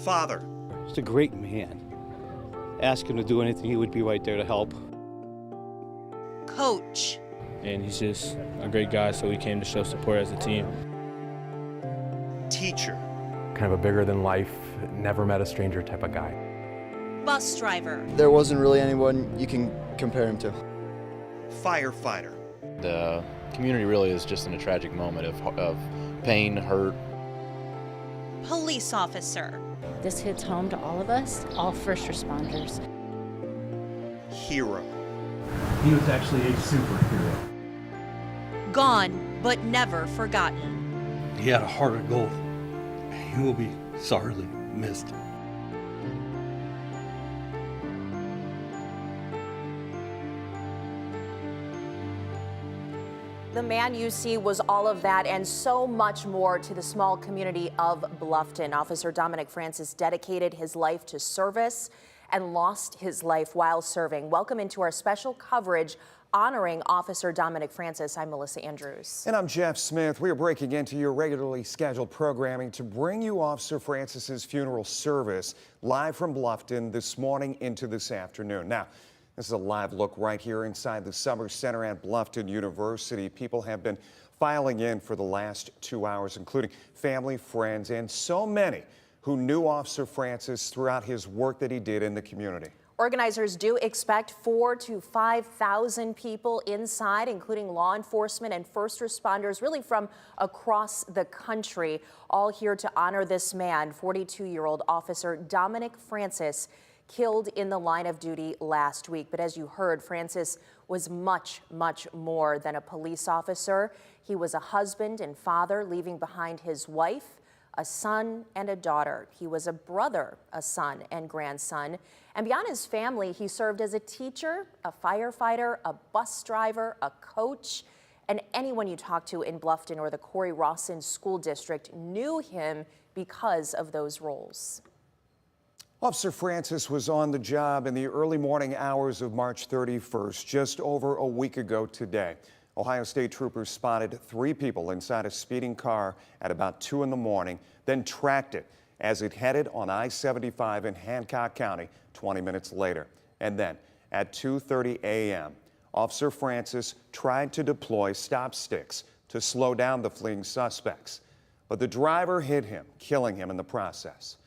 Father. He's a great man. Ask him to do anything, he would be right there to help. Coach. And he's just a great guy, so we came to show support as a team. Teacher. Kind of a bigger than life, never met a stranger type of guy. Bus driver. There wasn't really anyone you can compare him to. Firefighter. The community really is just in a tragic moment of pain, hurt. Police officer. This hits home to all of us, all first responders. Hero. He was actually a superhero. Gone, but never forgotten. He had a heart of gold. He will be sorely missed. The man you see was all of that and so much more to the small community of Bluffton. Officer Dominic Francis dedicated his life to service and lost his life while serving. Welcome into our special coverage honoring Officer Dominic Francis. I'm Melissa Andrews. And I'm Jeff Smith. We are breaking into your regularly scheduled programming to bring you Officer Francis's funeral service live from Bluffton this morning into this afternoon. Now, this is a live look right here inside the Summer Center at Bluffton University. People have been filing in for the last 2 hours, including family, friends, and so many who knew Officer Francis throughout his work that he did in the community. Organizers do expect 4,000 to 5,000 people inside, including law enforcement and first responders, really from across the country, all here to honor this man, 42-year-old Officer Dominic Francis, killed in the line of duty last week. But as you heard, Francis was much, much more than a police officer. He was a husband and father, leaving behind his wife, a son, and a daughter. He was a brother, a son, and grandson. And beyond his family, he served as a teacher, a firefighter, a bus driver, a coach, and anyone you talk to in Bluffton or the Corey Rawson School District knew him because of those roles. Officer Francis was on the job in the early morning hours of March 31st, just over a week ago today. Ohio State troopers spotted 3 people inside a speeding car at about 2 in the morning, then tracked it as it headed on I-75 in Hancock County 20 minutes later. And then at 2:30 a.m., Officer Francis tried to deploy stop sticks to slow down the fleeing suspects, but the driver hit him, killing him in the process.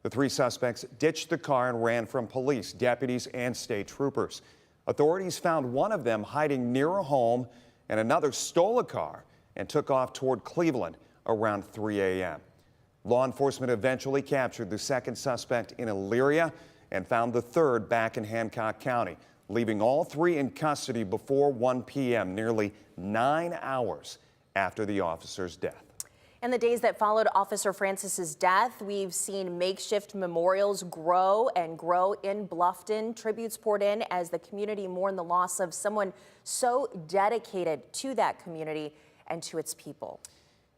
The 3 suspects ditched the car and ran from police, deputies, and state troopers. Authorities found one of them hiding near a home, and another stole a car and took off toward Cleveland around 3 a.m. Law enforcement eventually captured the second suspect in Elyria and found the third back in Hancock County, leaving all 3 in custody before 1 p.m., nearly 9 hours after the officer's death. In the days that followed Officer Francis's death, we've seen makeshift memorials grow and grow in Bluffton. Tributes poured in as the community mourned the loss of someone so dedicated to that community and to its people.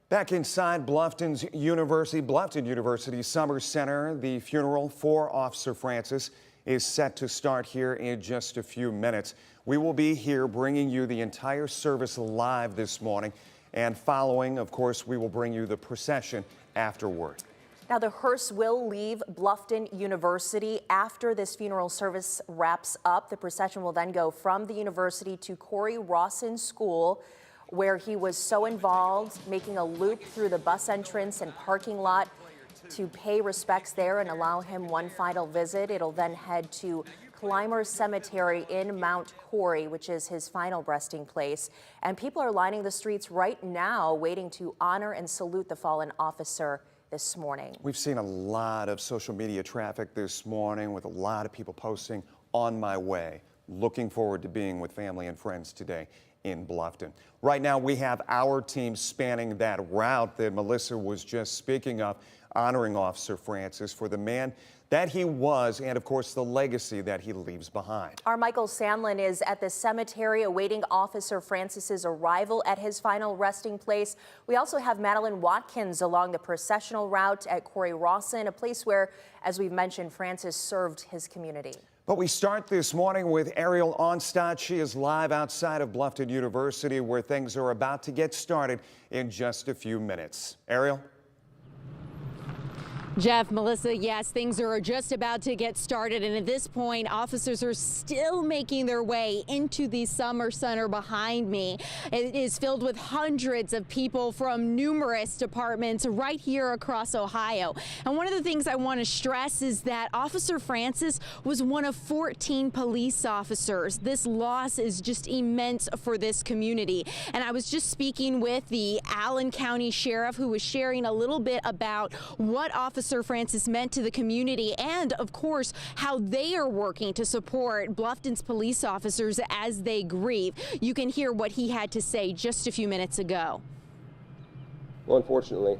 Back inside Bluffton University Summer Center, the funeral for Officer Francis is set to start here in just a few minutes. We will be here bringing you the entire service live this morning. And following, of course, we will bring you the procession afterward. Now, the hearse will leave Bluffton University after this funeral service wraps up. The procession will then go from the university to Corey Rawson School, where he was so involved, making a loop through the bus entrance and parking lot to pay respects there and allow him one final visit. It'll then head to Clymer Cemetery in Mount Corey, which is his final resting place. And people are lining the streets right now waiting to honor and salute the fallen officer this morning. We've seen a lot of social media traffic this morning with a lot of people posting on my way. Looking forward to being with family and friends today in Bluffton. Right now we have our team spanning that route that Melissa was just speaking of, honoring Officer Francis for the man that he was and, of course, the legacy that he leaves behind. Our Michael Sandlin is at the cemetery awaiting Officer Francis's arrival at his final resting place. We also have Madeleine Watkins along the processional route at Corey Rawson, a place where, as we've mentioned, Francis served his community. But we start this morning with Ariel Onstadt. She is live outside of Bluffton University, where things are about to get started in just a few minutes. Ariel? Jeff, Melissa, yes, things are just about to get started, and at this point, officers are still making their way into the Summer Center behind me. It is filled with hundreds of people from numerous departments right here across Ohio. And one of the things I want to stress is that Officer Francis was one of 14 police officers. This loss is just immense for this community. And I was just speaking with the Allen County Sheriff, who was sharing a little bit about what Officer Francis meant to the community and, of course, how they are working to support Bluffton's police officers as they grieve. You can hear what he had to say just a few minutes ago. Well, unfortunately,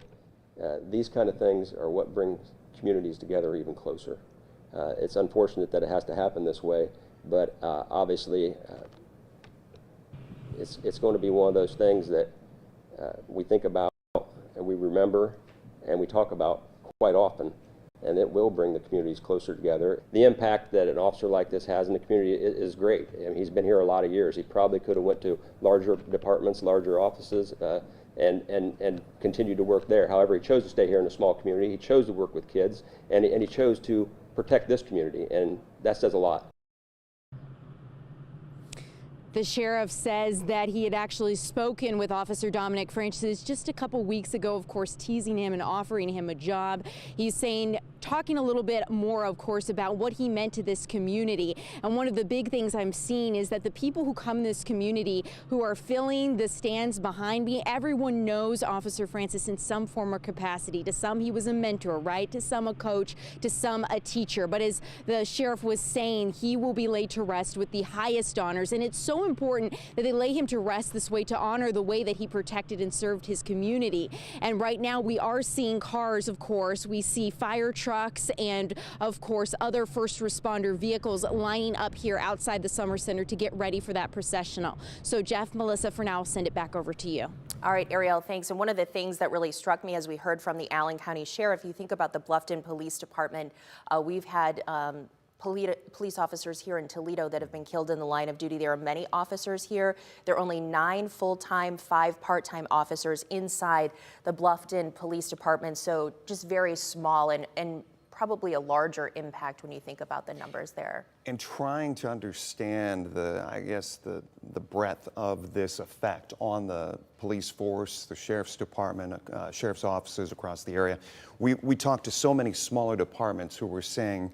these kind of things are what bring communities together even closer. It's unfortunate that it has to happen this way, but obviously it's going to be one of those things that we think about and we remember and we talk about quite often, and it will bring the communities closer together. The impact that an officer like this has in the community is great. I mean, he's been here a lot of years. He probably could have went to larger departments, larger offices, and continued to work there. However, he chose to stay here in a small community. He chose to work with kids, and he chose to protect this community, and that says a lot. The sheriff says that he had actually spoken with Officer Dominic Francis just a couple weeks ago, of course, teasing him and offering him a job. He's saying, talking a little bit more, of course, about what he meant to this community. And one of the big things I'm seeing is that the people who come in this community who are filling the stands behind me, everyone knows Officer Francis in some form or capacity. To some, he was a mentor, right? To some, a coach, to some, a teacher. But as the sheriff was saying, he will be laid to rest with the highest honors. And it's so important that they lay him to rest this way to honor the way that he protected and served his community. And right now we are seeing cars, of course. We see fire trucks and, of course, other first responder vehicles lining up here outside the Summer Center to get ready for that processional. So, Jeff, Melissa, for now, I'll send it back over to you. All right, Ariel, thanks. And one of the things that really struck me as we heard from the Allen County Sheriff, you think about the Bluffton Police Department, we've had police officers here in Toledo that have been killed in the line of duty. There are many officers here. There are only 9 full-time, 5 part-time officers inside the Bluffton Police Department, so just very small and probably a larger impact when you think about the numbers there. And trying to understand the breadth of this effect on the police force, the sheriff's department, sheriff's offices across the area. We talked to so many smaller departments who were saying,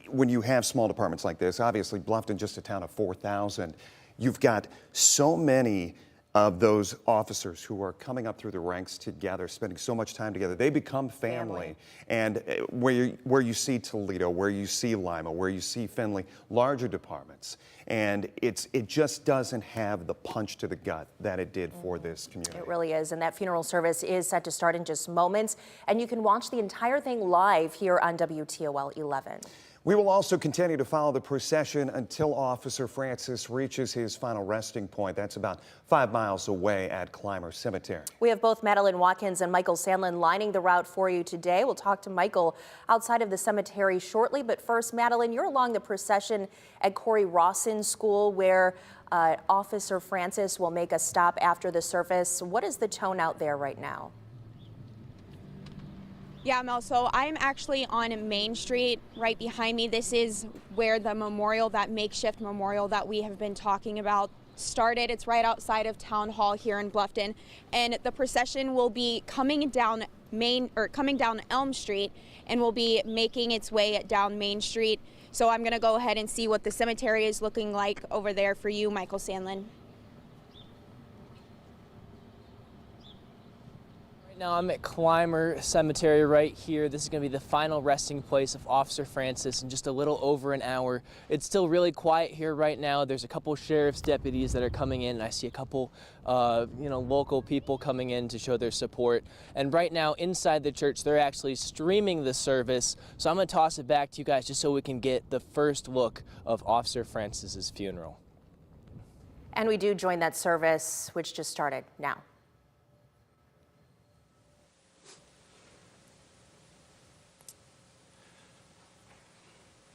when you have small departments like this, obviously Bluffton, just a town of 4,000, you've got so many of those officers who are coming up through the ranks together, spending so much time together. They become family. And where you see Toledo, where you see Lima, where you see Findlay, larger departments. And it just doesn't have the punch to the gut that it did for this community. It really is. And that funeral service is set to start in just moments. And you can watch the entire thing live here on WTOL 11. We will also continue to follow the procession until Officer Francis reaches his final resting point. That's about 5 miles away at Clymer Cemetery. We have both Madeleine Watkins and Michael Sandlin lining the route for you today. We'll talk to Michael outside of the cemetery shortly. But first, Madeleine, you're along the procession at Corey Rawson School where Officer Francis will make a stop after the service. What is the tone out there right now? Yeah, Mel, so I'm actually on Main Street right behind me. This is where the memorial, that makeshift memorial that we have been talking about, started. It's right outside of Town Hall here in Bluffton. And the procession will be coming down Elm Street and will be making its way down Main Street. So I'm going to go ahead and see what the cemetery is looking like over there for you, Michael Sandlin. Now I'm at Clymer Cemetery right here. This is going to be the final resting place of Officer Francis in just a little over an hour. It's still really quiet here right now. There's a couple sheriff's deputies that are coming in, and I see a couple local people coming in to show their support. And right now inside the church, they're actually streaming the service. So I'm going to toss it back to you guys just so we can get the first look of Officer Francis's funeral. And we do join that service, which just started now.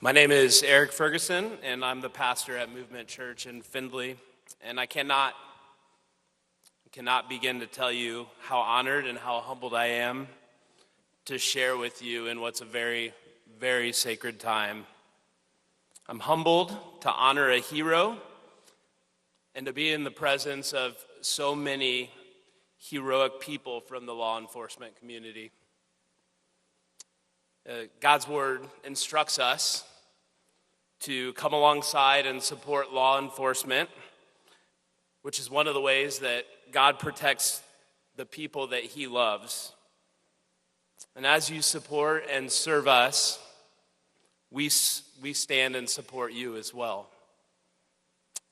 My name is Eric Ferguson, and I'm the pastor at Movement Church in Findlay. And I cannot begin to tell you how honored and how humbled I am to share with you in what's a very, very sacred time. I'm humbled to honor a hero and to be in the presence of so many heroic people from the law enforcement community. God's word instructs us to come alongside and support law enforcement, which is one of the ways that God protects the people that he loves. And as you support and serve us, we stand and support you as well.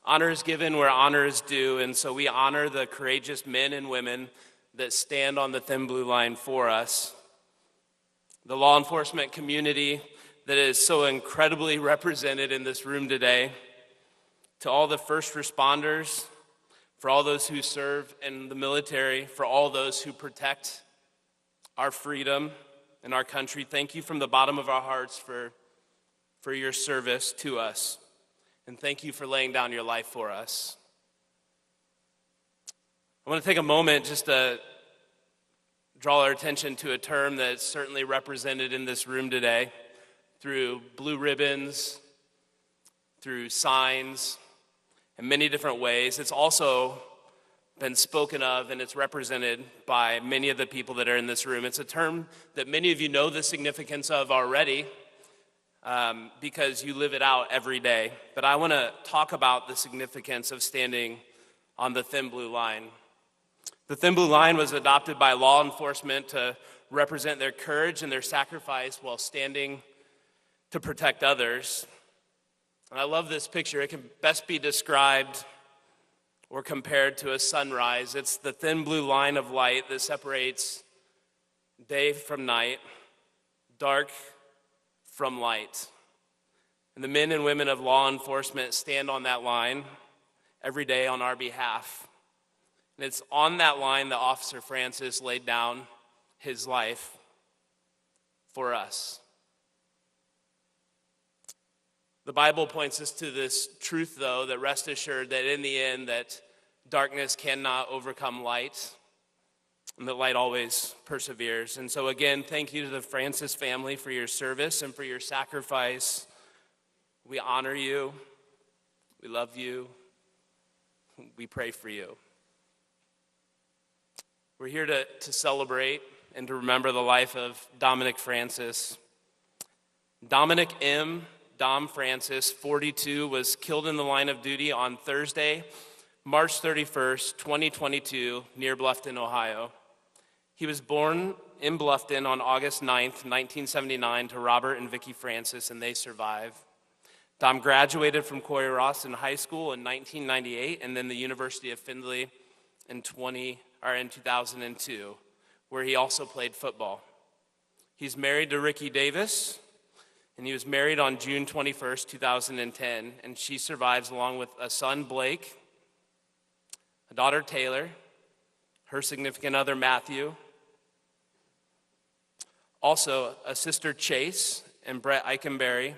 Honor is given where honor is due, and so we honor the courageous men and women that stand on the thin blue line for us. The law enforcement community that is so incredibly represented in this room today, to all the first responders, for all those who serve in the military, for all those who protect our freedom and our country, thank you from the bottom of our hearts for your service to us. And thank you for laying down your life for us. I want to take a moment just to draw our attention to a term that's certainly represented in this room today through blue ribbons, through signs, in many different ways. It's also been spoken of and it's represented by many of the people that are in this room. It's a term that many of you know the significance of already because you live it out every day. But I want to talk about the significance of standing on the thin blue line. The thin blue line was adopted by law enforcement to represent their courage and their sacrifice while standing to protect others. And I love this picture. It can best be described or compared to a sunrise. It's the thin blue line of light that separates day from night, dark from light. And the men and women of law enforcement stand on that line every day on our behalf. And it's on that line that Officer Francis laid down his life for us. The Bible points us to this truth, though, that rest assured that in the end that darkness cannot overcome light, and that light always perseveres. And so again, thank you to the Francis family for your service and for your sacrifice. We honor you. We love you. We pray for you. We're here to celebrate and to remember the life of Dominic Francis. Dominic M. Dom Francis, 42, was killed in the line of duty on Thursday, March 31st, 2022, near Bluffton, Ohio. He was born in Bluffton on August 9th, 1979, to Robert and Vicki Francis, and they survive. Dom graduated from Coy-Rawson High School in 1998 and then the University of Findlay in 2002, where he also played football. He's married to Ricky Davis, and he was married on June 21st, 2010, and she survives along with a son, Blake, a daughter, Taylor, her significant other, Matthew, also a sister, Chase, and Brett Eikenberry,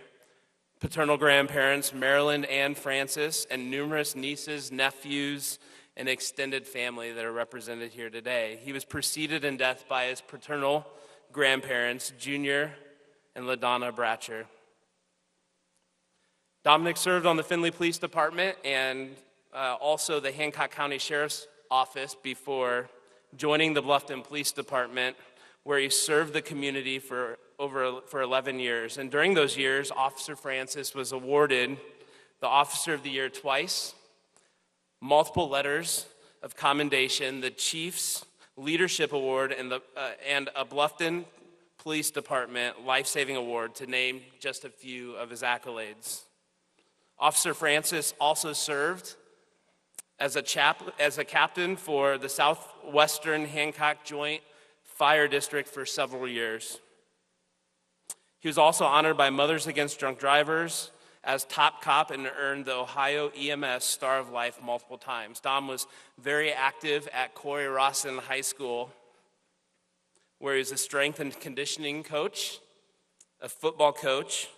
paternal grandparents, Marilyn Ann Francis, and numerous nieces, nephews, and extended family that are represented here today. He was preceded in death by his paternal grandparents, Junior and LaDonna Bratcher. Dominic served on the Findlay Police Department and also the Hancock County Sheriff's Office before joining the Bluffton Police Department, where he served the community for 11 years. And during those years, Officer Francis was awarded the Officer of the Year twice, multiple letters of commendation, the Chief's Leadership Award, and a Bluffton Police Department Life-Saving Award, to name just a few of his accolades. Officer Francis also served as a captain for the Southwestern Hancock Joint Fire District for several years. He was also honored by Mothers Against Drunk Drivers as top cop and earned the Ohio EMS Star of Life multiple times. Dom was very active at Coy-Rawson High School, where he was a strength and conditioning coach, a football coach,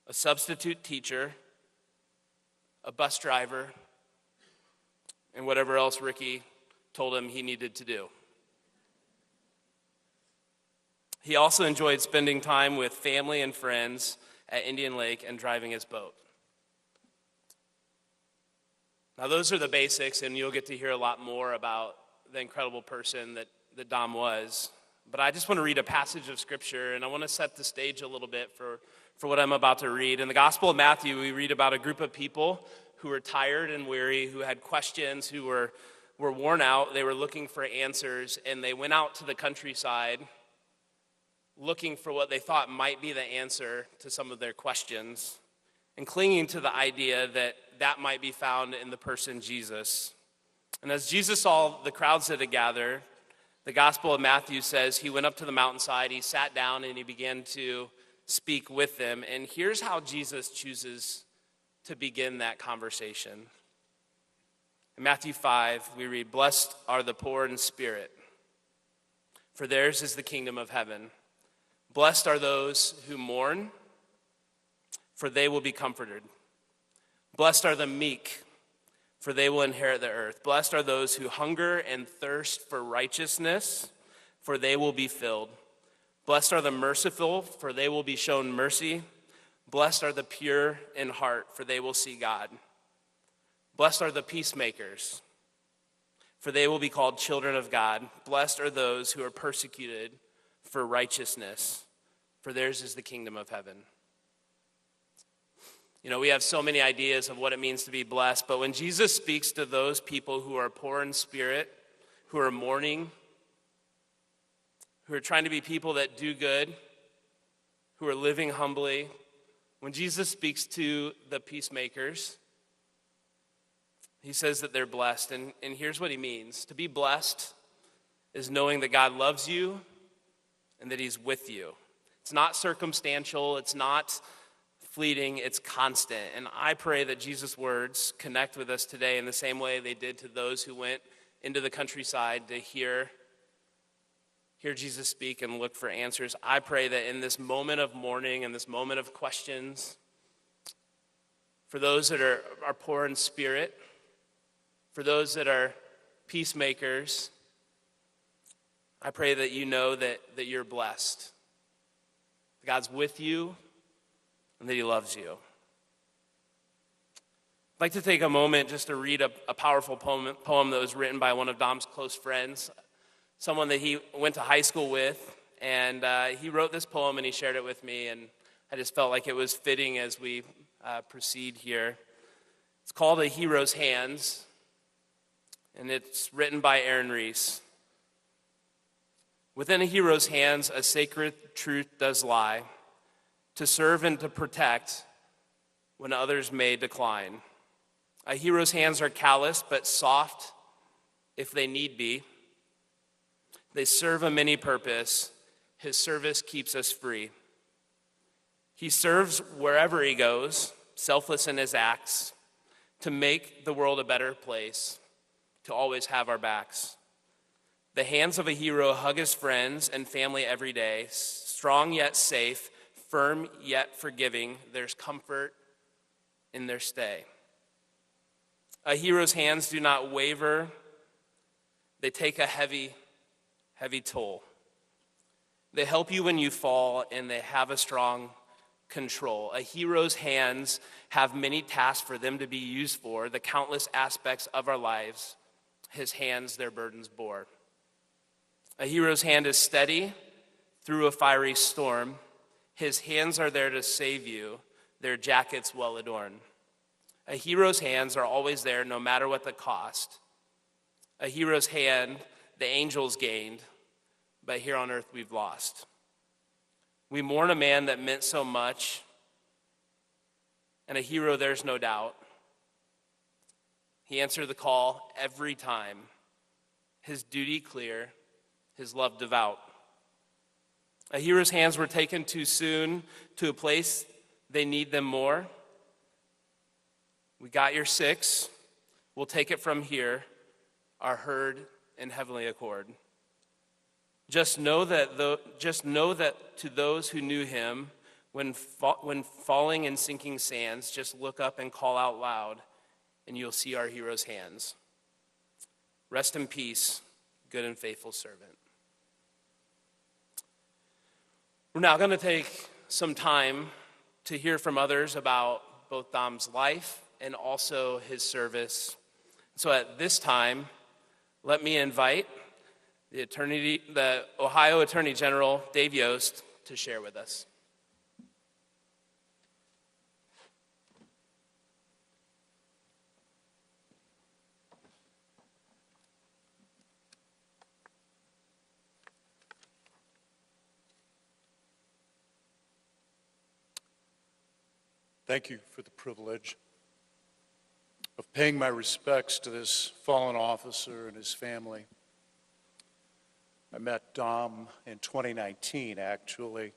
a substitute teacher, a bus driver, and whatever else Ricky told him he needed to do. He also enjoyed spending time with family and friends at Indian Lake and driving his boat. Now, those are the basics, and you'll get to hear a lot more about the incredible person that Dom was. But I just want to read a passage of Scripture, and I want to set the stage a little bit for what I'm about to read. In the Gospel of Matthew, we read about a group of people who were tired and weary, who had questions, who were worn out. They were looking for answers, and they went out to the countryside looking for what they thought might be the answer to some of their questions, and clinging to the idea that might be found in the person Jesus. And as Jesus saw the crowds that had gathered, the Gospel of Matthew says he went up to the mountainside, he sat down, and he began to speak with them. And here's how Jesus chooses to begin that conversation. In Matthew 5, we read, "Blessed are the poor in spirit, for theirs is the kingdom of heaven. Blessed are those who mourn, for they will be comforted. Blessed are the meek, for they will inherit the earth. Blessed are those who hunger and thirst for righteousness, for they will be filled. Blessed are the merciful, for they will be shown mercy. Blessed are the pure in heart, for they will see God. Blessed are the peacemakers, for they will be called children of God. Blessed are those who are persecuted for righteousness, for theirs is the kingdom of heaven." You know, we have so many ideas of what it means to be blessed, but when Jesus speaks to those people who are poor in spirit, who are mourning, who are trying to be people that do good, who are living humbly, when Jesus speaks to the peacemakers, he says that they're blessed. And here's what he means. To be blessed is knowing that God loves you and that he's with you. It's not circumstantial, it's not fleeting, it's constant. And I pray that Jesus' words connect with us today in the same way they did to those who went into the countryside to hear Jesus speak and look for answers. I pray that in this moment of mourning and this moment of questions, for those that are poor in spirit, for those that are peacemakers, I pray that you know that you're blessed. God's with you and that he loves you. I'd like to take a moment just to read a powerful poem that was written by one of Dom's close friends, someone that he went to high school with, and he wrote this poem and he shared it with me, and I just felt like it was fitting as we proceed here. It's called A Hero's Hands, and it's written by Aaron Reese. "Within a hero's hands, a sacred truth does lie, to serve and to protect when others may decline. A hero's hands are callous but soft if they need be. They serve a many purpose. His service keeps us free. He serves wherever he goes, selfless in his acts, to make the world a better place, to always have our backs. The hands of a hero hug his friends and family every day, strong yet safe, firm yet forgiving. There's comfort in their stay. A hero's hands do not waver. They take a heavy, heavy toll. They help you when you fall, and they have a strong control. A hero's hands have many tasks for them to be used for, the countless aspects of our lives. His hands their burdens bore. A hero's hand is steady through a fiery storm. His hands are there to save you, their jackets well adorned. A hero's hands are always there no matter what the cost. A hero's hand the angels gained, but here on earth we've lost. We mourn a man that meant so much, and a hero there's no doubt. He answered the call every time, his duty clear, his love devout. A hero's hands were taken too soon to a place they need them more. We got your 6, we'll take it from here, are heard in heavenly accord. Just know that to those who knew him, when falling in sinking sands, just look up and call out loud, and you'll see our hero's hands. Rest in peace, good and faithful servant. We're now going to take some time to hear from others about both Dom's life and also his service. So at this time, let me invite the Ohio Attorney General, Dave Yost, to share with us. Thank you for the privilege of paying my respects to this fallen officer and his family. I met Dom in 2019, actually.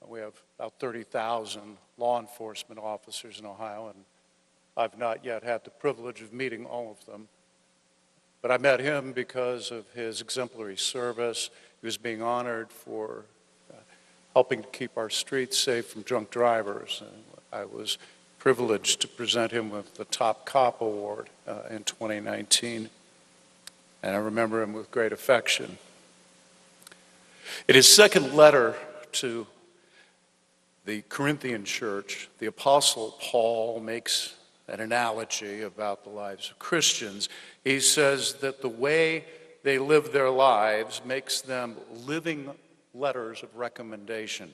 We have about 30,000 law enforcement officers in Ohio, and I've not yet had the privilege of meeting all of them. But I met him because of his exemplary service. He was being honored for helping to keep our streets safe from drunk drivers. And I was privileged to present him with the Top Cop Award in 2019, and I remember him with great affection. In his second letter to the Corinthian church, the Apostle Paul makes an analogy about the lives of Christians. He says that the way they live their lives makes them living letters of recommendation.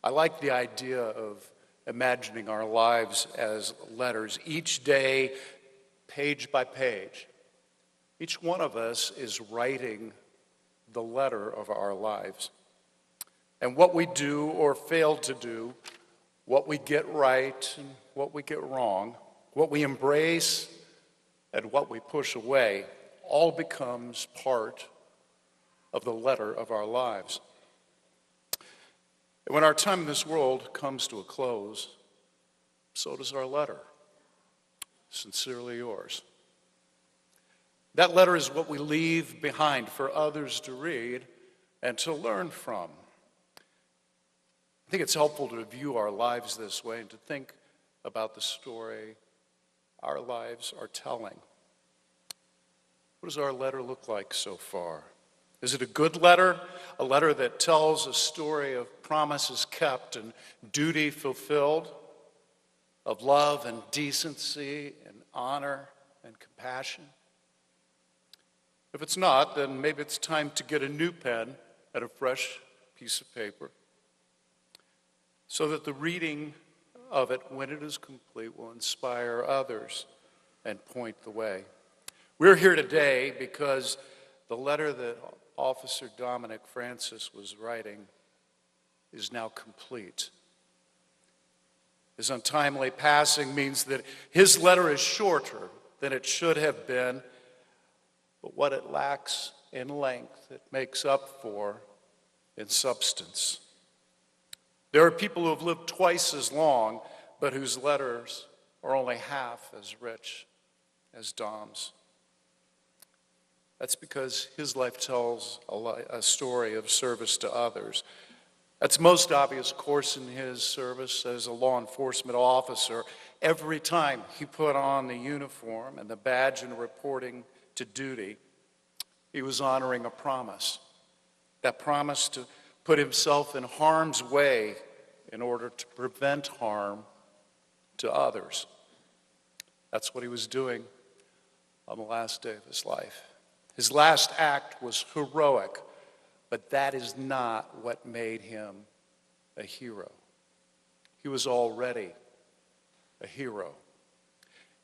I like the idea of imagining our lives as letters, each day, page by page. Each one of us is writing the letter of our lives. And what we do or fail to do, what we get right and what we get wrong, what we embrace and what we push away, all becomes part of the letter of our lives. And when our time in this world comes to a close, so does our letter. Sincerely yours. That letter is what we leave behind for others to read and to learn from. I think it's helpful to view our lives this way and to think about the story our lives are telling. What does our letter look like so far? Is it a good letter? A letter that tells a story of promises kept and duty fulfilled, of love and decency and honor and compassion? If it's not, then maybe it's time to get a new pen and a fresh piece of paper so that the reading of it, when it is complete, will inspire others and point the way. We're here today because the letter that Officer Dominic Francis was writing is now complete. His untimely passing means that his letter is shorter than it should have been, but what it lacks in length, it makes up for in substance. There are people who have lived twice as long, but whose letters are only half as rich as Dom's. That's because his life tells a story of service to others. That's most obvious, of course, in his service as a law enforcement officer. Every time he put on the uniform and the badge and reporting to duty, he was honoring a promise. That promise to put himself in harm's way in order to prevent harm to others. That's what he was doing on the last day of his life. His last act was heroic, but that is not what made him a hero. He was already a hero.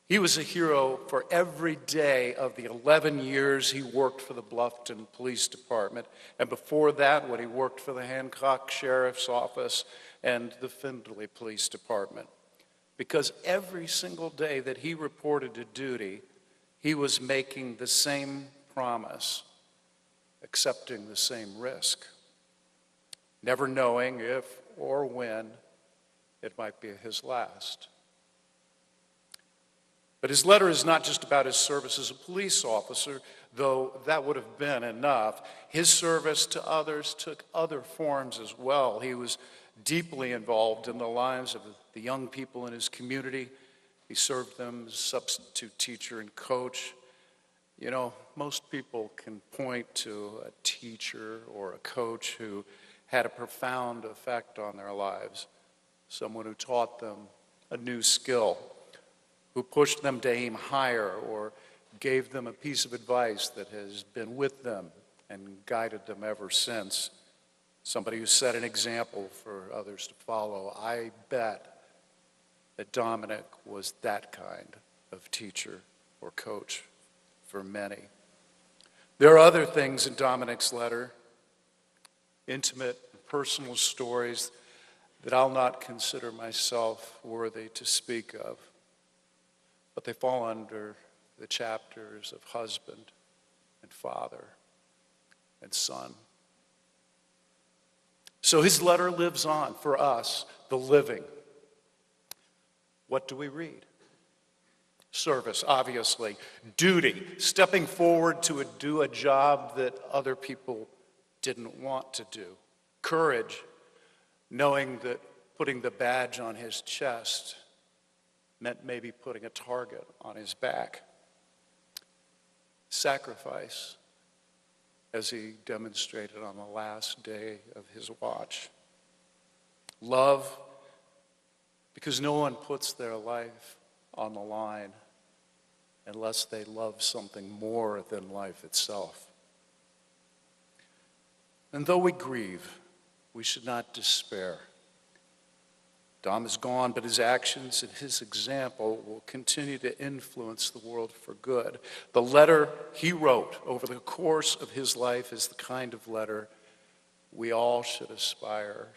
He was a hero for every day of the 11 years he worked for the Bluffton Police Department, and before that, when he worked for the Hancock Sheriff's Office and the Findlay Police Department. Because every single day that he reported to duty, he was making the same promise, accepting the same risk, never knowing if or when it might be his last. But his letter is not just about his service as a police officer, though that would have been enough. His service to others took other forms as well. He was deeply involved in the lives of the young people in his community. He served them as substitute teacher and coach. You know, most people can point to a teacher or a coach who had a profound effect on their lives. Someone who taught them a new skill, who pushed them to aim higher, or gave them a piece of advice that has been with them and guided them ever since. Somebody who set an example for others to follow. I bet that Dominic was that kind of teacher or coach for many. There are other things in Dominic's letter, intimate, personal stories that I'll not consider myself worthy to speak of, but they fall under the chapters of husband and father and son. So his letter lives on for us, the living. What do we read? Service, obviously. Duty, stepping forward to do a job that other people didn't want to do. Courage, knowing that putting the badge on his chest meant maybe putting a target on his back. Sacrifice, as he demonstrated on the last day of his watch. Love, because no one puts their life on the line unless they love something more than life itself. And though we grieve, we should not despair. Dom is gone, but his actions and his example will continue to influence the world for good. The letter he wrote over the course of his life is the kind of letter we all should aspire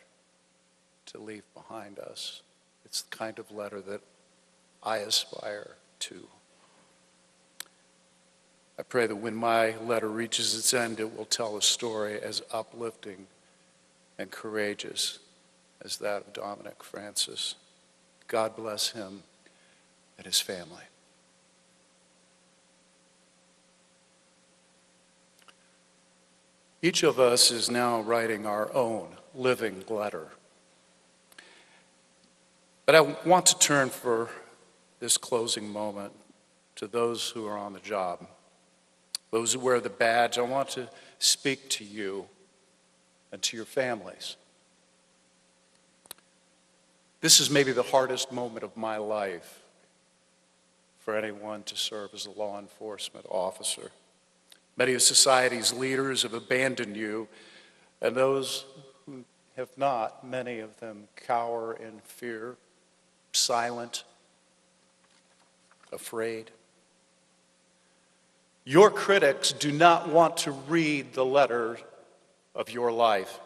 to leave behind us. It's the kind of letter that I aspire to. I pray that when my letter reaches its end, it will tell a story as uplifting and courageous as that of Dominic Francis. God bless him and his family. Each of us is now writing our own living letter. But I want to turn for this closing moment to those who are on the job, those who wear the badge. I want to speak to you and to your families. This is maybe the hardest moment of my life for anyone to serve as a law enforcement officer. Many of society's leaders have abandoned you, and those who have not, many of them cower in fear, silent, afraid. Your critics do not want to read the letter of your life,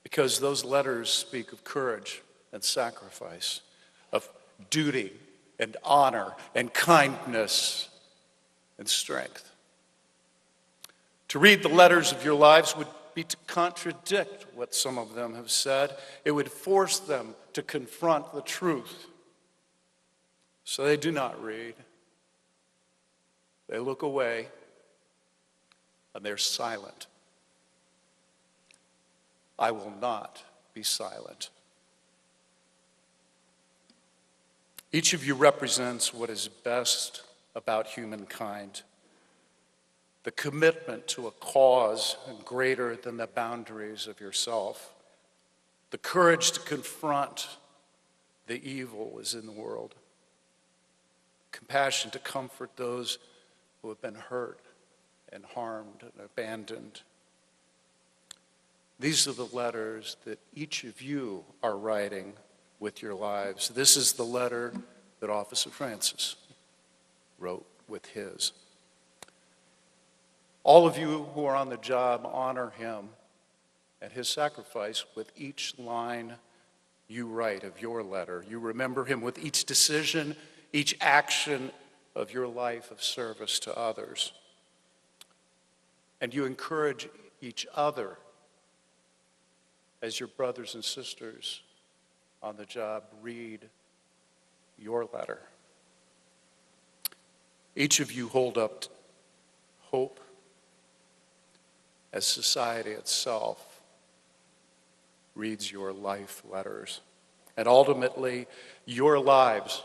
because those letters speak of courage and sacrifice, of duty and honor and kindness and strength. To read the letters of your lives would be to contradict what some of them have said. It would force them to confront the truth. So they do not read. They look away and they're silent. I will not be silent. Each of you represents what is best about humankind, the commitment to a cause greater than the boundaries of yourself, the courage to confront the evil is in the world, compassion to comfort those who have been hurt and harmed and abandoned. These are the letters that each of you are writing with your lives. This is the letter that Officer Francis wrote with his. All of you who are on the job honor him and his sacrifice with each line you write of your letter. You remember him with each decision, each action of your life of service to others. And you encourage each other as your brothers and sisters on the job read your letter. Each of you hold up hope as society itself reads your life letters. And ultimately, your lives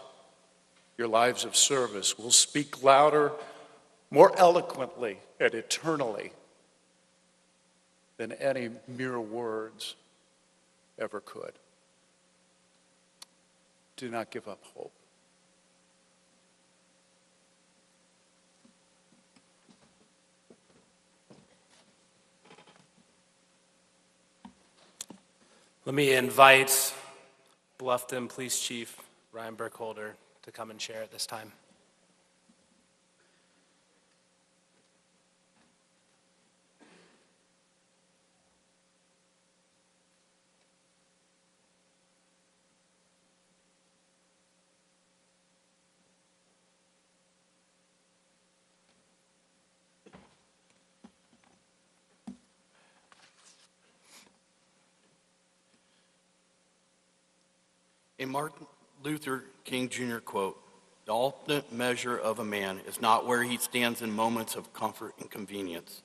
of service will speak louder, more eloquently, and eternally than than any mere words ever could. Do not give up hope. Let me invite Bluffton Police Chief Ryan Burkholder to come and share at this time. A Martin Luther King Jr. quote, "The ultimate measure of a man is not where he stands in moments of comfort and convenience,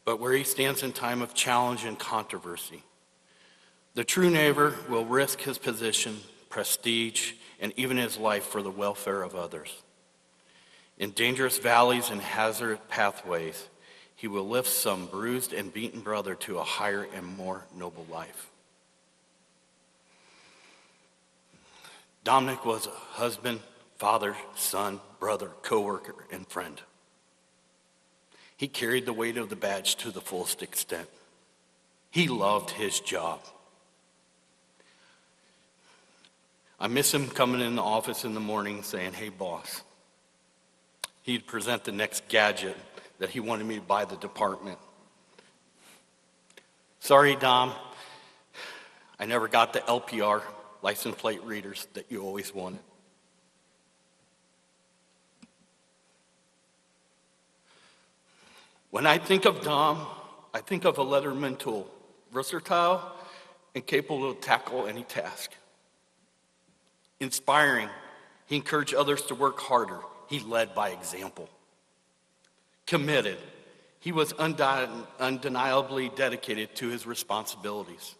but where he stands in time of challenge and controversy. The true neighbor will risk his position, prestige, and even his life for the welfare of others. In dangerous valleys and hazard pathways, he will lift some bruised and beaten brother to a higher and more noble life." Dominic was a husband, father, son, brother, co-worker, and friend. He carried the weight of the badge to the fullest extent. He loved his job. I miss him coming in the office in the morning saying, "Hey, boss." He'd present the next gadget that he wanted me to buy the department. "Sorry, Dom, I never got the LPR, license plate readers, that you always wanted." When I think of Dom, I think of a letterman tool, versatile and capable to tackle any task. Inspiring, he encouraged others to work harder. He led by example. Committed, he was undeniably dedicated to his responsibilities.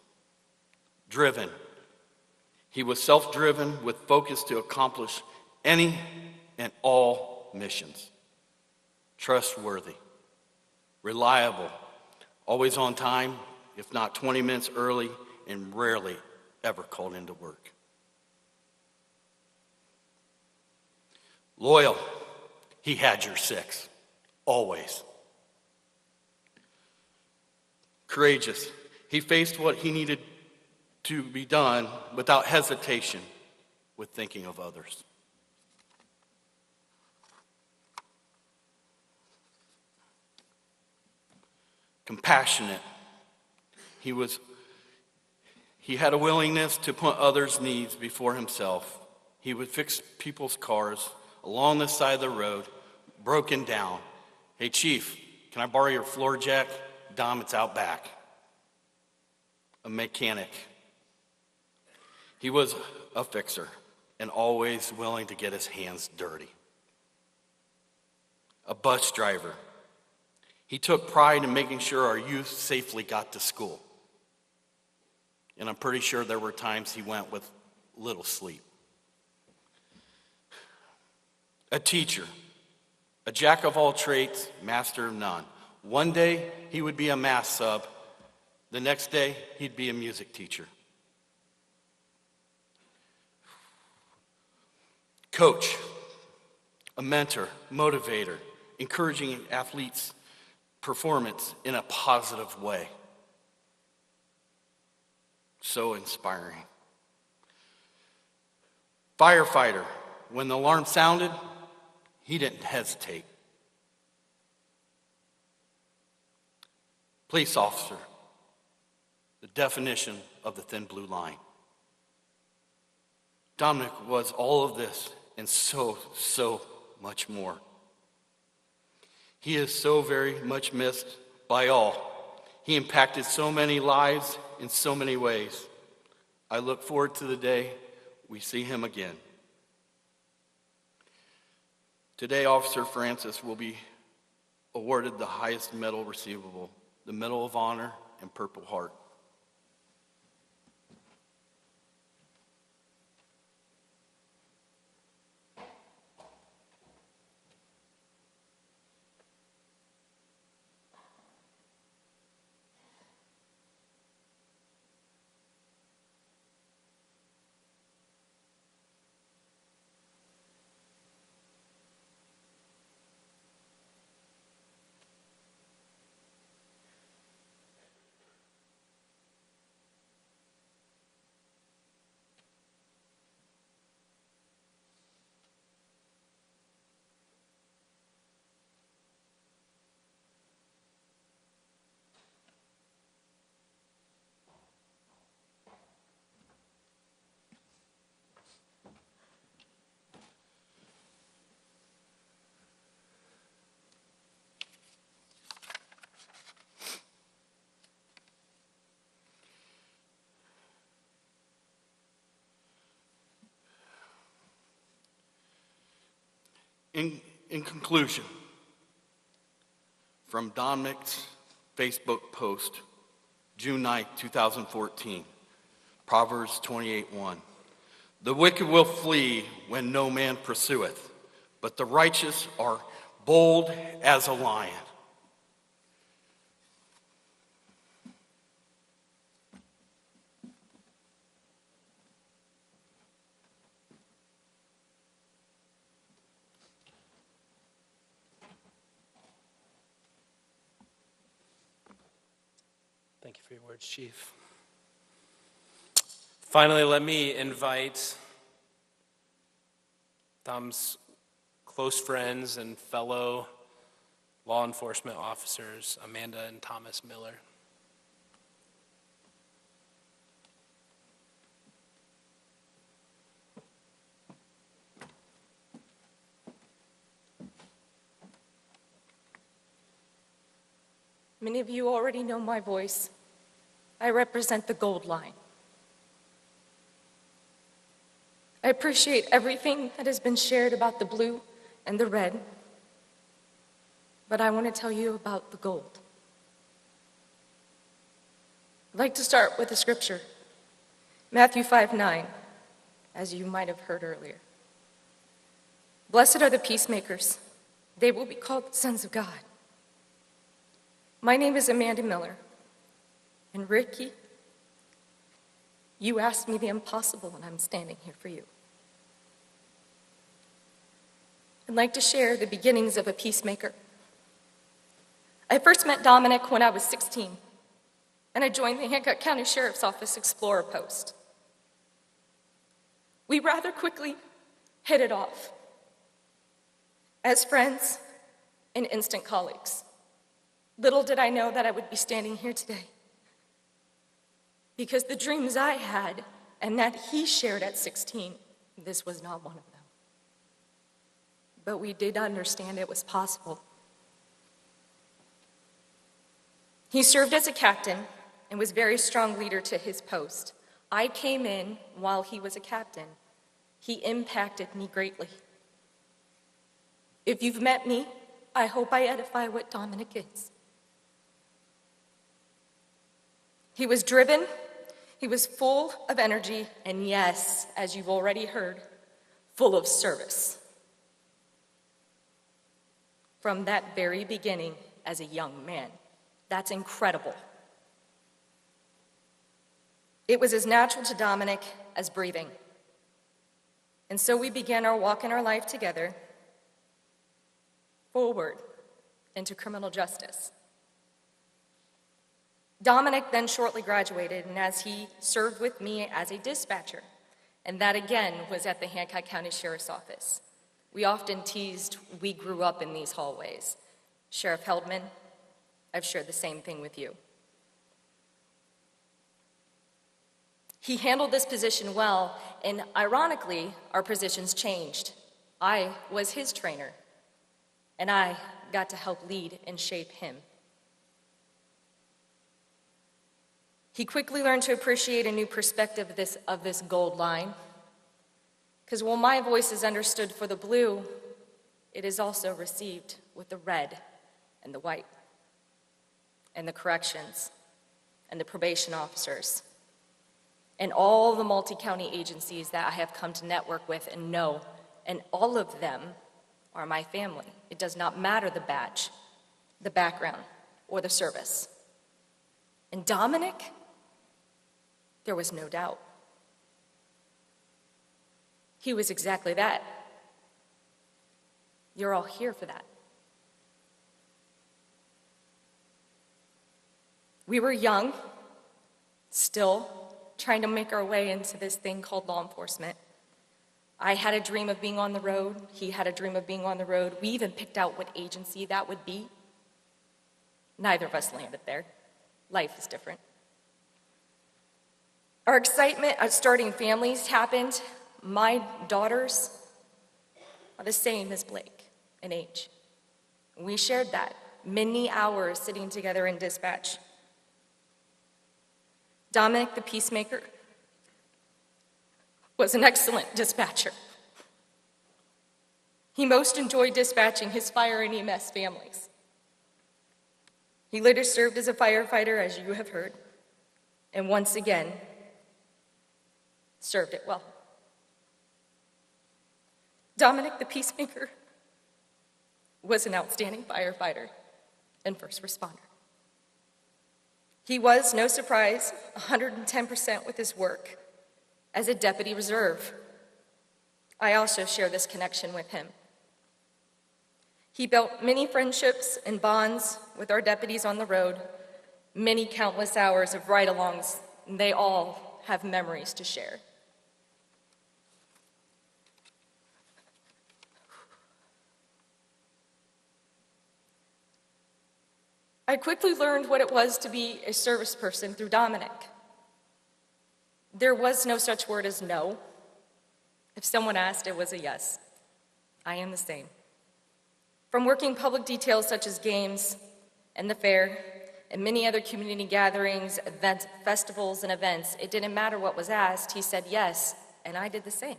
Driven, he was self-driven with focus to accomplish any and all missions. Trustworthy, reliable, always on time, if not 20 minutes early, and rarely ever called into work. Loyal, he had your six, always. Courageous, he faced what he needed to be done without hesitation, with thinking of others. Compassionate, he had a willingness to put others' needs before himself. He would fix people's cars along the side of the road, broken down. "Hey, Chief, can I borrow your floor jack? Dom, it's out back." A mechanic, he was a fixer and always willing to get his hands dirty. A bus driver, he took pride in making sure our youth safely got to school. And I'm pretty sure there were times he went with little sleep. A teacher, a jack of all trades, master of none. One day he would be a math sub, the next day he'd be a music teacher. Coach, a mentor, motivator, encouraging athletes' performance in a positive way. So inspiring. Firefighter, when the alarm sounded, he didn't hesitate. Police officer, the definition of the thin blue line. Dominic was all of this and so much more. He is so very much missed by all. He impacted so many lives in so many ways. I look forward to the day we see him again. Today, Officer Francis will be awarded the highest medal receivable, the Medal of Honor and Purple Heart. In conclusion, from Dominic's Facebook post, June 9, 2014, Proverbs 28:1. The wicked will flee when no man pursueth, but the righteous are bold as a lion. Thank you for your words, Chief. Finally, let me invite Dom's close friends and fellow law enforcement officers, Amanda and Thomas Miller. Many of you already know my voice. I represent the gold line. I appreciate everything that has been shared about the blue and the red, but I want to tell you about the gold. I'd like to start with a scripture, Matthew 5:9, as you might have heard earlier. Blessed are the peacemakers, they will be called the sons of God. My name is Amanda Miller, and Ricky, you asked me the impossible, and I'm standing here for you. I'd like to share the beginnings of a peacemaker. I first met Dominic when I was 16, and I joined the Hancock County Sheriff's Office Explorer Post. We rather quickly hit it off as friends and instant colleagues. Little did I know that I would be standing here today, because the dreams I had and that he shared at 16, this was not one of them. But we did understand it was possible. He served as a captain and was a very strong leader to his post. I came in while he was a captain. He impacted me greatly. If you've met me, I hope I edify what Dominic is. He was driven, he was full of energy, and yes, as you've already heard, full of service. From that very beginning as a young man. That's incredible. It was as natural to Dominic as breathing. And so we began our walk in our life together, forward into criminal justice. Dominic then shortly graduated, and as he served with me as a dispatcher, and that again was at the Hancock County Sheriff's Office. We often teased we grew up in these hallways. Sheriff Heldman, I've shared the same thing with you. He handled this position well, and ironically, our positions changed. I was his trainer, and I got to help lead and shape him. He quickly learned to appreciate a new perspective of this gold line, because while my voice is understood for the blue, it is also received with the red and the white, and the corrections, and the probation officers, and all the multi-county agencies that I have come to network with and know, and all of them are my family. It does not matter the badge, the background, or the service. And Dominic, there was no doubt. He was exactly that. You're all here for that. We were young, still trying to make our way into this thing called law enforcement. I had a dream of being on the road. He had a dream of being on the road. We even picked out what agency that would be. Neither of us landed there. Life is different. Our excitement at starting families happened. My daughters are the same as Blake in age. We shared that. Many hours sitting together in dispatch. Dominic, the peacemaker, was an excellent dispatcher. He most enjoyed dispatching his fire and EMS families. He later served as a firefighter, as you have heard, and once again, served it well. Dominic the Peacemaker was an outstanding firefighter and first responder. He was, no surprise, 110% with his work as a deputy reserve. I also share this connection with him. He built many friendships and bonds with our deputies on the road, many countless hours of ride-alongs, and they all have memories to share. I quickly learned what it was to be a service person through Dominic. There was no such word as no. If someone asked, it was a yes. I am the same. From working public details such as games and the fair and many other community gatherings, events, festivals, and events, it didn't matter what was asked. He said yes, and I did the same.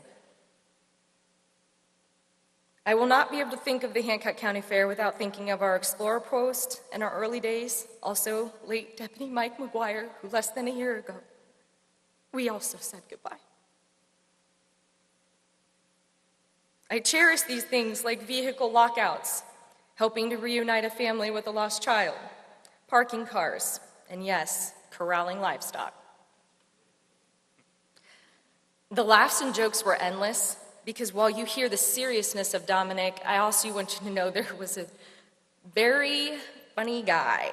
I will not be able to think of the Hancock County Fair without thinking of our Explorer post in our early days, also late Deputy Mike McGuire, who less than a year ago, we also said goodbye. I cherish these things like vehicle lockouts, helping to reunite a family with a lost child, parking cars, and yes, corralling livestock. The laughs and jokes were endless, because while you hear the seriousness of Dominic, I also want you to know there was a very funny guy.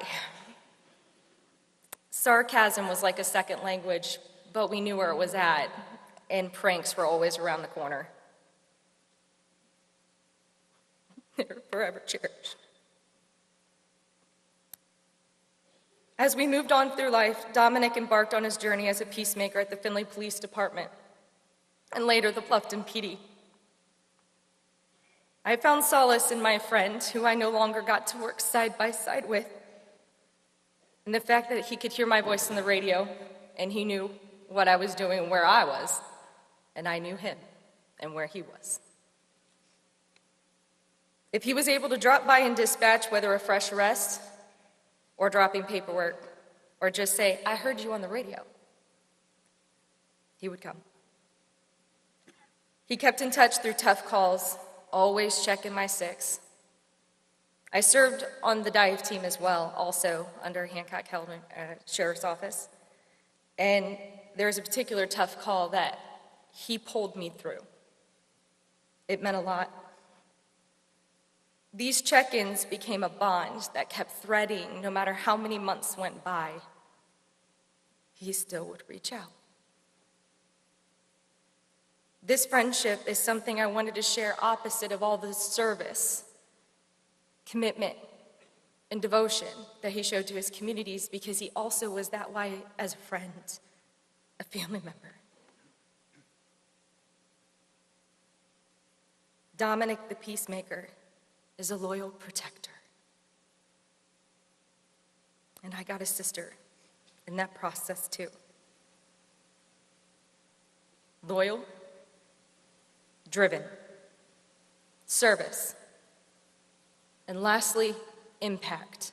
Sarcasm was like a second language, but we knew where it was at, and pranks were always around the corner. They're forever cherished. As we moved on through life, Dominic embarked on his journey as a peacemaker at the Findlay Police Department, and later the Bluffton PD. I found solace in my friend, who I no longer got to work side by side with, and the fact that he could hear my voice on the radio, and he knew what I was doing and where I was, and I knew him and where he was. If he was able to drop by and dispatch, whether a fresh arrest or dropping paperwork, or just say, "I heard you on the radio," he would come. He kept in touch through tough calls, always checking my six. I served on the dive team as well, also under Hancock County Sheriff's Office. And there was a particular tough call that he pulled me through. It meant a lot. These check-ins became a bond that kept threading no matter how many months went by. He still would reach out. This friendship is something I wanted to share opposite of all the service, commitment, and devotion that he showed to his communities, because he also was that way as a friend, a family member. Dominic the Peacemaker is a loyal protector. And I got a sister in that process too. Loyal, driven, service, and lastly, impact.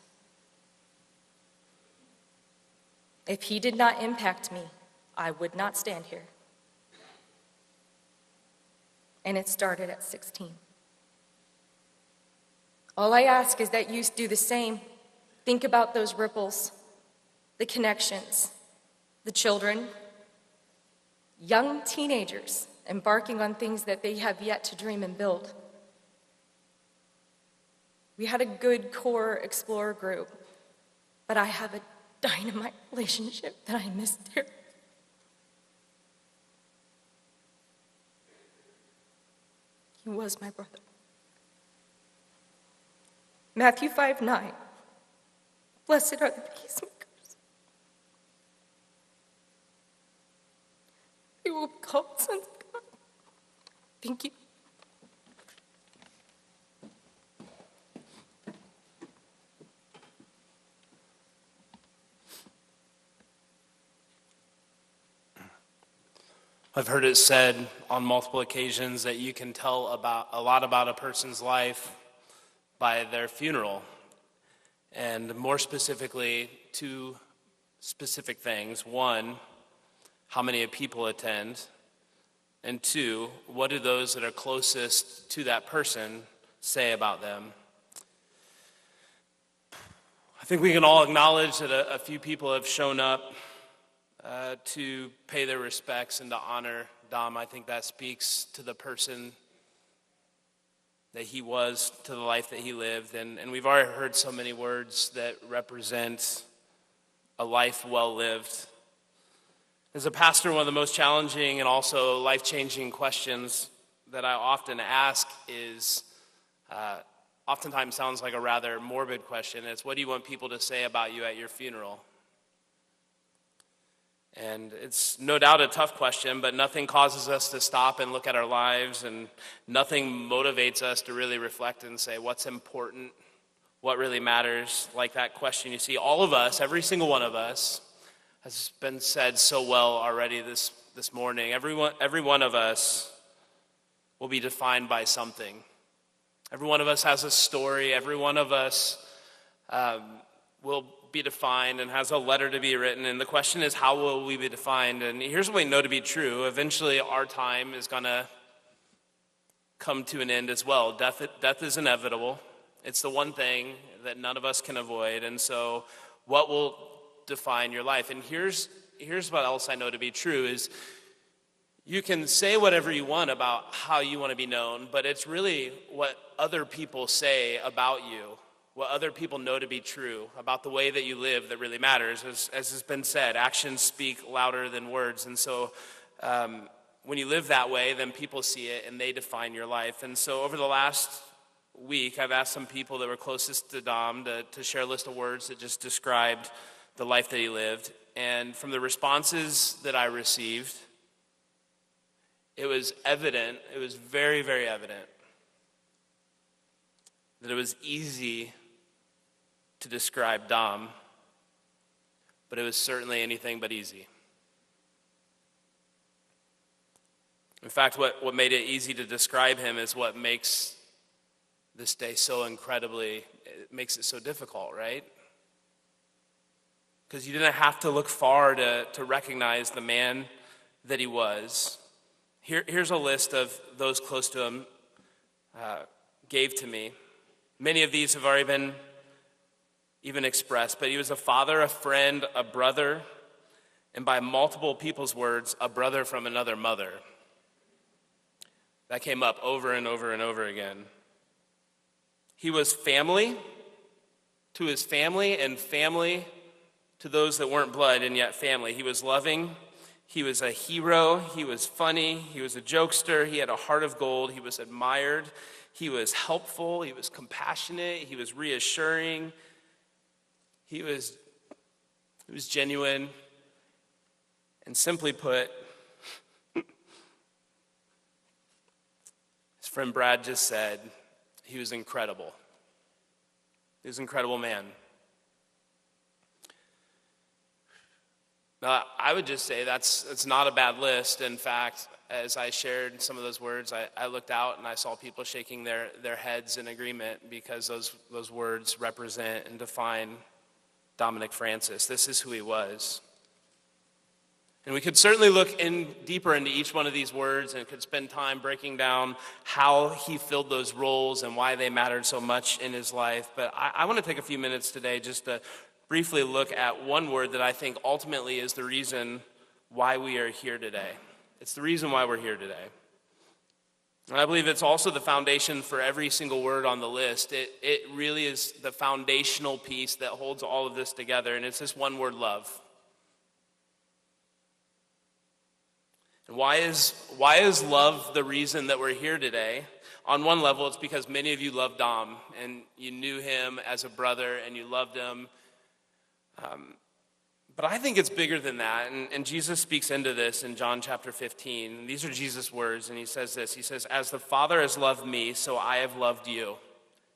If he did not impact me, I would not stand here. And it started at 16. All I ask is that you do the same. Think about those ripples, the connections, the children, young teenagers embarking on things that they have yet to dream and build. We had a good core Explorer group, but I have a dynamite relationship that I miss dearly. He was my brother. Matthew 5:9. Blessed are the peacemakers. They will be called sons of God. Thank you. I've heard it said on multiple occasions that you can tell a lot about a person's life by their funeral. And more specifically, two specific things. One, how many people attend? And two, what do those that are closest to that person say about them? I think we can all acknowledge that a few people have shown up to pay their respects and to honor Dom. I think that speaks to the person that he was, to the life that he lived. And we've already heard so many words that represent a life well lived. As a pastor, one of the most challenging and also life-changing questions that I often ask is, oftentimes sounds like a rather morbid question. It's, what do you want people to say about you at your funeral? And it's no doubt a tough question, but nothing causes us to stop and look at our lives, and nothing motivates us to really reflect and say what's important, what really matters. Like that question you see, all of us, every single one of us, has been said so well already this morning. Every one of us will be defined by something. Every one of us has a story. Every one of us will be defined and has a letter to be written. And the question is, how will we be defined? And here's what we know to be true. Eventually, our time is going to come to an end as well. Death is inevitable. It's the one thing that none of us can avoid. And so what will define your life? And here's what else I know to be true is you can say whatever you want about how you want to be known, but it's really what other people say about you, what other people know to be true about the way that you live that really matters. As has been said, actions speak louder than words. And so when you live that way, then people see it and they define your life. And so over the last week, I've asked some people that were closest to Dom to share a list of words that just described the life that he lived. And from the responses that I received, it was evident, it was very, very evident, that it was easy to describe Dom, but it was certainly anything but easy. In fact, what made it easy to describe him is what makes this day so incredibly, it makes it so difficult, right? Because you didn't have to look far to recognize the man that he was. Here's a list of those close to him gave to me. Many of these have already been even expressed, but he was a father, a friend, a brother, and by multiple people's words, a brother from another mother. That came up over and over and over again. He was family to his family and family to those that weren't blood and yet family. He was loving. He was a hero. He was funny. He was a jokester. He had a heart of gold. He was admired. He was helpful. He was compassionate. He was reassuring. He was genuine. And simply put, his friend Brad just said, he was incredible. He was an incredible man. Now, I would just say it's not a bad list. In fact, as I shared some of those words, I looked out and I saw people shaking their heads in agreement because those words represent and define Dominic Francis. This is who he was. And we could certainly look deeper into each one of these words and could spend time breaking down how he filled those roles and why they mattered so much in his life. But I want to take a few minutes today just to briefly look at one word that I think ultimately is the reason why we are here today. It's the reason why we're here today. And I believe it's also the foundation for every single word on the list. It really is the foundational piece that holds all of this together, and it's this one word, love. And why is love the reason that we're here today? On one level, it's because many of you love Dom, and you knew him as a brother, and you loved him. But I think it's bigger than that, and Jesus speaks into this in John chapter 15. These are Jesus' words, and he says this. He says, "As the Father has loved me, so I have loved you.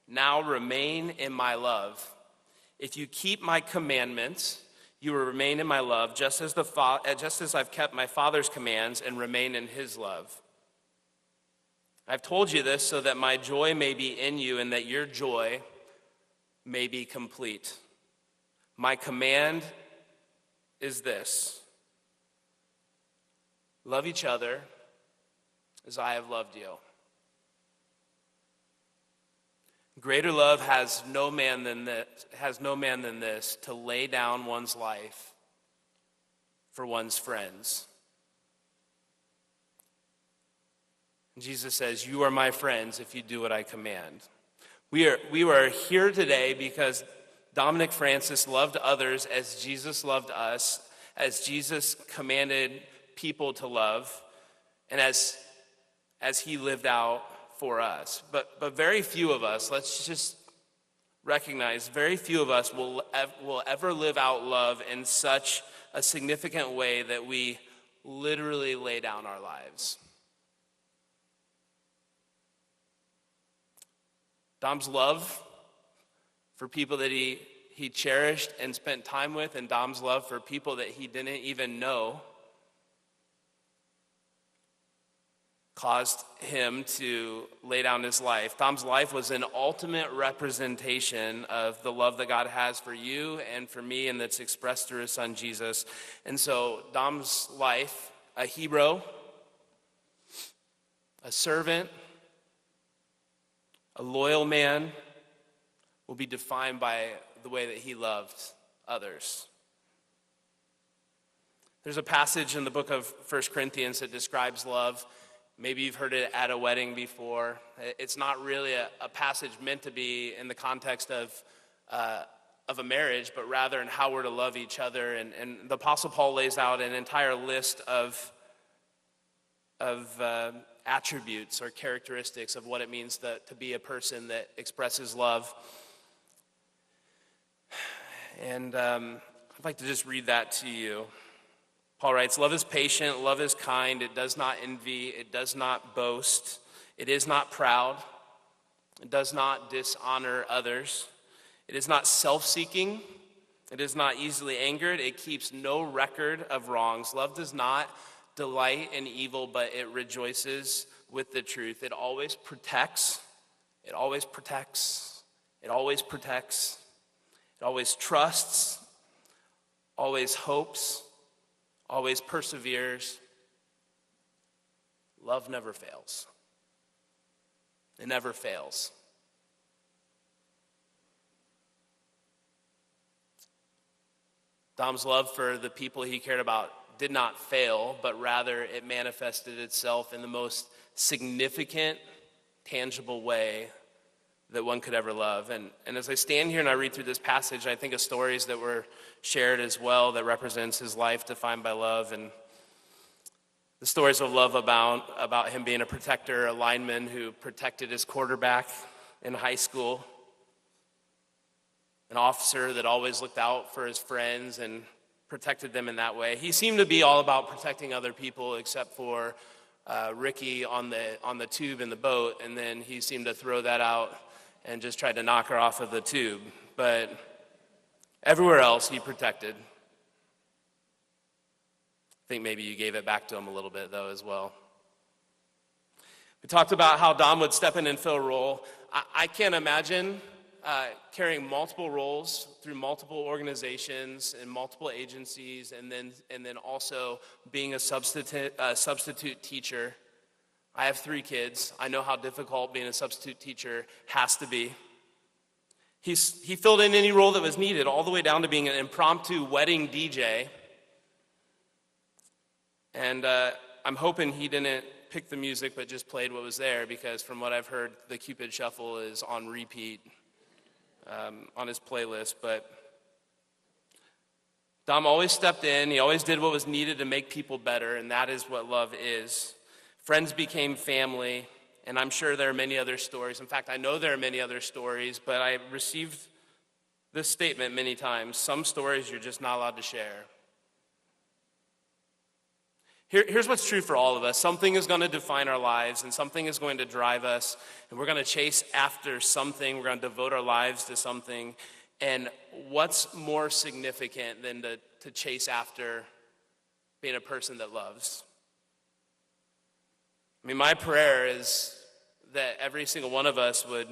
Now remain in my love. If you keep my commandments, You will remain in my love, just as I've kept my Father's commands and remain in his love. I've told you this so that my joy may be in you and that your joy may be complete. My command is this: love each other as I have loved you. Greater love has no man than this, to lay down one's life for one's friends. Jesus says, you are my friends if you do what I command. We are here today because Dominic Francis loved others as Jesus loved us, as Jesus commanded people to love, and as he lived out for us. But very few of us, let's just recognize, very few of us will ever live out love in such a significant way that we literally lay down our lives. Dom's love for people that he cherished and spent time with, and Dom's love for people that he didn't even know, caused him to lay down his life. Dom's life was an ultimate representation of the love that God has for you and for me, and that's expressed through his son Jesus. And so Dom's life, a hero, a servant, a loyal man, will be defined by the way that he loved others. There's a passage in the book of 1 Corinthians that describes love. Maybe you've heard it at a wedding before. It's not really a passage meant to be in the context of a marriage, but rather in how we're to love each other. And the Apostle Paul lays out an entire list of attributes or characteristics of what it means to be a person that expresses love. And I'd like to just read that to you. Paul writes, love is patient, love is kind, it does not envy, it does not boast, it is not proud, it does not dishonor others, it is not self-seeking, it is not easily angered, it keeps no record of wrongs. Love does not delight in evil, but it rejoices with the truth. It always protects, it always protects, it always protects, it always trusts, always hopes, always perseveres. Love never fails. It never fails. Dom's love for the people he cared about did not fail, but rather it manifested itself in the most significant, tangible way that one could ever love. And as I stand here and I read through this passage, I think of stories that were shared as well that represents his life defined by love. And the stories of love about him being a protector, a lineman who protected his quarterback in high school, an officer that always looked out for his friends and protected them in that way. He seemed to be all about protecting other people except for Ricky on the tube in the boat, and then he seemed to throw that out and just tried to knock her off of the tube. But everywhere else he protected. I think maybe you gave it back to him a little bit, though, as well. We talked about how Dom would step in and fill a role. I can't imagine carrying multiple roles through multiple organizations and multiple agencies, and then also being a substitute teacher. I have 3 kids. I know how difficult being a substitute teacher has to be. He filled in any role that was needed, all the way down to being an impromptu wedding DJ. And I'm hoping he didn't pick the music but just played what was there, because from what I've heard, the Cupid Shuffle is on repeat on his playlist. But Dom always stepped in. He always did what was needed to make people better, and that is what love is. Friends became family, and I'm sure there are many other stories. In fact, I know there are many other stories, but I received this statement many times: some stories you're just not allowed to share. Here's what's true for all of us. Something is going to define our lives, and something is going to drive us, and we're going to chase after something. We're going to devote our lives to something, And what's more significant than to chase after being a person that loves? I mean, my prayer is that every single one of us would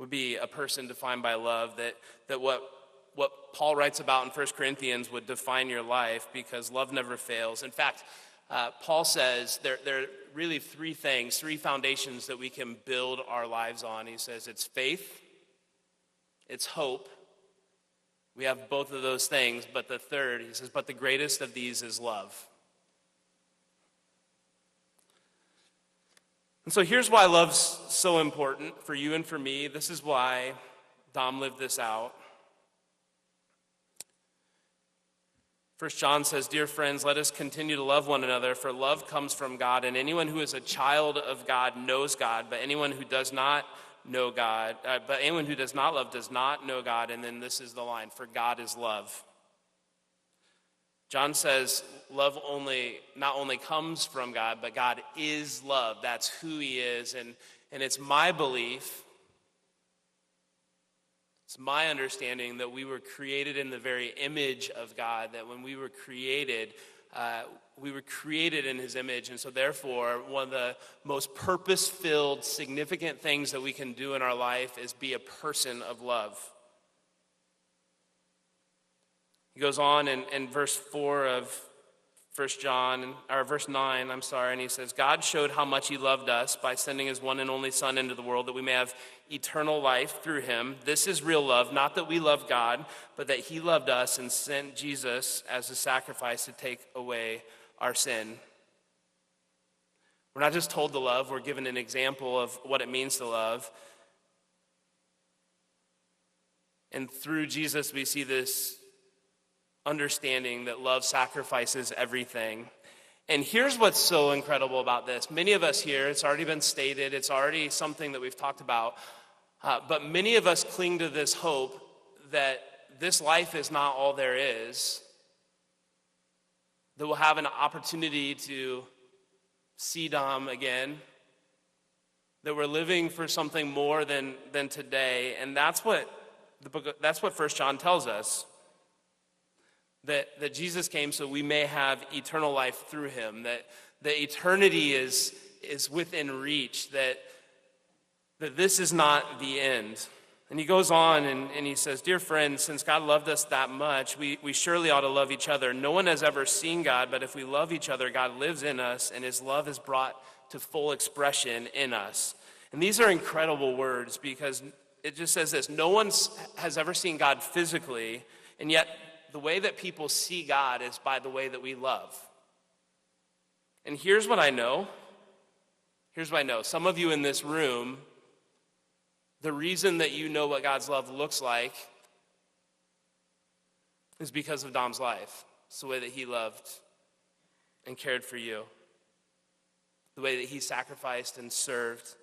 be a person defined by love, that what Paul writes about in 1 Corinthians would define your life, because love never fails. In fact, Paul says there are really three foundations that we can build our lives on. He says it's faith, it's hope. We have both of those things, but the third, he says, but the greatest of these is love. And so here's why love's so important for you and for me. This is why Dom lived this out. 1 John says, "Dear friends, let us continue to love one another, for love comes from God, and anyone who is a child of God knows God, but anyone who does not love does not know God." And then this is the line, "For God is love." John says love not only comes from God, but God is love. That's who he is. And it's my belief, it's my understanding that we were created in the very image of God, that when we were created in his image. And so therefore, one of the most purpose-filled, significant things that we can do in our life is be a person of love. He goes on in verse 4 of 1 John, or verse 9, and he says, "God showed how much he loved us by sending his one and only Son into the world, that we may have eternal life through him. This is real love, not that we love God, but that he loved us and sent Jesus as a sacrifice to take away our sin." We're not just told to love, we're given an example of what it means to love. And through Jesus, we see this understanding that love sacrifices everything. And here's what's so incredible about this. Many of us here, it's already been stated, it's already something that we've talked about, but many of us cling to this hope that this life is not all there is, that we'll have an opportunity to see Dom again, that we're living for something more than today. And that's what 1 John tells us. That Jesus came so we may have eternal life through him, that eternity is within reach, that this is not the end. And he goes on and he says, "Dear friends, since God loved us that much, we surely ought to love each other. No one has ever seen God, but if we love each other, God lives in us, and his love is brought to full expression in us." And these are incredible words, because it just says this: no one has ever seen God physically, and yet the way that people see God is by the way that we love. And here's what I know. Some of you in this room, the reason that you know what God's love looks like is because of Dom's life. It's the way that he loved and cared for you, the way that he sacrificed and served.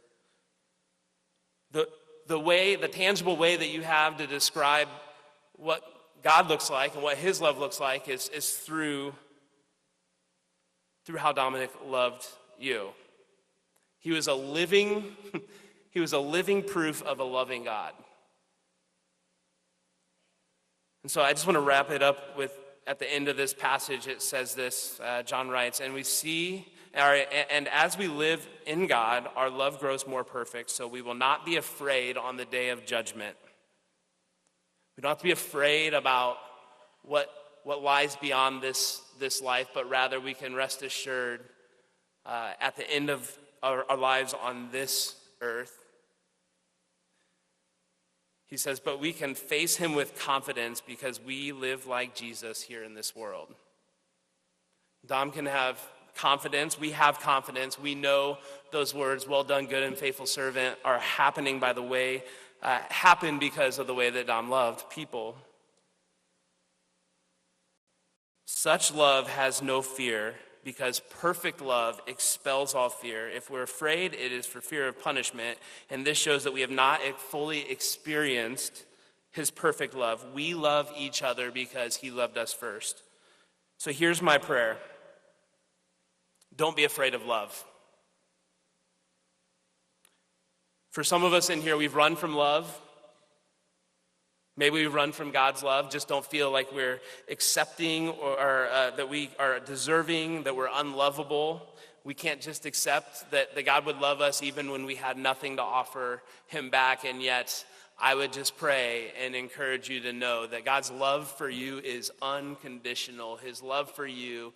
The tangible way that you have to describe what God looks like and what his love looks like is through how Dominic loved you. He was a living proof of a loving God. And so I just want to wrap it up with, at the end of this passage, it says this, John writes, and as we live in God, our love grows more perfect, so we will not be afraid on the day of judgment. We don't have to be afraid about what lies beyond this life, but rather we can rest assured at the end of our lives on this earth. He says, but we can face him with confidence because we live like Jesus here in this world. Dom can have confidence. We have confidence. We know those words, "Well done, good and faithful servant," are happened because of the way that Dom loved people. Such love has no fear, because perfect love expels all fear. If we're afraid, it is for fear of punishment, and this shows that we have not fully experienced his perfect love. We love each other because he loved us first. So here's my prayer. Don't be afraid of love. For some of us in here, we've run from love. Maybe we run from God's love, just don't feel like we're accepting or that we are deserving, that we're unlovable. We can't just accept that God would love us even when we had nothing to offer him back. And yet, I would just pray and encourage you to know that God's love for you is unconditional. His love for you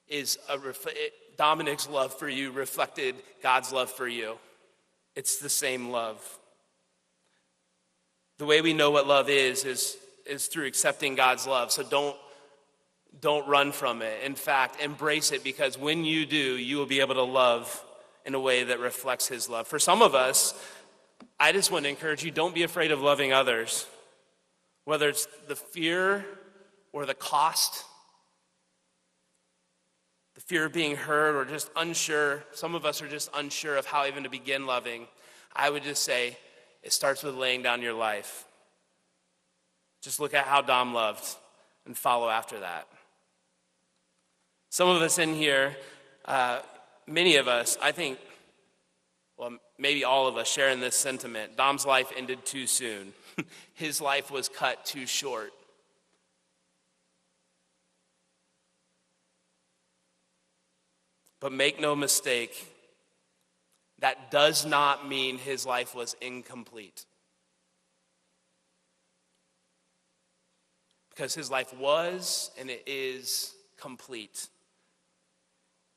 is Dominic's love for you reflected God's love for you. It's the same love. The way we know what love is through accepting God's love. So don't run from it. In fact, embrace it, because when you do, you will be able to love in a way that reflects his love. For some of us, I just want to encourage you, don't be afraid of loving others. Whether it's the fear or the cost, the fear of being hurt or just unsure. Some of us are just unsure of how even to begin loving. I would just say, it starts with laying down your life. Just look at how Dom loved and follow after that. Some of us in here, many of us, I think, well, maybe all of us share in this sentiment. Dom's life ended too soon. His life was cut too short. But make no mistake, that does not mean his life was incomplete. Because his life was and it is complete.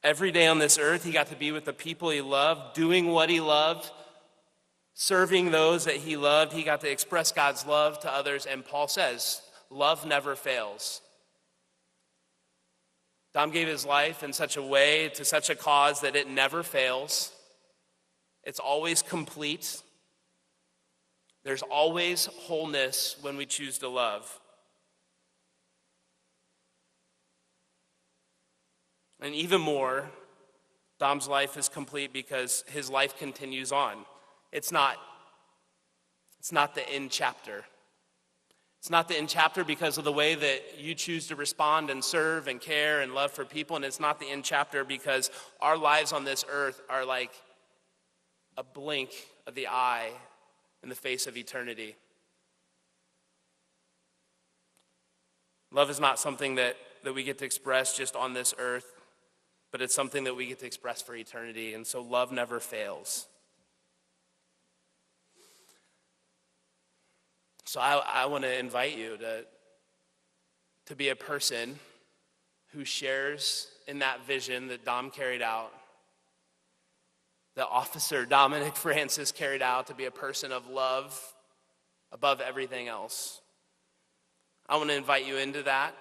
Every day on this earth, he got to be with the people he loved, doing what he loved, serving those that he loved. He got to express God's love to others. And Paul says, love never fails. Dom gave his life in such a way, to such a cause, that it never fails. It's always complete. There's always wholeness when we choose to love. And even more, Dom's life is complete because his life continues on. It's not the end chapter. It's not the end chapter because of the way that you choose to respond and serve and care and love for people. And it's not the end chapter because our lives on this earth are like a blink of the eye in the face of eternity. Love is not something that we get to express just on this earth, but it's something that we get to express for eternity. And so love never fails. So I want to invite you to be a person who shares in that vision that Dom carried out, that Officer Dominic Francis carried out, to be a person of love above everything else. I want to invite you into that.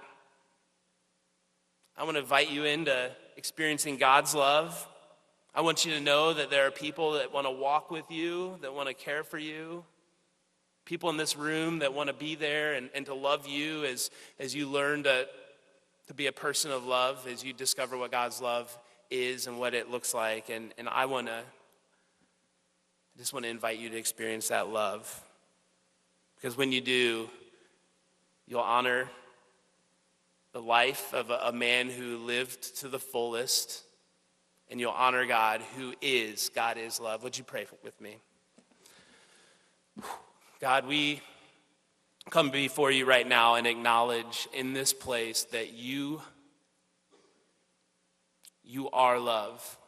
I want to invite you into experiencing God's love. I want you to know that there are people that want to walk with you, that want to care for you. People in this room that want to be there and to love you as you learn to be a person of love, as you discover what God's love is and what it looks like. And I just want to invite you to experience that love. Because when you do, you'll honor the life of a man who lived to the fullest, and you'll honor God, who is, God is love. Would you pray with me? God, we come before you right now and acknowledge in this place that you are love.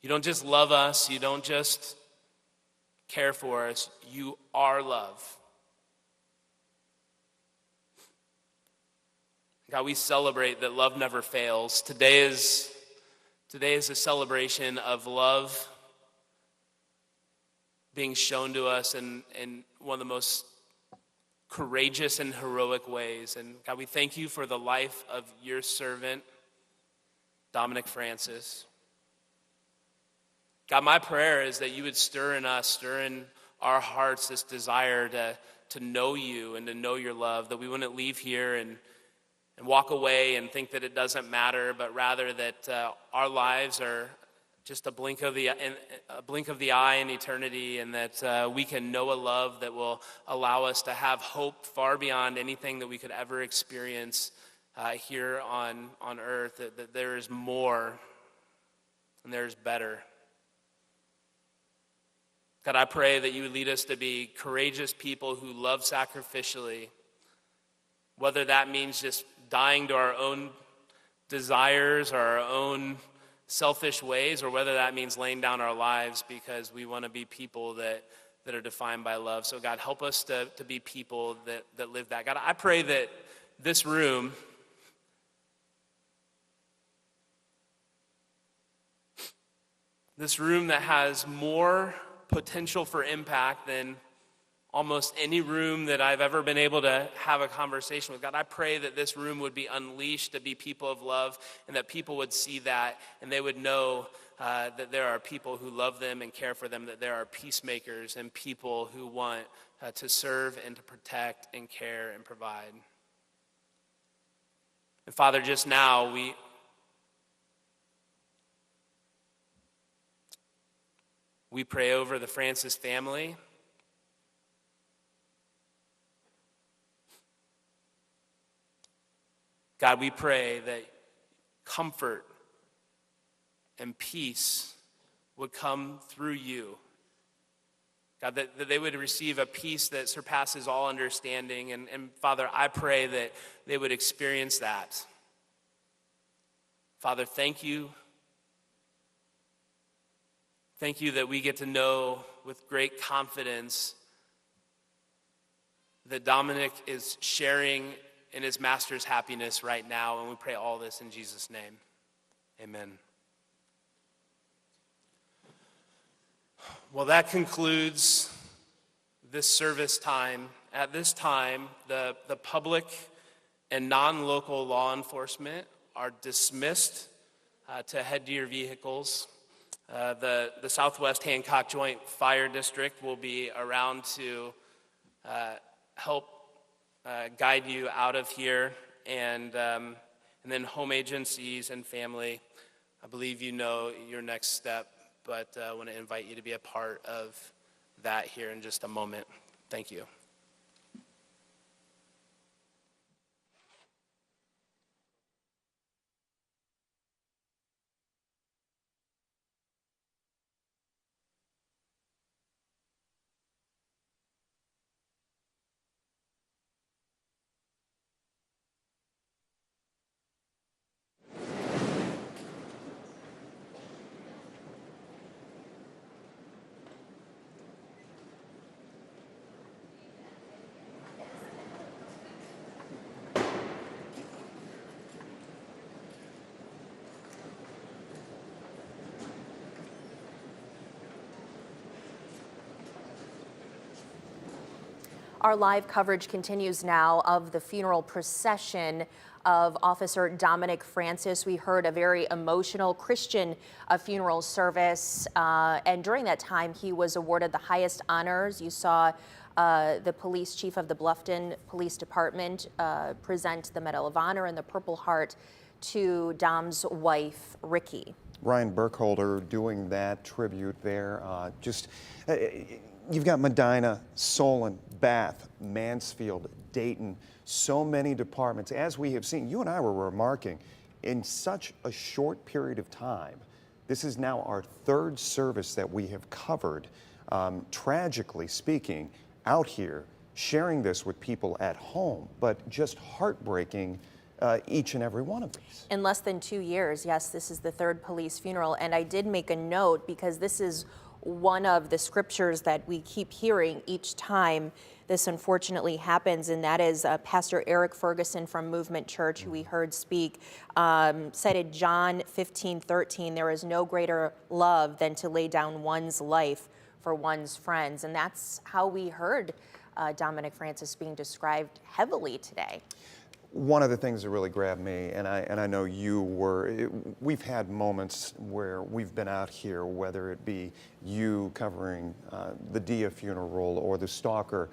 You don't just love us, you don't just care for us, you are love. God, we celebrate that love never fails. Today is a celebration of love being shown to us in one of the most courageous and heroic ways. And God, we thank you for the life of your servant, Dominic Francis. God, my prayer is that you would stir in our hearts this desire to know you and to know your love, that we wouldn't leave here and walk away and think that it doesn't matter, but rather that our lives are just a blink of the eye in eternity, and that we can know a love that will allow us to have hope far beyond anything that we could ever experience here on earth, that there is more and there is better. God, I pray that you would lead us to be courageous people who love sacrificially, whether that means just dying to our own desires or our own selfish ways, or whether that means laying down our lives because we want to be people that are defined by love. So God, help us to be people that live that. God, I pray that this room that has more potential for impact than almost any room that I've ever been able to have a conversation with. God, I pray that this room would be unleashed to be people of love, and that people would see that and they would know that there are people who love them and care for them, that there are peacemakers and people who want to serve and to protect and care and provide. And Father, just now we pray over the Francis family. God, we pray that comfort and peace would come through you. God, that they would receive a peace that surpasses all understanding. And Father, I pray that they would experience that. Father, thank you. Thank you that we get to know with great confidence that Dominic is sharing in his master's happiness right now. And we pray all this in Jesus' name. Amen. Well, that concludes this service time. At this time, the public and non-local law enforcement are dismissed to head to your vehicles. The Southwest Hancock Joint Fire District will be around to help guide you out of here, and then home agencies and family. I believe you know your next step, but I want to invite you to be a part of that here in just a moment. Thank you. Our live coverage continues now of the funeral procession of Officer Dominic Francis. We heard a very emotional Christian funeral service, and during that time he was awarded the highest honors. You saw the police chief of the Bluffton Police Department present the Medal of Honor and the Purple Heart to Dom's wife, Ricky. Ryan Burkholder doing that tribute there. You've got Medina, Solon, Bath, Mansfield, Dayton, so many departments. As we have seen, you and I were remarking, in such a short period of time, this is now our third service that we have covered, tragically speaking, out here, sharing this with people at home, but just heartbreaking each and every one of these. In less than 2 years, yes, this is the third police funeral, and I did make a note because this is one of the scriptures that we keep hearing each time this unfortunately happens, and that is Pastor Eric Ferguson from Movement Church, who we heard speak, cited John 15:13, there is no greater love than to lay down one's life for one's friends. And that's how we heard Dominic Francis being described heavily today. One of the things that really grabbed me, and I know you were, we've had moments where we've been out here, whether it be you covering the Dia funeral or the Stalker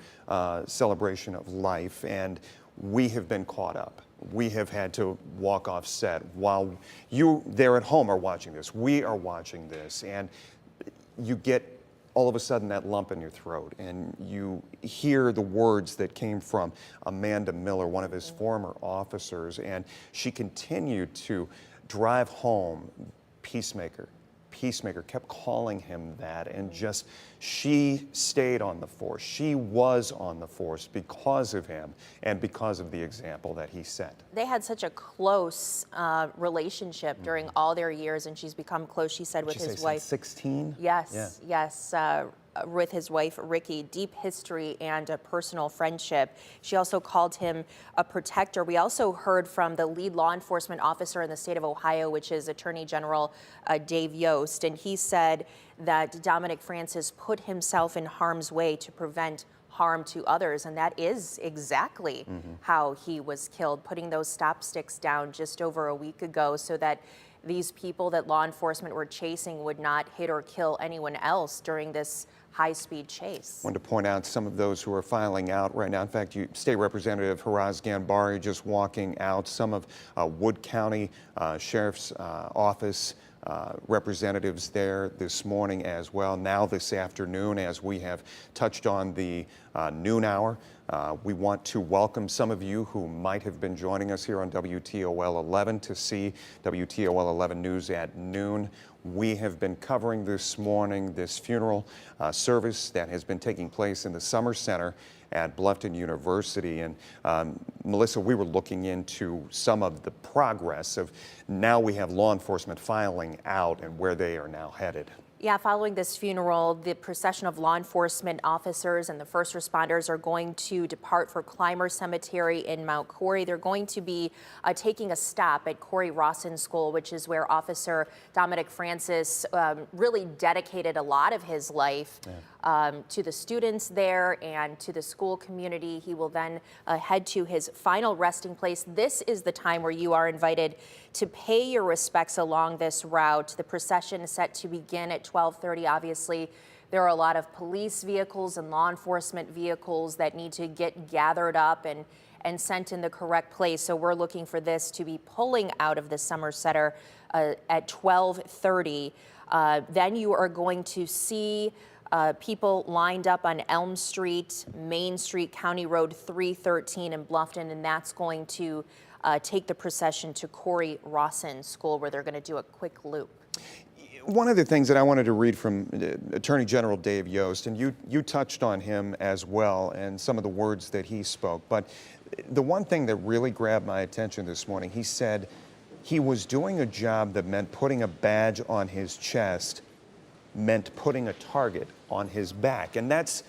celebration of life, and we have been caught up. We have had to walk off set while you there at home are watching this. We are watching this, and you get all of a sudden that lump in your throat, and you hear the words that came from Amanda Miller, one of his former officers, and she continued to drive home, peacemaker, peacemaker, kept calling him that, and just she stayed on the force. She was on the force because of him and because of the example that he set. They had such a close relationship during all their years, and she's become close, she said, with his wife. 16? Yes, yes. With his wife, Ricky, deep history and a personal friendship. She also called him a protector. We also heard from the lead law enforcement officer in the state of Ohio, which is Attorney General Dave Yost, and he said that Dominic Francis put himself in harm's way to prevent harm to others, and that is exactly how he was killed, putting those stop sticks down just over a week ago so that these people that law enforcement were chasing would not hit or kill anyone else during this high-speed chase. I wanted to point out some of those who are filing out right now. In fact, State Representative Haraz Ganbari just walking out. Some of Wood County Sheriff's Office representatives there this morning as well. Now this afternoon, as we have touched on the noon hour, we want to welcome some of you who might have been joining us here on WTOL 11 to see WTOL 11 News at noon. We have been covering this morning this funeral service that has been taking place in the Summer Center at Bluffton University. And Melissa, we were looking into some of the progress of now we have law enforcement filing out and where they are now headed. Yeah, following this funeral, the procession of law enforcement officers and the first responders are going to depart for Clymer Cemetery in Mount Corey. They're going to be taking a stop at Corey Rawson School, which is where Officer Dominic Francis really dedicated a lot of his life to the students there and to the school community. He will then head to his final resting place. This is the time where you are invited to pay your respects along this route. The procession is set to begin at 12:30. Obviously, there are a lot of police vehicles and law enforcement vehicles that need to get gathered up and sent in the correct place. So we're looking for this to be pulling out of the Summer Center at 12:30. Then you are going to see people lined up on Elm Street, Main Street, County Road 313 in Bluffton, and that's going to take the procession to Corey Rawson School, where they're going to do a quick loop. One of the things that I wanted to read from Attorney General Dave Yost, and you touched on him as well and some of the words that he spoke, but the one thing that really grabbed my attention this morning, he said he was doing a job that meant putting a badge on his chest meant putting a target on his back. And that's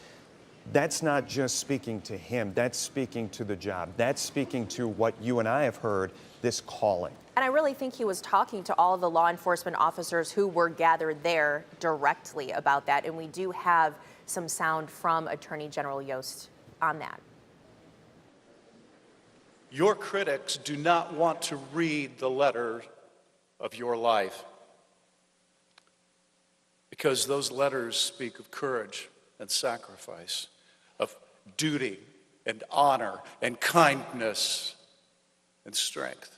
not just speaking to him, that's speaking to the job. That's speaking to what you and I have heard, this calling. And I really think he was talking to all of the law enforcement officers who were gathered there directly about that. And we do have some sound from Attorney General Yost on that. Your critics do not want to read the letter of your life, because those letters speak of courage and sacrifice, of duty and honor and kindness and strength.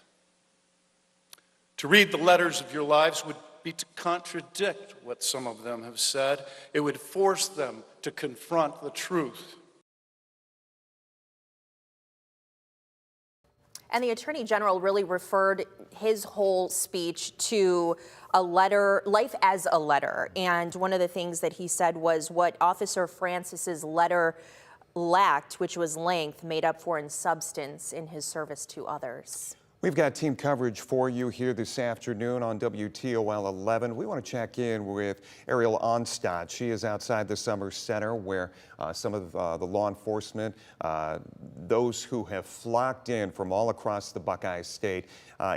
To read the letters of your lives would be to contradict what some of them have said. It would force them to confront the truth. And the Attorney General really referred his whole speech to a letter, life as a letter. And one of the things that he said was what Officer Francis's letter lacked, which was length, made up for in substance in his service to others. We've got team coverage for you here this afternoon on WTOL 11. We want to check in with Ariel Onstadt. She is outside the Summer Center where some of the law enforcement, those who have flocked in from all across the Buckeye State,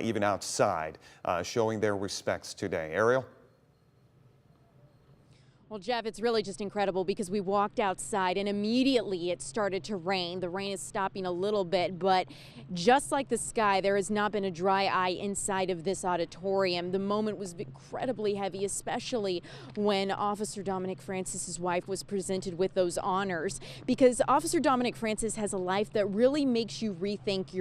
even outside, showing their respects today. Ariel? Well, Jeff, it's really just incredible because we walked outside and immediately it started to rain. The rain is stopping a little bit, but just like the sky, there has not been a dry eye inside of this auditorium. The moment was incredibly heavy, especially when Officer Dominic Francis's wife was presented with those honors, because Officer Dominic Francis has a life that really makes you rethink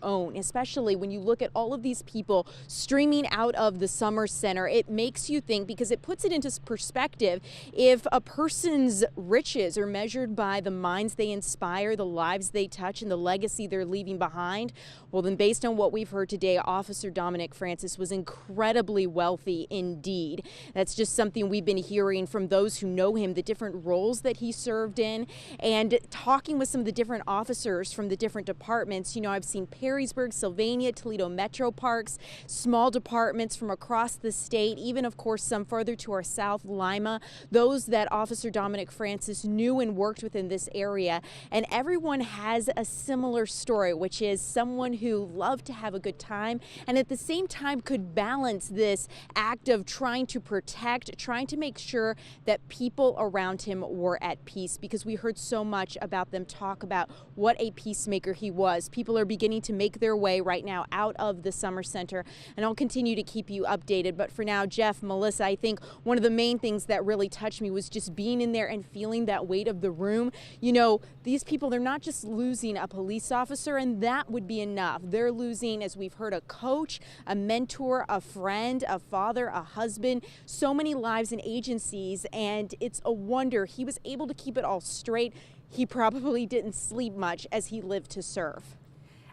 own, especially when you look at all of these people streaming out of the Summer Center. It makes you think, because it puts it into perspective. If a person's riches are measured by the minds they inspire, the lives they touch, and the legacy they're leaving behind, well, then based on what we've heard today, Officer Dominic Francis was incredibly wealthy indeed. That's just something we've been hearing from those who know him, the different roles that he served in, and talking with some of the different officers from the different departments. You know, I've seen Perrysburg, Sylvania, Toledo Metro Parks, small departments from across the state, even of course some further to our south, Lima, those that Officer Dominic Francis knew and worked with in this area. And everyone has a similar story, which is someone who loved to have a good time and at the same time could balance this act of trying to protect, trying to make sure that people around him were at peace, because we heard so much about them talk about what a peacemaker he was. People are beginning to make their way right now out of the Summer Center, and I'll continue to keep you updated. But for now, Jeff, Melissa, I think one of the main things that really touched me was just being in there and feeling that weight of the room. You know, these people, they're not just losing a police officer, and that would be enough. They're losing, as we've heard, a coach, a mentor, a friend, a father, a husband, so many lives and agencies, and it's a wonder he was able to keep it all straight. He probably didn't sleep much as he lived to serve.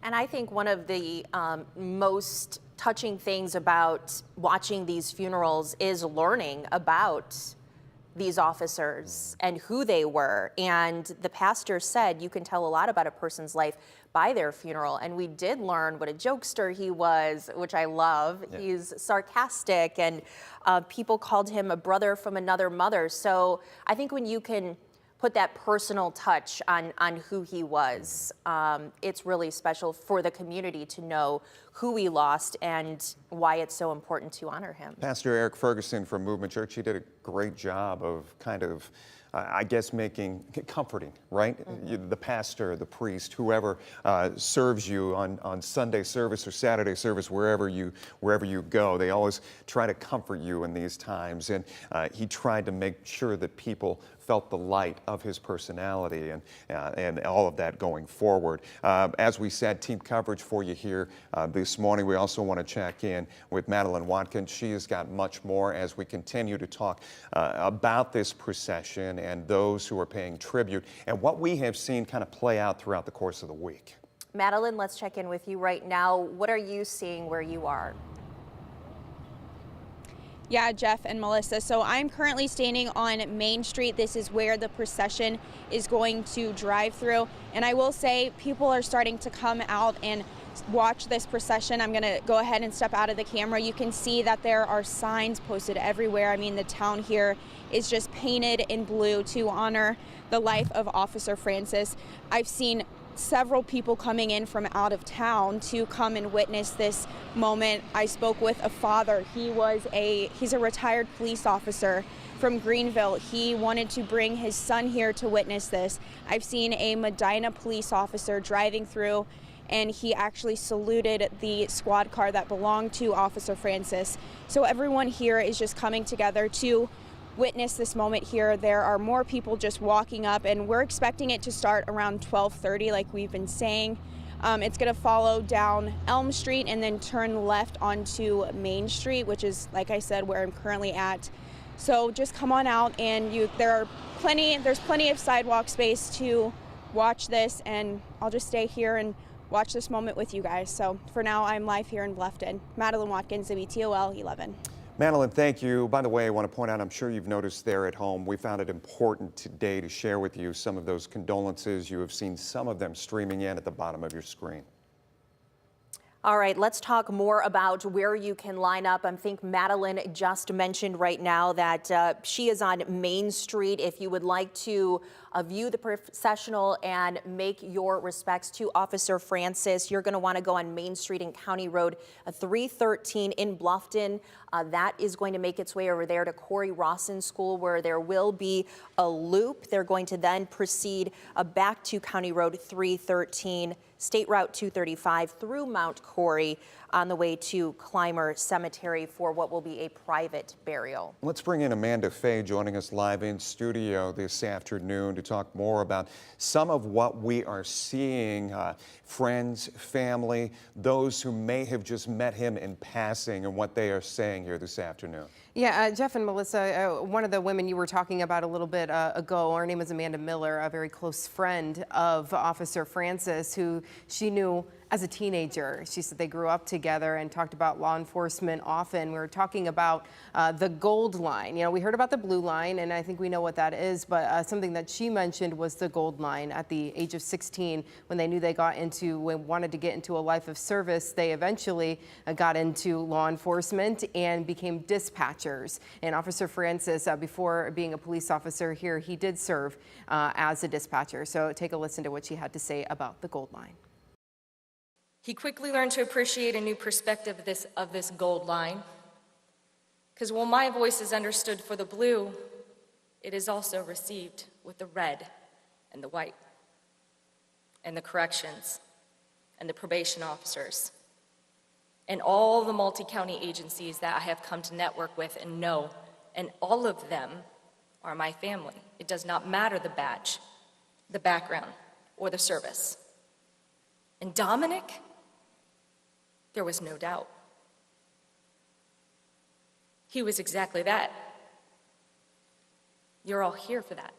And I think one of the most touching things about watching these funerals is learning about these officers and who they were. And the pastor said you can tell a lot about a person's life by their funeral. And we did learn what a jokester he was, which I love. Yeah. He's sarcastic, and people called him a brother from another mother. So I think when you can put that personal touch on who he was, it's really special for the community to know who we lost and why it's so important to honor him. Pastor Eric Ferguson from Movement Church, he did a great job of kind of, I guess, comforting, right? Mm-hmm. The pastor, the priest, whoever serves you on Sunday service or Saturday service, wherever you go, they always try to comfort you in these times. And he tried to make sure that people felt the light of his personality and all of that going forward. As we said, team coverage for you here this morning. We also want to check in with Madeleine Watkins. She has got much more as we continue to talk about this procession and those who are paying tribute and what we have seen kind of play out throughout the course of the week. Madeleine, let's check in with you right now. What are you seeing where you are? Yeah, Jeff and Melissa. So I'm currently standing on Main Street. This is where the procession is going to drive through. And I will say people are starting to come out and watch this procession. I'm going to go ahead and step out of the camera. You can see that there are signs posted everywhere. I mean, the town here is just painted in blue to honor the life of Officer Francis. I've seen several people coming in from out of town to come and witness this moment. I spoke with a father. He's a retired police officer from Greenville. He wanted to bring his son here to witness this. I've seen a Medina police officer driving through, and he actually saluted the squad car that belonged to Officer Francis. So everyone here is just coming together to witness this moment here. There are more people just walking up, and we're expecting it to start around 12:30 like we've been saying. It's going to follow down Elm Street and then turn left onto Main Street, which is, like I said, where I'm currently at. So just come on out, and there's plenty of sidewalk space to watch this, and I'll just stay here and watch this moment with you guys. So for now, I'm live here in Bluffton. Madeleine Watkins, WTOL 11. Madeleine, thank you. By the way, I want to point out, I'm sure you've noticed there at home, we found it important today to share with you some of those condolences. You have seen some of them streaming in at the bottom of your screen. All right, let's talk more about where you can line up. I think Madeleine just mentioned right now that she is on Main Street. If you would like to view the processional and make your respects to Officer Francis, you're going to want to go on Main Street and County Road 313 in Bluffton. That is going to make its way over there to Corey Rawson School, where there will be a loop. They're going to then proceed back to County Road 313, State Route 235 through Mount Corey on the way to Clymer Cemetery for what will be a private burial. Let's bring in Amanda Fay joining us live in studio this afternoon to talk more about some of what we are seeing. Friends, family, those who may have just met him in passing and what they are saying here this afternoon. Yeah, Jeff and Melissa, one of the women you were talking about a little bit ago, her name is Amanda Miller, a very close friend of Officer Francis, who she knew as a teenager. She said they grew up together and talked about law enforcement often. We were talking about the gold line. You know, we heard about the blue line, and I think we know what that is, but something that she mentioned was the gold line. At the age of 16, when they knew they wanted to get into a life of service, they eventually got into law enforcement and became dispatchers. And Officer Francis, before being a police officer here, he did serve as a dispatcher. So take a listen to what she had to say about the gold line. He quickly learned to appreciate a new perspective of this gold line, because while my voice is understood for the blue, it is also received with the red and the white, and the corrections, and the probation officers, and all the multi-county agencies that I have come to network with and know, and all of them are my family. It does not matter the badge, the background, or the service. And Dominic, there was no doubt. He was exactly that. You're all here for that.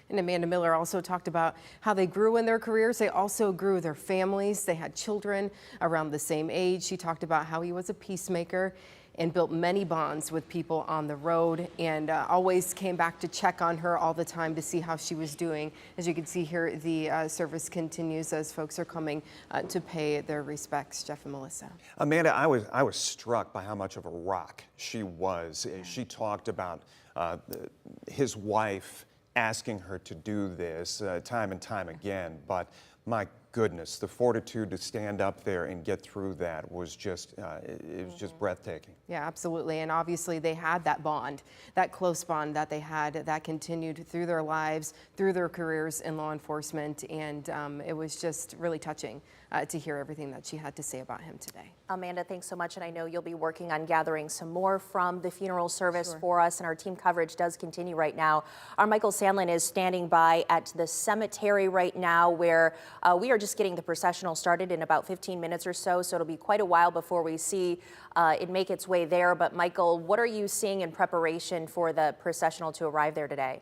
And Amanda Miller also talked about how they grew in their careers. They also grew their families. They had children around the same age. She talked about how he was a peacemaker and built many bonds with people on the road, and always came back to check on her all the time to see how she was doing. As you can see here, the service continues as folks are coming to pay their respects. Jeff and Melissa. Amanda, I was struck by how much of a rock she was. She talked about his wife asking her to do this time and time again, but my goodness, the fortitude to stand up there and get through that was just, it was just breathtaking. Yeah, absolutely. And obviously they had that bond, that close bond that they had that continued through their lives, through their careers in law enforcement. And it was just really touching to hear everything that she had to say about him today. Amanda, thanks so much. And I know you'll be working on gathering some more from the funeral service for us. And our team coverage does continue right now. Our Michael Sandlin is standing by at the cemetery right now, where we are just getting the processional started in about 15 minutes or so. So it'll be quite a while before we see it make its way there. But Michael, what are you seeing in preparation for the processional to arrive there today?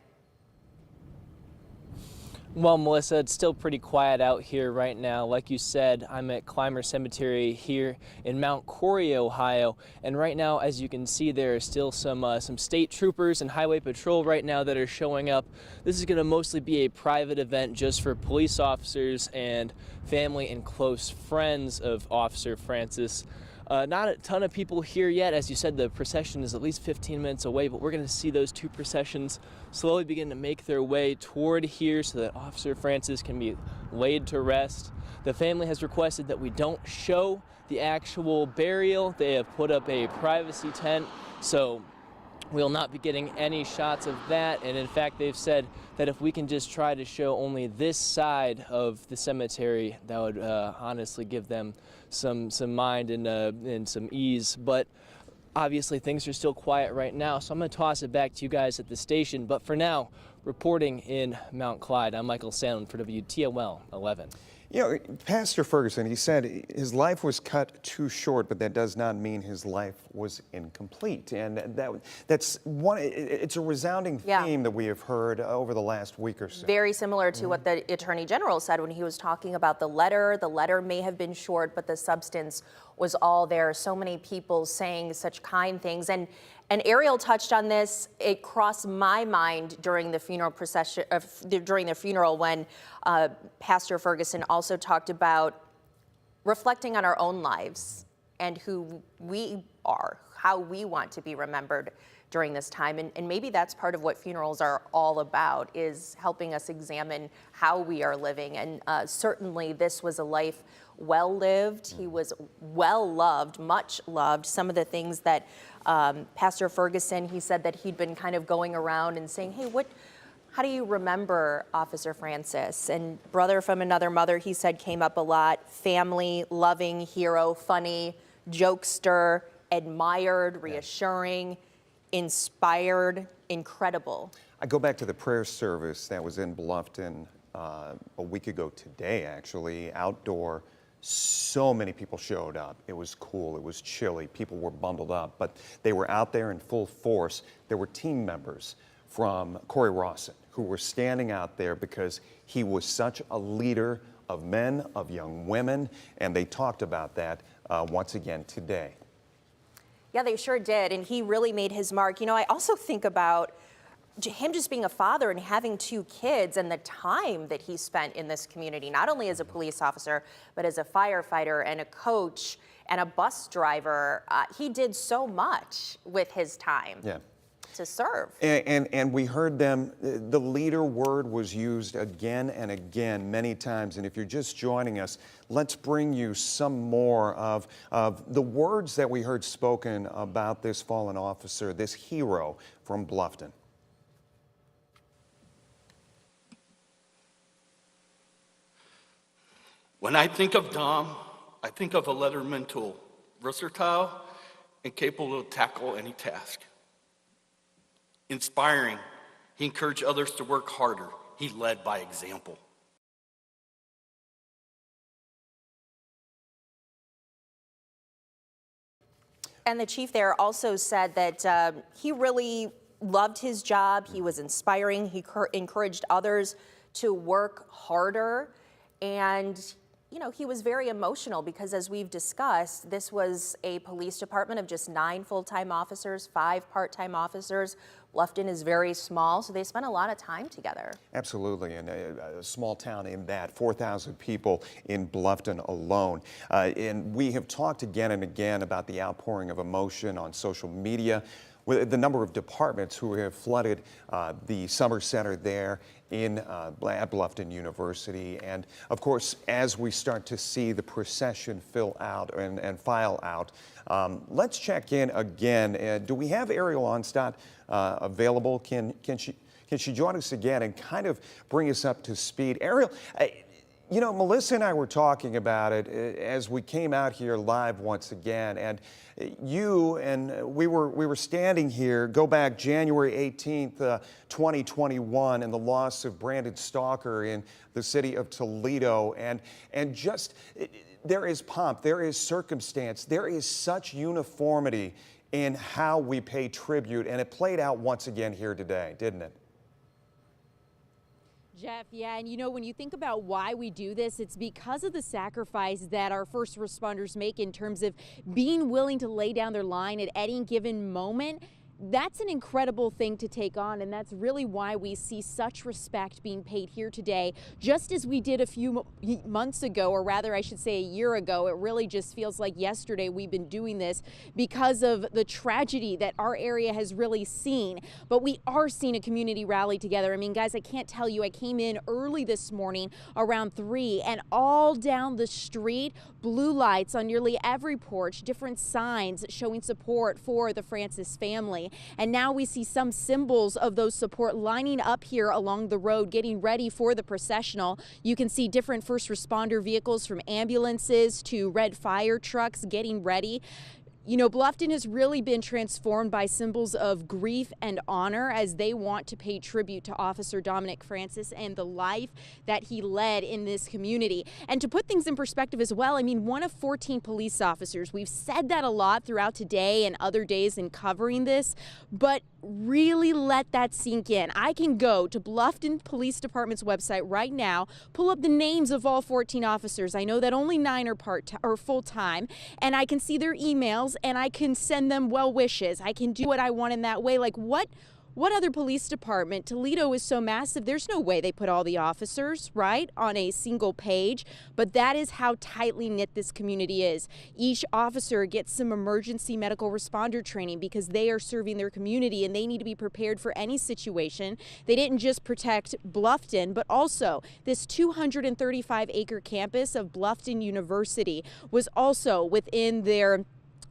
Well, Melissa, it's still pretty quiet out here right now. Like you said, I'm at Clymer Cemetery here in Mount Corey, Ohio. And right now, as you can see, there are still some state troopers and highway patrol right now that are showing up. This is going to mostly be a private event just for police officers and family and close friends of Officer Francis. Not a ton of people here yet. As you said, the procession is at least 15 minutes away, but we're going to see those two processions slowly begin to make their way toward here so that Officer Francis can be laid to rest. The family has requested that we don't show the actual burial. They have put up a privacy tent, so we'll not be getting any shots of that. And in fact, they've said that if we can just try to show only this side of the cemetery, that would honestly give them some mind and some ease. But obviously things are still quiet right now, so I'm going to toss it back to you guys at the station. But for now, reporting in Mount Clyde, I'm Michael Sandlin for WTOL 11. You know, Pastor Ferguson, he said his life was cut too short, but that does not mean his life was incomplete. And that's one, it's a resounding theme that we have heard over the last week or so. Very similar to what the Attorney General said when he was talking about the letter. The letter may have been short, but the substance was all there. So many people saying such kind things. And Ariel touched on this. It crossed my mind during the funeral procession, during the funeral, when Pastor Ferguson also talked about reflecting on our own lives and who we are, how we want to be remembered during this time. And maybe that's part of what funerals are all about, is helping us examine how we are living. And certainly this was a life well-lived. He was well-loved, much loved. Some of the things that Pastor Ferguson, he said that he'd been kind of going around and saying, hey, how do you remember Officer Francis? And brother from another mother, he said, came up a lot. Family, loving, hero, funny, jokester, admired, reassuring, inspired, incredible. I go back to the prayer service that was in Bluffton a week ago today, actually, outdoor. So many people showed up. It was cool. It was chilly. People were bundled up, but they were out there in full force. There were team members from Corey Rawson who were standing out there because he was such a leader of men, of young women, and they talked about that once again today. Yeah, they sure did, and he really made his mark. You know, I also think about him just being a father and having 2 kids and the time that he spent in this community, not only as a police officer, but as a firefighter and a coach and a bus driver. He did so much with his time to serve. And we heard them, the leader word was used again and again, many times. And if you're just joining us, let's bring you some more of the words that we heard spoken about this fallen officer, this hero from Bluffton. When I think of Dom, I think of a letterman tool, versatile and capable to tackle any task. Inspiring, he encouraged others to work harder. He led by example. And the chief there also said that he really loved his job. He was inspiring. He encouraged others to work harder. And you know, he was very emotional because, as we've discussed, this was a police department of just 9 full-time officers, 5 part-time officers. Bluffton is very small, so they spent a lot of time together. Absolutely, and a small town in that, 4,000 people in Bluffton alone. And we have talked again and again about the outpouring of emotion on social media, with the number of departments who have flooded the summer center there at Bluffton University. And of course, as we start to see the procession fill out and file out, let's check in again. Do we have Ariel Onstadt available? Can she join us again and kind of bring us up to speed? Ariel, you know, Melissa and I were talking about it as we came out here live once again, and you and we were standing here, go back January 18th, 2021, and the loss of Brandon Stalker in the city of Toledo, and just there is pomp, there is circumstance, there is such uniformity in how we pay tribute, and it played out once again here today, didn't it? Jeff, yeah, and you know, when you think about why we do this, it's because of the sacrifice that our first responders make in terms of being willing to lay down their line at any given moment. That's an incredible thing to take on, and that's really why we see such respect being paid here today, just as we did a few months ago, or rather I should say a year ago. It really just feels like yesterday we've been doing this because of the tragedy that our area has really seen. But we are seeing a community rally together. I mean, guys, I can't tell you, I came in early this morning around 3, and all down the street, blue lights on nearly every porch, different signs showing support for the Francis family. And now we see some symbols of those support lining up here along the road, getting ready for the processional. You can see different first responder vehicles, from ambulances to red fire trucks, getting ready. You know, Bluffton has really been transformed by symbols of grief and honor as they want to pay tribute to Officer Dominic Francis and the life that he led in this community. And to put things in perspective as well, I mean, one of 14 police officers. We've said that a lot throughout today and other days in covering this, but really let that sink in. I can go to Bluffton Police Department's website right now, pull up the names of all 14 officers. I know that only 9 are full-time, and I can see their emails, and I can send them well wishes. I can do what I want in that way. Like, what what other police department? Toledo is so massive, there's no way they put all the officers, right, on a single page. But that is how tightly knit this community is. Each officer gets some emergency medical responder training because they are serving their community and they need to be prepared for any situation. They didn't just protect Bluffton, but also this 235-acre campus of Bluffton University was also within their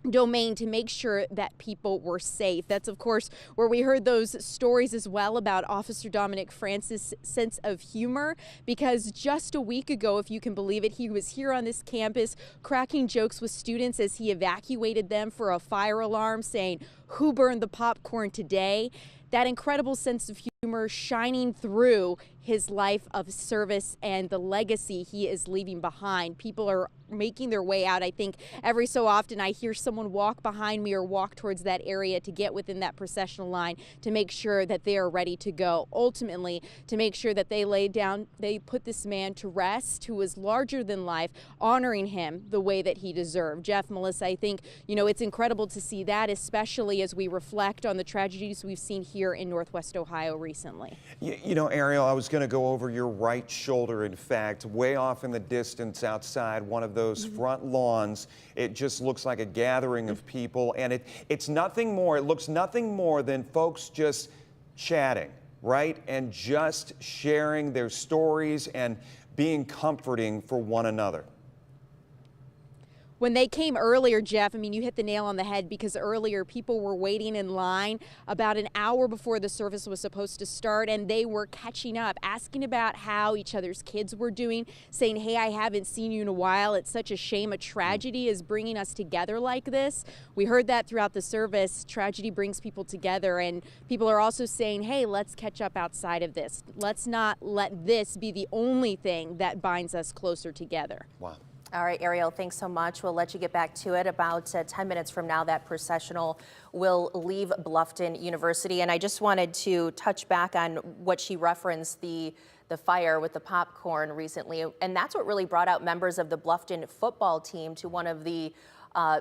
domain to make sure that people were safe. That's of course where we heard those stories as well about Officer Dominic Francis' sense of humor, because just a week ago, if you can believe it, he was here on this campus cracking jokes with students as he evacuated them for a fire alarm, saying, "Who burned the popcorn today?" That incredible sense of humor shining through his life of service and the legacy he is leaving behind. People are making their way out. I think every so often I hear someone walk behind me or walk towards that area to get within that processional line to make sure that they are ready to go. Ultimately, to make sure that they put this man to rest who was larger than life, honoring him the way that he deserved. Jeff, Melissa, I think, it's incredible to see that, especially as we reflect on the tragedies we've seen here in Northwest Ohio recently. Ariel, I was going to go over your right shoulder, in fact, way off in the distance outside one of those front lawns. It just looks like a gathering of people, and it's nothing more. It looks nothing more than folks just chatting, right? And just sharing their stories and being comforting for one another. When they came earlier, Jeff, you hit the nail on the head, because earlier people were waiting in line about an hour before the service was supposed to start, and they were catching up, asking about how each other's kids were doing, saying, "Hey, I haven't seen you in a while. It's such a shame. A tragedy is bringing us together like this." We heard that throughout the service. Tragedy brings people together, and people are also saying, "Hey, let's catch up outside of this. Let's not let this be the only thing that binds us closer together." Wow. All right, Ariel, thanks so much. We'll let you get back to it. About 10 minutes from now, that processional will leave Bluffton University. And I just wanted to touch back on what she referenced, the fire with the popcorn recently. And that's what really brought out members of the Bluffton football team to one of the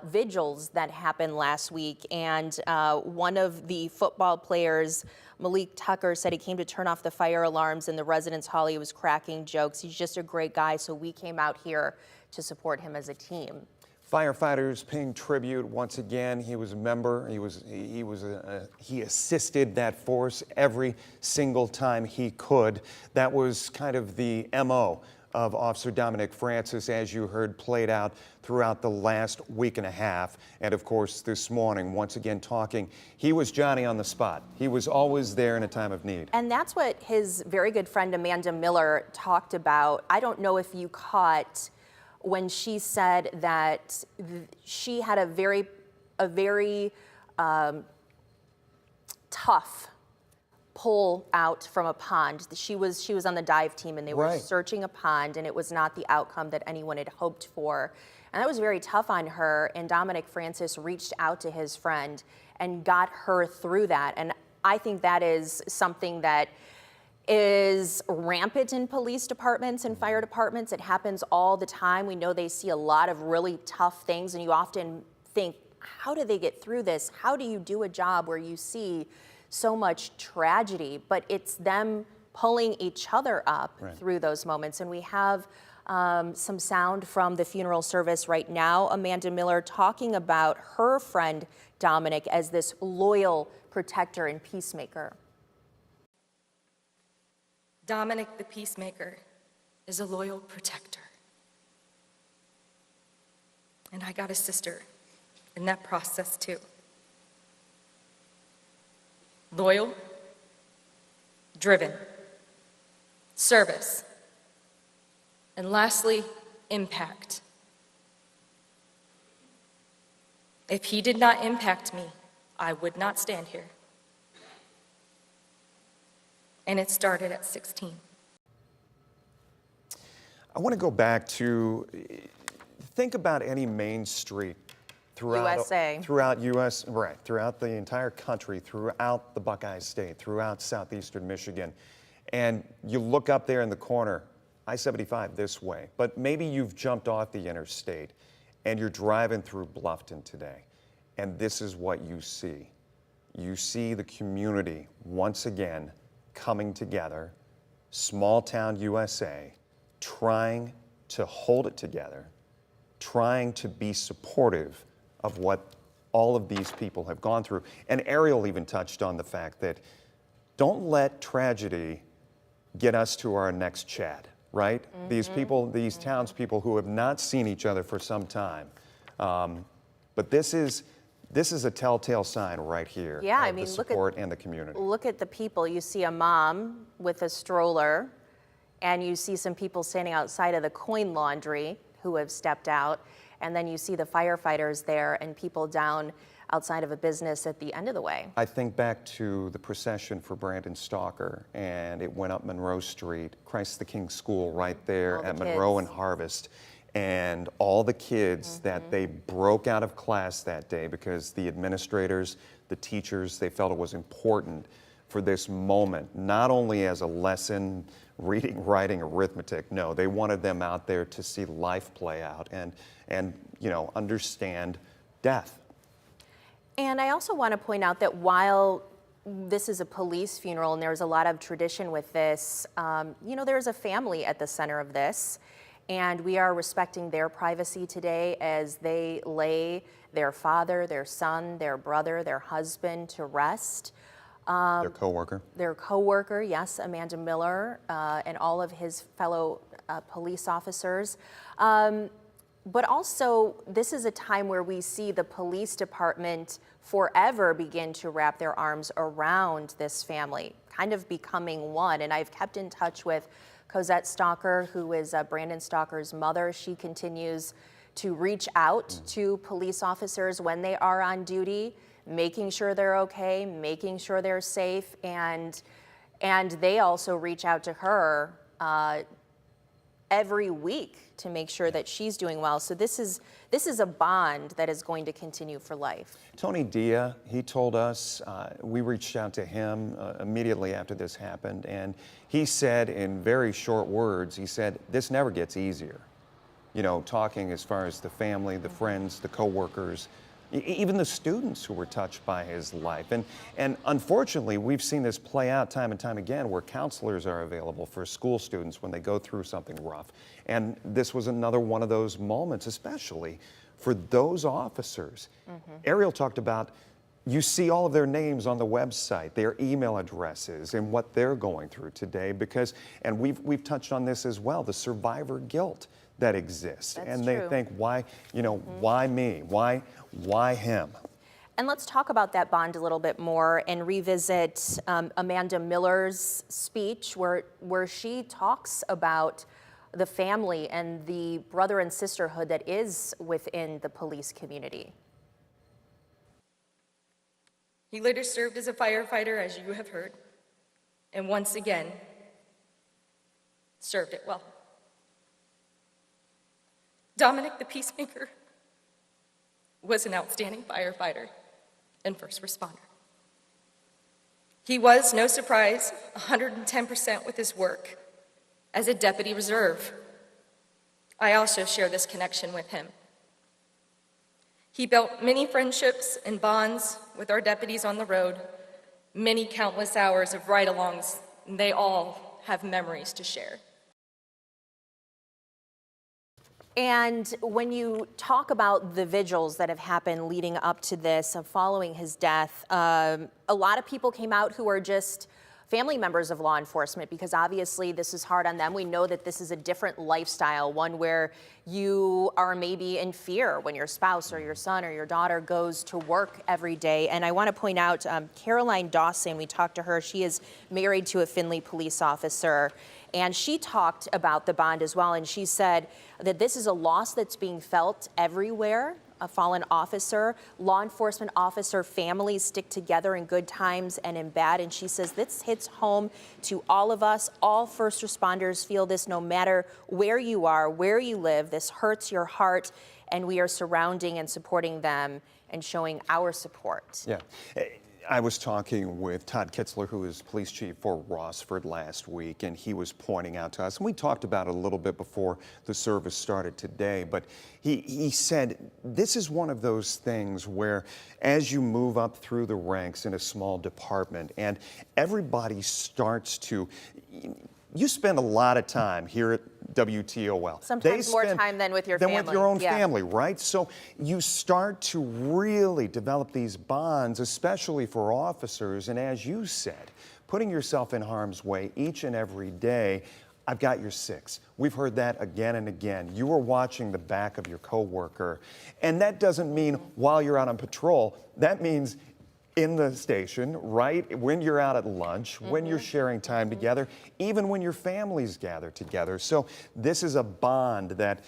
vigils that happened last week. And one of the football players, Malik Tucker, said he came to turn off the fire alarms in the residence hall. He was cracking jokes. He's just a great guy. So we came out here to support him as a team. Firefighters paying tribute once again. He was a member. He assisted that force every single time he could. That was kind of the MO of Officer Dominic Francis, as you heard, played out throughout the last week and a half. And of course, this morning, once again talking, he was Johnny on the spot. He was always there in a time of need. And that's what his very good friend Amanda Miller talked about. I don't know if you caught when she said that she had a very tough pull out from a pond. She was on the dive team, and they were searching a pond, and it was not the outcome that anyone had hoped for. And that was very tough on her, and Dominic Francis reached out to his friend and got her through that. And I think that is something that is rampant in police departments and fire departments. It happens all the time. We know they see a lot of really tough things, and you often think, how do they get through this? How do you do a job where you see so much tragedy? But it's them pulling each other up through those moments. And we have some sound from the funeral service right now. Amanda Miller talking about her friend Dominic as this loyal protector and peacemaker. Dominic the peacemaker is a loyal protector. And I got a sister in that process too. Loyal, driven, service, and lastly, impact. If he did not impact me, I would not stand here. And it started at 16. I want to go back to think about any main street throughout the entire country, throughout the Buckeye State, throughout southeastern Michigan, and you look up there in the corner, I-75 this way, but maybe you've jumped off the interstate and you're driving through Bluffton today, and this is what you see. you see the community once again coming together, small town USA, trying to hold it together, trying to be supportive of what all of these people have gone through. And Ariel even touched on the fact that don't let tragedy get us to our next Chad, right? These people, these townspeople who have not seen each other for some time. But this is a telltale sign right here Yeah, of I mean, the support and the community. Look at the people. You see a mom with a stroller, and you see some people standing outside of the coin laundry who have stepped out, and then you see the firefighters there and people down outside of a business at the end of the way. I think back to the procession for Brandon Stalker, and it went up Monroe Street, Christ the King School right there at Monroe and Harvest. And all the kids that they broke out of class that day because the administrators, the teachers, they felt it was important for this moment, not only as a lesson, reading, writing, arithmetic. No, they wanted them out there to see life play out and you know, understand death. And I also want to point out that while this is a police funeral and there's a lot of tradition with this, you know, there's a family at the center of this. And we are respecting their privacy today as they lay their father, their son, their brother, their husband to rest. Their coworker. Their coworker, yes, Amanda Miller, and all of his fellow police officers. But also, this is a time where we see the police department forever begin to wrap their arms around this family, kind of becoming one. And I've kept in touch with Cosette Stalker, who is Brandon Stalker's mother. She continues to reach out to police officers when they are on duty, making sure they're okay, making sure they're safe, and they also reach out to her every week to make sure that she's doing well. So this is a bond that is going to continue for life. Tony Dia, he told us, we reached out to him immediately after this happened, and he said in very short words, he said, this never gets easier. You know, talking as far as the family, the friends, the coworkers, even the students who were touched by his life. And unfortunately, we've seen this play out time and time again where counselors are available for school students when they go through something rough. And this was another one of those moments, especially for those officers. Ariel talked about, you see all of their names on the website, their email addresses, and what they're going through today because, and we've touched on this as well, the survivor guilt that exists. That's and true. they think, why, you know, why me? Why him? And let's talk about that bond a little bit more and revisit Amanda Miller's speech where she talks about the family and the brother and sisterhood that is within the police community. He later served as a firefighter, as you have heard, and once again, served it well. Dominic the Peacemaker was an outstanding firefighter and first responder. He was, no surprise, 110% with his work as a deputy reserve. I also share this connection with him. He built many friendships and bonds with our deputies on the road, many countless hours of ride-alongs, and they all have memories to share. And when you talk about the vigils that have happened leading up to this, following his death, a lot of people came out who are just family members of law enforcement because obviously this is hard on them. We know that this is a different lifestyle, one where you are maybe in fear when your spouse or your son or your daughter goes to work every day. And I want to point out Caroline Dawson, we talked to her. She is married to a Findlay police officer. And she talked about the bond as well, and she said that this is a loss that's being felt everywhere, a fallen officer. Law enforcement officer families stick together in good times and in bad, and she says this hits home to all of us. All first responders feel this no matter where you are, where you live. This hurts your heart, and we are surrounding and supporting them and showing our support. Yeah. I was talking with Todd Kitzler, who is police chief for Rossford last week, and he was pointing out to us, and we talked about it a little bit before the service started today, but he said this is one of those things where as you move up through the ranks in a small department and everybody starts to, you spend a lot of time here at WTOL. Sometimes more time than with your family. Than with your own family, right? So you start to really develop these bonds, especially for officers. And as you said, putting yourself in harm's way each and every day. I've got your six. We've heard that again and again. You are watching the back of your coworker. And that doesn't mean while you're out on patrol. That means in the station, right? When you're out at lunch, when you're sharing time together, even when your families gather together. So this is a bond that,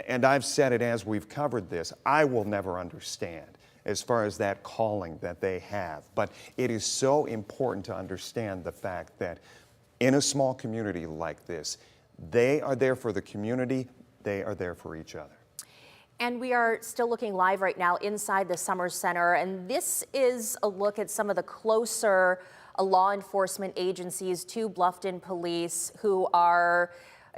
and I've said it as we've covered this, I will never understand as far as that calling that they have. But it is so important to understand the fact that in a small community like this, they are there for the community, they are there for each other. And we are still looking live right now inside the Summer Center, and this is a look at some of the closer law enforcement agencies to Bluffton Police who are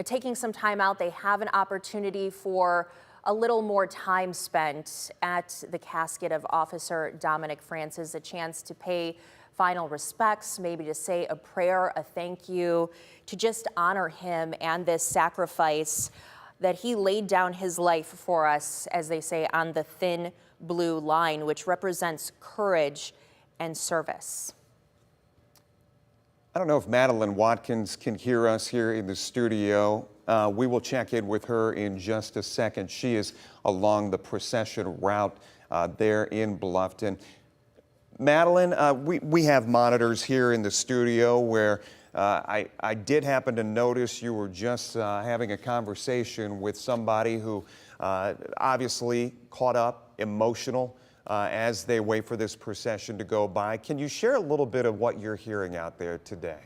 taking some time out. They have an opportunity for a little more time spent at the casket of Officer Dominic Francis, a chance to pay final respects, maybe to say a prayer, a thank you, to just honor him and this sacrifice that he laid down his life for us, as they say, on the thin blue line, which represents courage and service. I don't know if Madeleine Watkins can hear us here in the studio. We will check in with her in just a second. She is along the Procession route there in Bluffton. Madeleine, we have monitors here in the studio where I did happen to notice you were just having a conversation with somebody who obviously caught up, emotional, as they wait for this procession to go by. Can you share a little bit of what you're hearing out there today?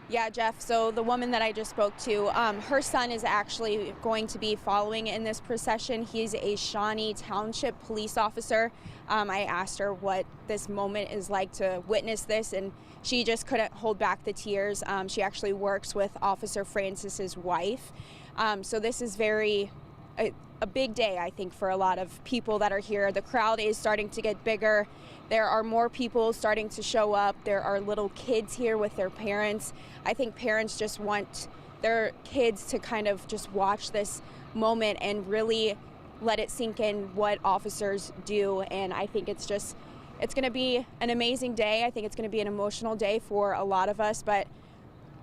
Yeah, Jeff, so the woman that I just spoke to, her son is actually going to be following in this procession. He's a Shawnee Township police officer. I asked her what this moment is like to witness this, and she just couldn't hold back the tears. She actually works with Officer Francis's wife. So this is a big day, I think, for a lot of people that are here. The crowd is starting to get bigger. There are more people starting to show up. There are little kids here with their parents. I think parents just want their kids to kind of just watch this moment and really let it sink in what officers do. And I think it's going to be an amazing day. I think it's going to be an emotional day for a lot of us, but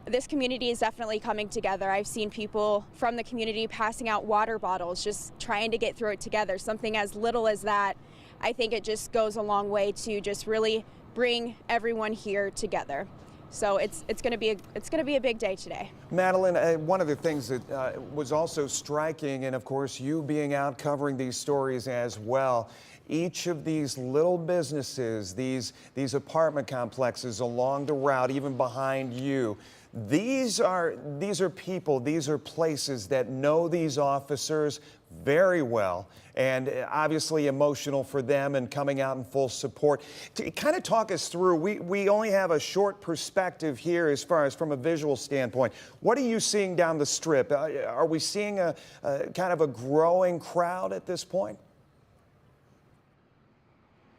this community is definitely coming together. I've seen people from the community passing out water bottles, just trying to get through it together. Something as little as that, I think it just goes a long way to just really bring everyone here together. So it's going to be a big day today. Madeleine, one of the things that was also striking, and of course you being out covering these stories as well, each of these little businesses, these apartment complexes along the route, even behind you, these are people, these are places that know these officers very well, and obviously emotional for them and coming out in full support. To kind of talk us through, we only have a short perspective here as far as from a visual standpoint. What are you seeing down the strip? Are we seeing a kind of a growing crowd at this point?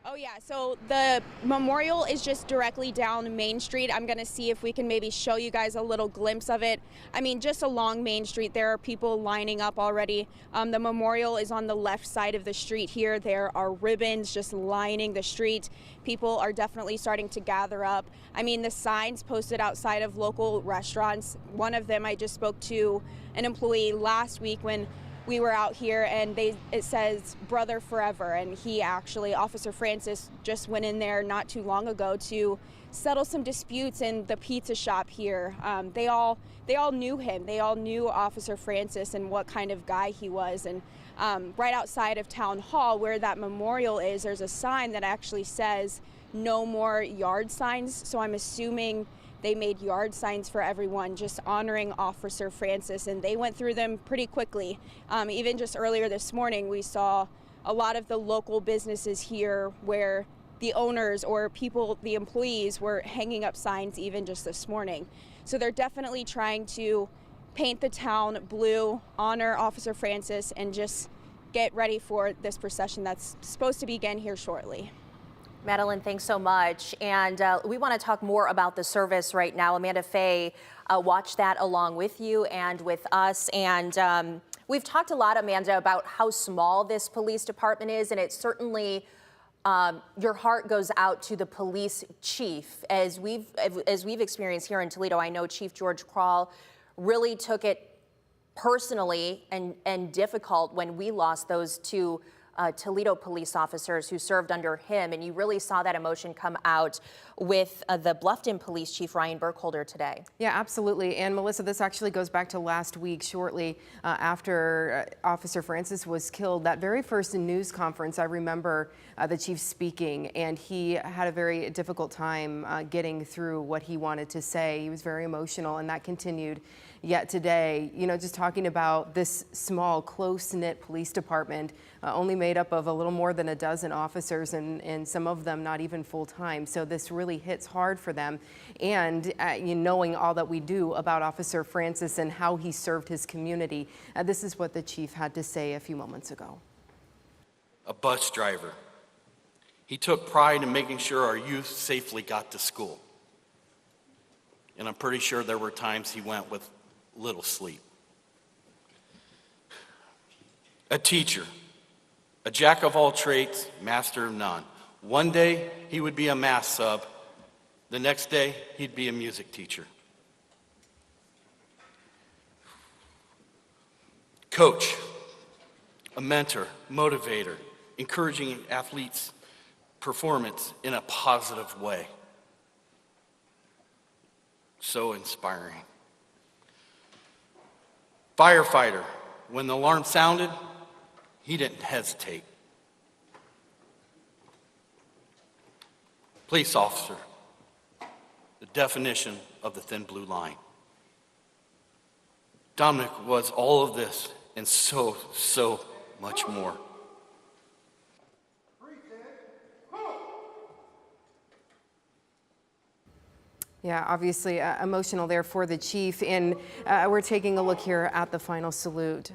Oh yeah, so the memorial is just directly down Main Street. I'm gonna see if we can maybe show you guys a little glimpse of it. I mean, just along Main Street, there are people lining up already. The memorial is on the left side of the street here. There are ribbons just lining the street. People are definitely starting to gather up. I mean, the signs posted outside of local restaurants. One of them, I just spoke to an employee last week when we were out here, and it says "Brother Forever," and he actually, Officer Francis, just went in there not too long ago to settle some disputes in the pizza shop here. They all knew him. They all knew Officer Francis and what kind of guy he was. And right outside of Town Hall, where that memorial is, there's a sign that actually says "No more yard signs." So I'm assuming they made yard signs for everyone, just honoring Officer Francis, and they went through them pretty quickly. Even just earlier this morning, we saw a lot of the local businesses here where the owners or people, the employees, were hanging up signs even just this morning. So they're definitely trying to paint the town blue, honor Officer Francis, and just get ready for this procession that's supposed to begin here shortly. Madeleine, thanks so much. And we want to talk more about the service right now. Amanda Fay watched that along with you and with us. And we've talked a lot, Amanda, about how small this police department is. And it certainly, your heart goes out to the police chief. As we've experienced here in Toledo, I know Chief George Krall really took it personally and difficult when we lost those two Toledo police officers who served under him, and you really saw that emotion come out with the Bluffton Police Chief Ryan Burkholder today. Yeah, absolutely. And Melissa, this actually goes back to last week, shortly after Officer Francis was killed. That very first news conference, I remember the chief speaking, and he had a very difficult time getting through what he wanted to say. He was very emotional, and that continued yet today. You know, just talking about this small, close-knit police department, only made up of a little more than a dozen officers, and some of them not even full-time. So this really hits hard for them. And knowing all that we do about Officer Francis and how he served his community, this is what the chief had to say a few moments ago. A bus driver. He took pride in making sure our youth safely got to school. And I'm pretty sure there were times he went with little sleep. A teacher, a jack of all trades, master of none. One day he would be a math sub, the next day he'd be a music teacher. Coach, a mentor, motivator, encouraging athletes' performance in a positive way. So inspiring. Firefighter, when the alarm sounded, he didn't hesitate. Police officer, the definition of the thin blue line. Dominic was all of this and so much more. Yeah, obviously emotional there for the chief. And we're taking a look here at the final salute.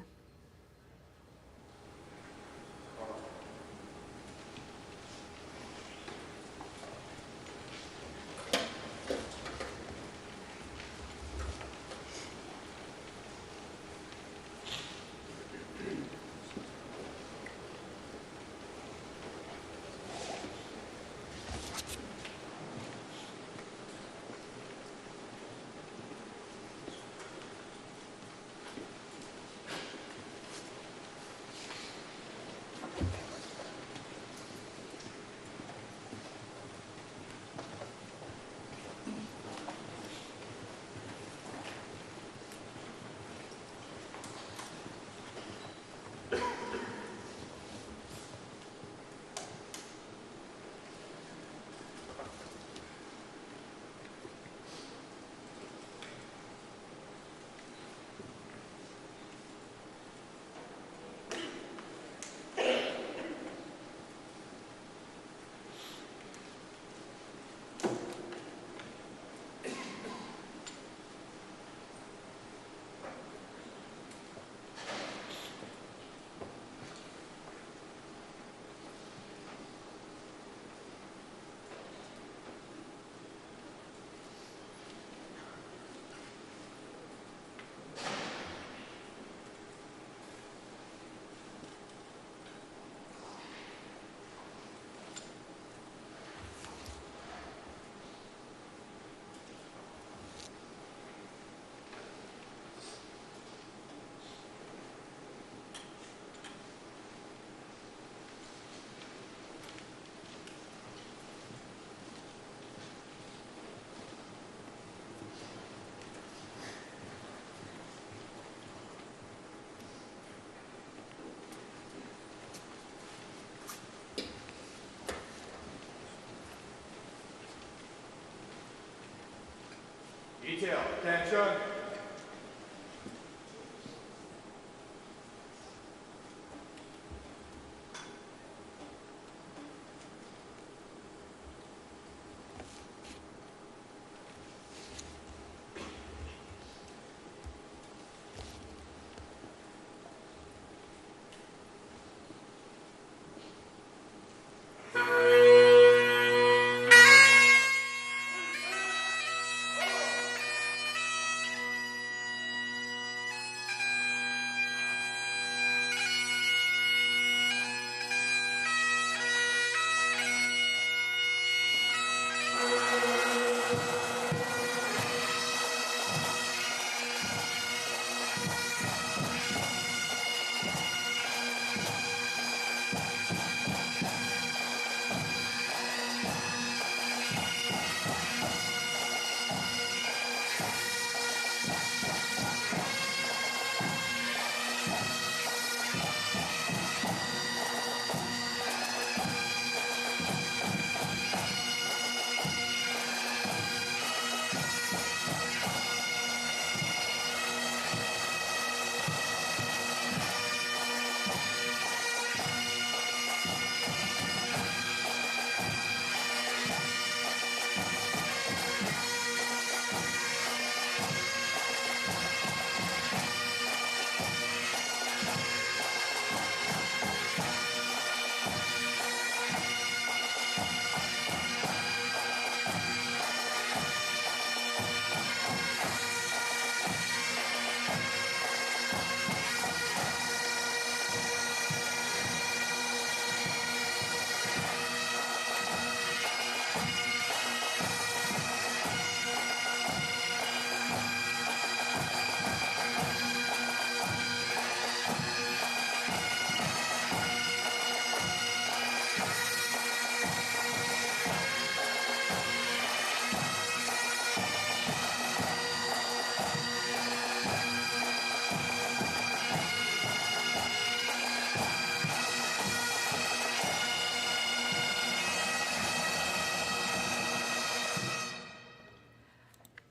Detail, attention.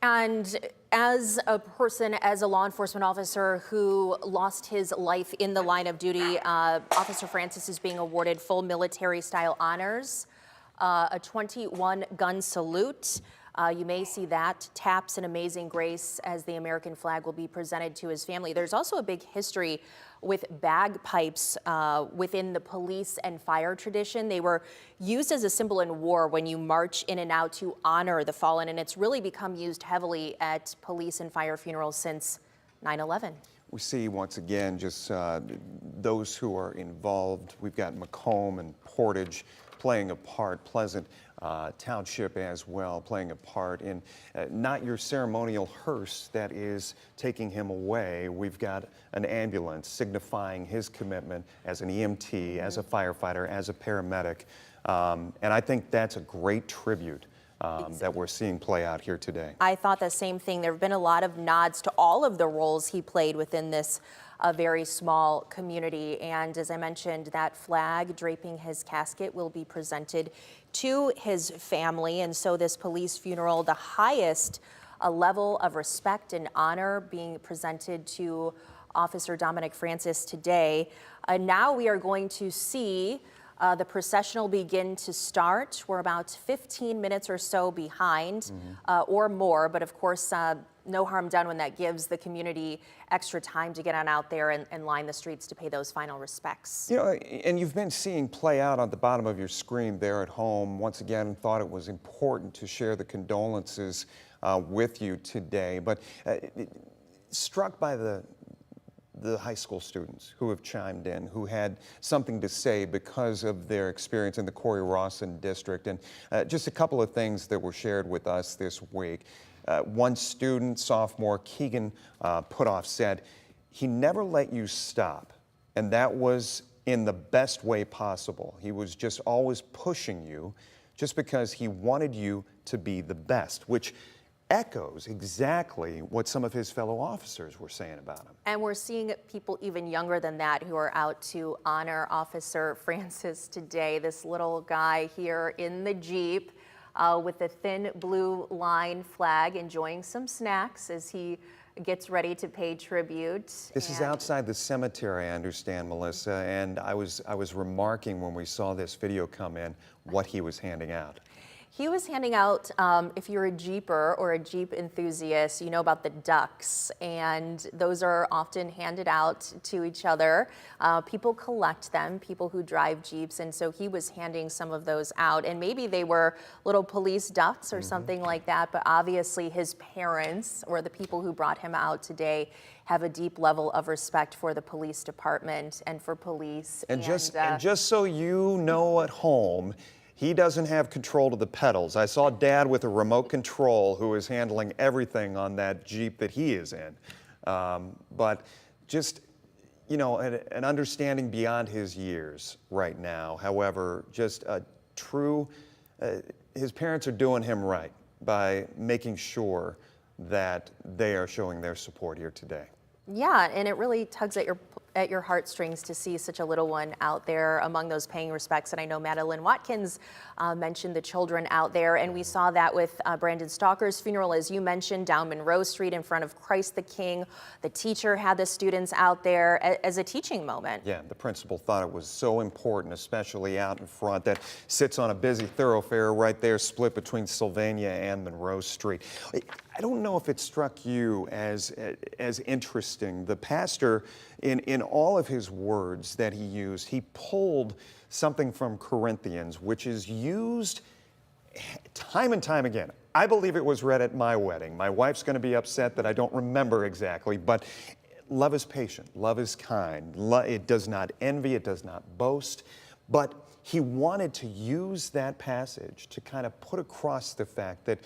And as a person, as a law enforcement officer who lost his life in the line of duty, Officer Francis is being awarded full military-style honors, a 21-gun salute. You may see that, taps and amazing grace as the American flag will be presented to his family. There's also a big history with bagpipes within the police and fire tradition. They were used as a symbol in war when you march in and out to honor the fallen, and it's really become used heavily at police and fire funerals since 9/11. We see once again just those who are involved. We've got Macomb and Portage playing a part, Pleasant Township as well playing a part in not your ceremonial hearse that is taking him away. We've got an ambulance signifying his commitment as an EMT, as a firefighter, as a paramedic. And I think that's a great tribute that we're seeing play out here today. I thought the same thing. There have been a lot of nods to all of the roles he played within this very small community. And as I mentioned, that flag draping his casket will be presented to his family. And so this police funeral, the highest level of respect and honor being presented to Officer Dominic Francis today. Now we are going to see the processional begin to start. We're about 15 minutes or so behind or more, but of course, no harm done when that gives the community extra time to get on out there and line the streets to pay those final respects. You know, and you've been seeing play out on the bottom of your screen there at home. Once again, thought it was important to share the condolences with you today, but struck by the high school students who have chimed in, who had something to say because of their experience in the Corey Rawson district. And just a couple of things that were shared with us this week. One student, sophomore Keegan Putoff, said, "He never let you stop, and that was in the best way possible. He was just always pushing you just because he wanted you to be the best," which echoes exactly what some of his fellow officers were saying about him. And we're seeing people even younger than that who are out to honor Officer Francis today. This little guy here in the Jeep with the thin blue line flag, enjoying some snacks as he gets ready to pay tribute. This is outside the cemetery, I understand, Melissa, and I was remarking when we saw this video come in what he was handing out. He was handing out, if you're a Jeeper or a Jeep enthusiast, you know about the ducks, and those are often handed out to each other. People collect them, people who drive Jeeps, and so he was handing some of those out, and maybe they were little police ducks or something like that, but obviously his parents or the people who brought him out today have a deep level of respect for the police department and for police. And just so you know at home, he doesn't have control of the pedals. I saw Dad with a remote control who is handling everything on that Jeep that he is in. But just, you know, an understanding beyond his years right now. However, just a true, his parents are doing him right by making sure that they are showing their support here today. Yeah, and it really tugs at your heartstrings to see such a little one out there among those paying respects. And I know Madeleine Watkins mentioned the children out there, and we saw that with Brandon Stalker's funeral, as you mentioned, down Monroe Street in front of Christ the King. The teacher had the students out there as a teaching moment. Yeah, the principal thought it was so important, especially out in front, that sits on a busy thoroughfare right there, split between Sylvania and Monroe Street. I don't know if it struck you as interesting. The pastor, in all of his words that he used, he pulled something from Corinthians, which is used time and time again. I believe it was read at my wedding. My wife's going to be upset that I don't remember exactly, but love is patient, love is kind, it does not envy, it does not boast. But he wanted to use that passage to kind of put across the fact that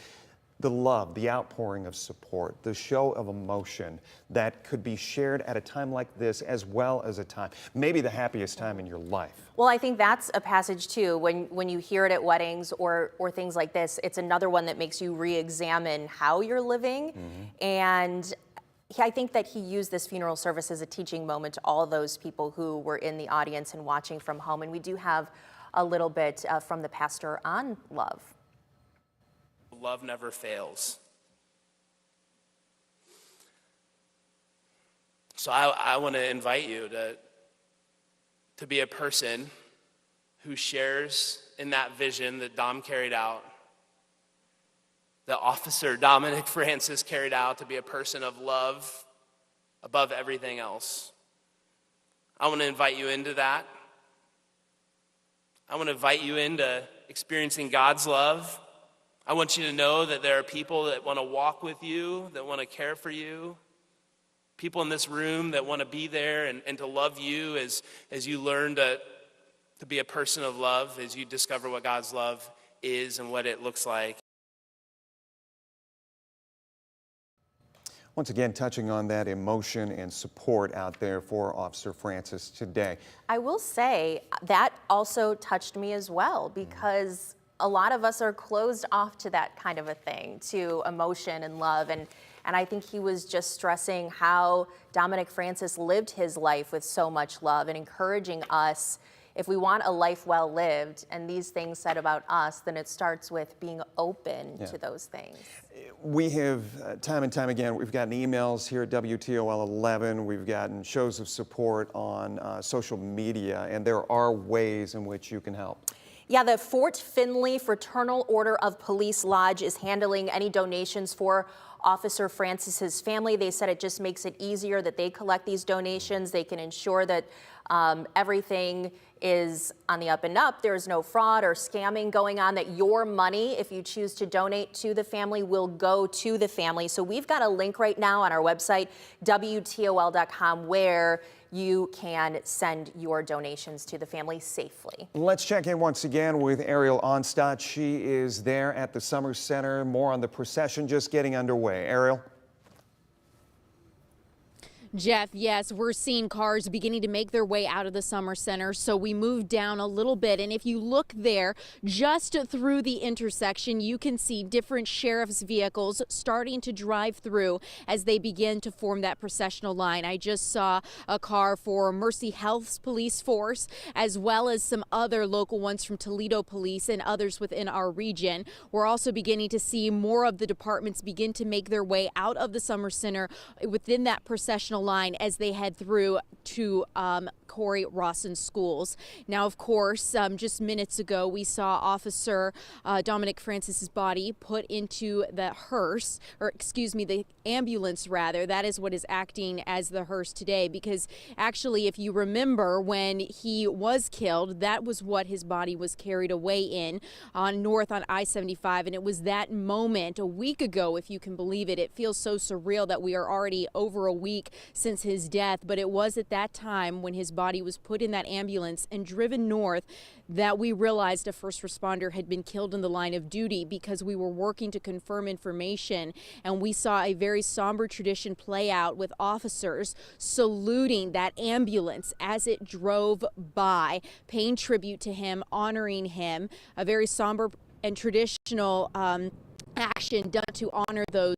the love, the outpouring of support, the show of emotion that could be shared at a time like this, as well as a time, maybe the happiest time in your life. Well, I think that's a passage too. When you hear it at weddings or things like this, it's another one that makes you re-examine how you're living. And I think that he used this funeral service as a teaching moment to all those people who were in the audience and watching from home. And we do have a little bit from the pastor on love. Love never fails. So I want to invite you to be a person who shares in that vision that Dom carried out, that Officer Dominic Francis carried out, to be a person of love above everything else. I want to invite you into that. I want to invite you into experiencing God's love. I want you to know that there are people that want to walk with you, that want to care for you, people in this room that want to be there and to love you as you learn to be a person of love, as you discover what God's love is and what it looks like. Once again, touching on that emotion and support out there for Officer Francis today. I will say that also touched me as well, because a lot of us are closed off to that kind of a thing, to emotion and love. And I think he was just stressing how Dominic Francis lived his life with so much love and encouraging us, if we want a life well lived and these things said about us, then it starts with being open to those things. We have, time and time again, we've gotten emails here at WTOL 11, we've gotten shows of support on social media, and there are ways in which you can help. Yeah, the Fort Finley Fraternal Order of Police Lodge is handling any donations for Officer Francis's family. They said it just makes it easier that they collect these donations. They can ensure that everything is on the up and up. There's no fraud or scamming going on, that your money, if you choose to donate to the family, will go to the family. So we've got a link right now on our website, WTOL.com, where you can send your donations to the family safely. Let's check in once again with Ariel Onstadt. She is there at the Summer Center. More on the procession just getting underway. Ariel? Jeff, yes, we're seeing cars beginning to make their way out of the Summer Center, so we moved down a little bit, and if you look there, just through the intersection, you can see different sheriff's vehicles starting to drive through as they begin to form that processional line. I just saw a car for Mercy Health's police force, as well as some other local ones from Toledo Police and others within our region. We're also beginning to see more of the departments begin to make their way out of the Summer Center within that processional line as they head through to Corey Rawson schools. Now, of course, just minutes ago, we saw Officer Dominic Francis's body put into the hearse, or excuse me, the ambulance rather. That is what is acting as the hearse today, because actually, if you remember, when he was killed, that was what his body was carried away in north on I-75, and it was that moment a week ago, if you can believe it. It feels so surreal that we are already over a week since his death, but it was at that time when his body was put in that ambulance and driven north that we realized a first responder had been killed in the line of duty, because we were working to confirm information, and we saw a very somber tradition play out with officers saluting that ambulance as it drove by, paying tribute to him, honoring him, a very somber and traditional action done to honor those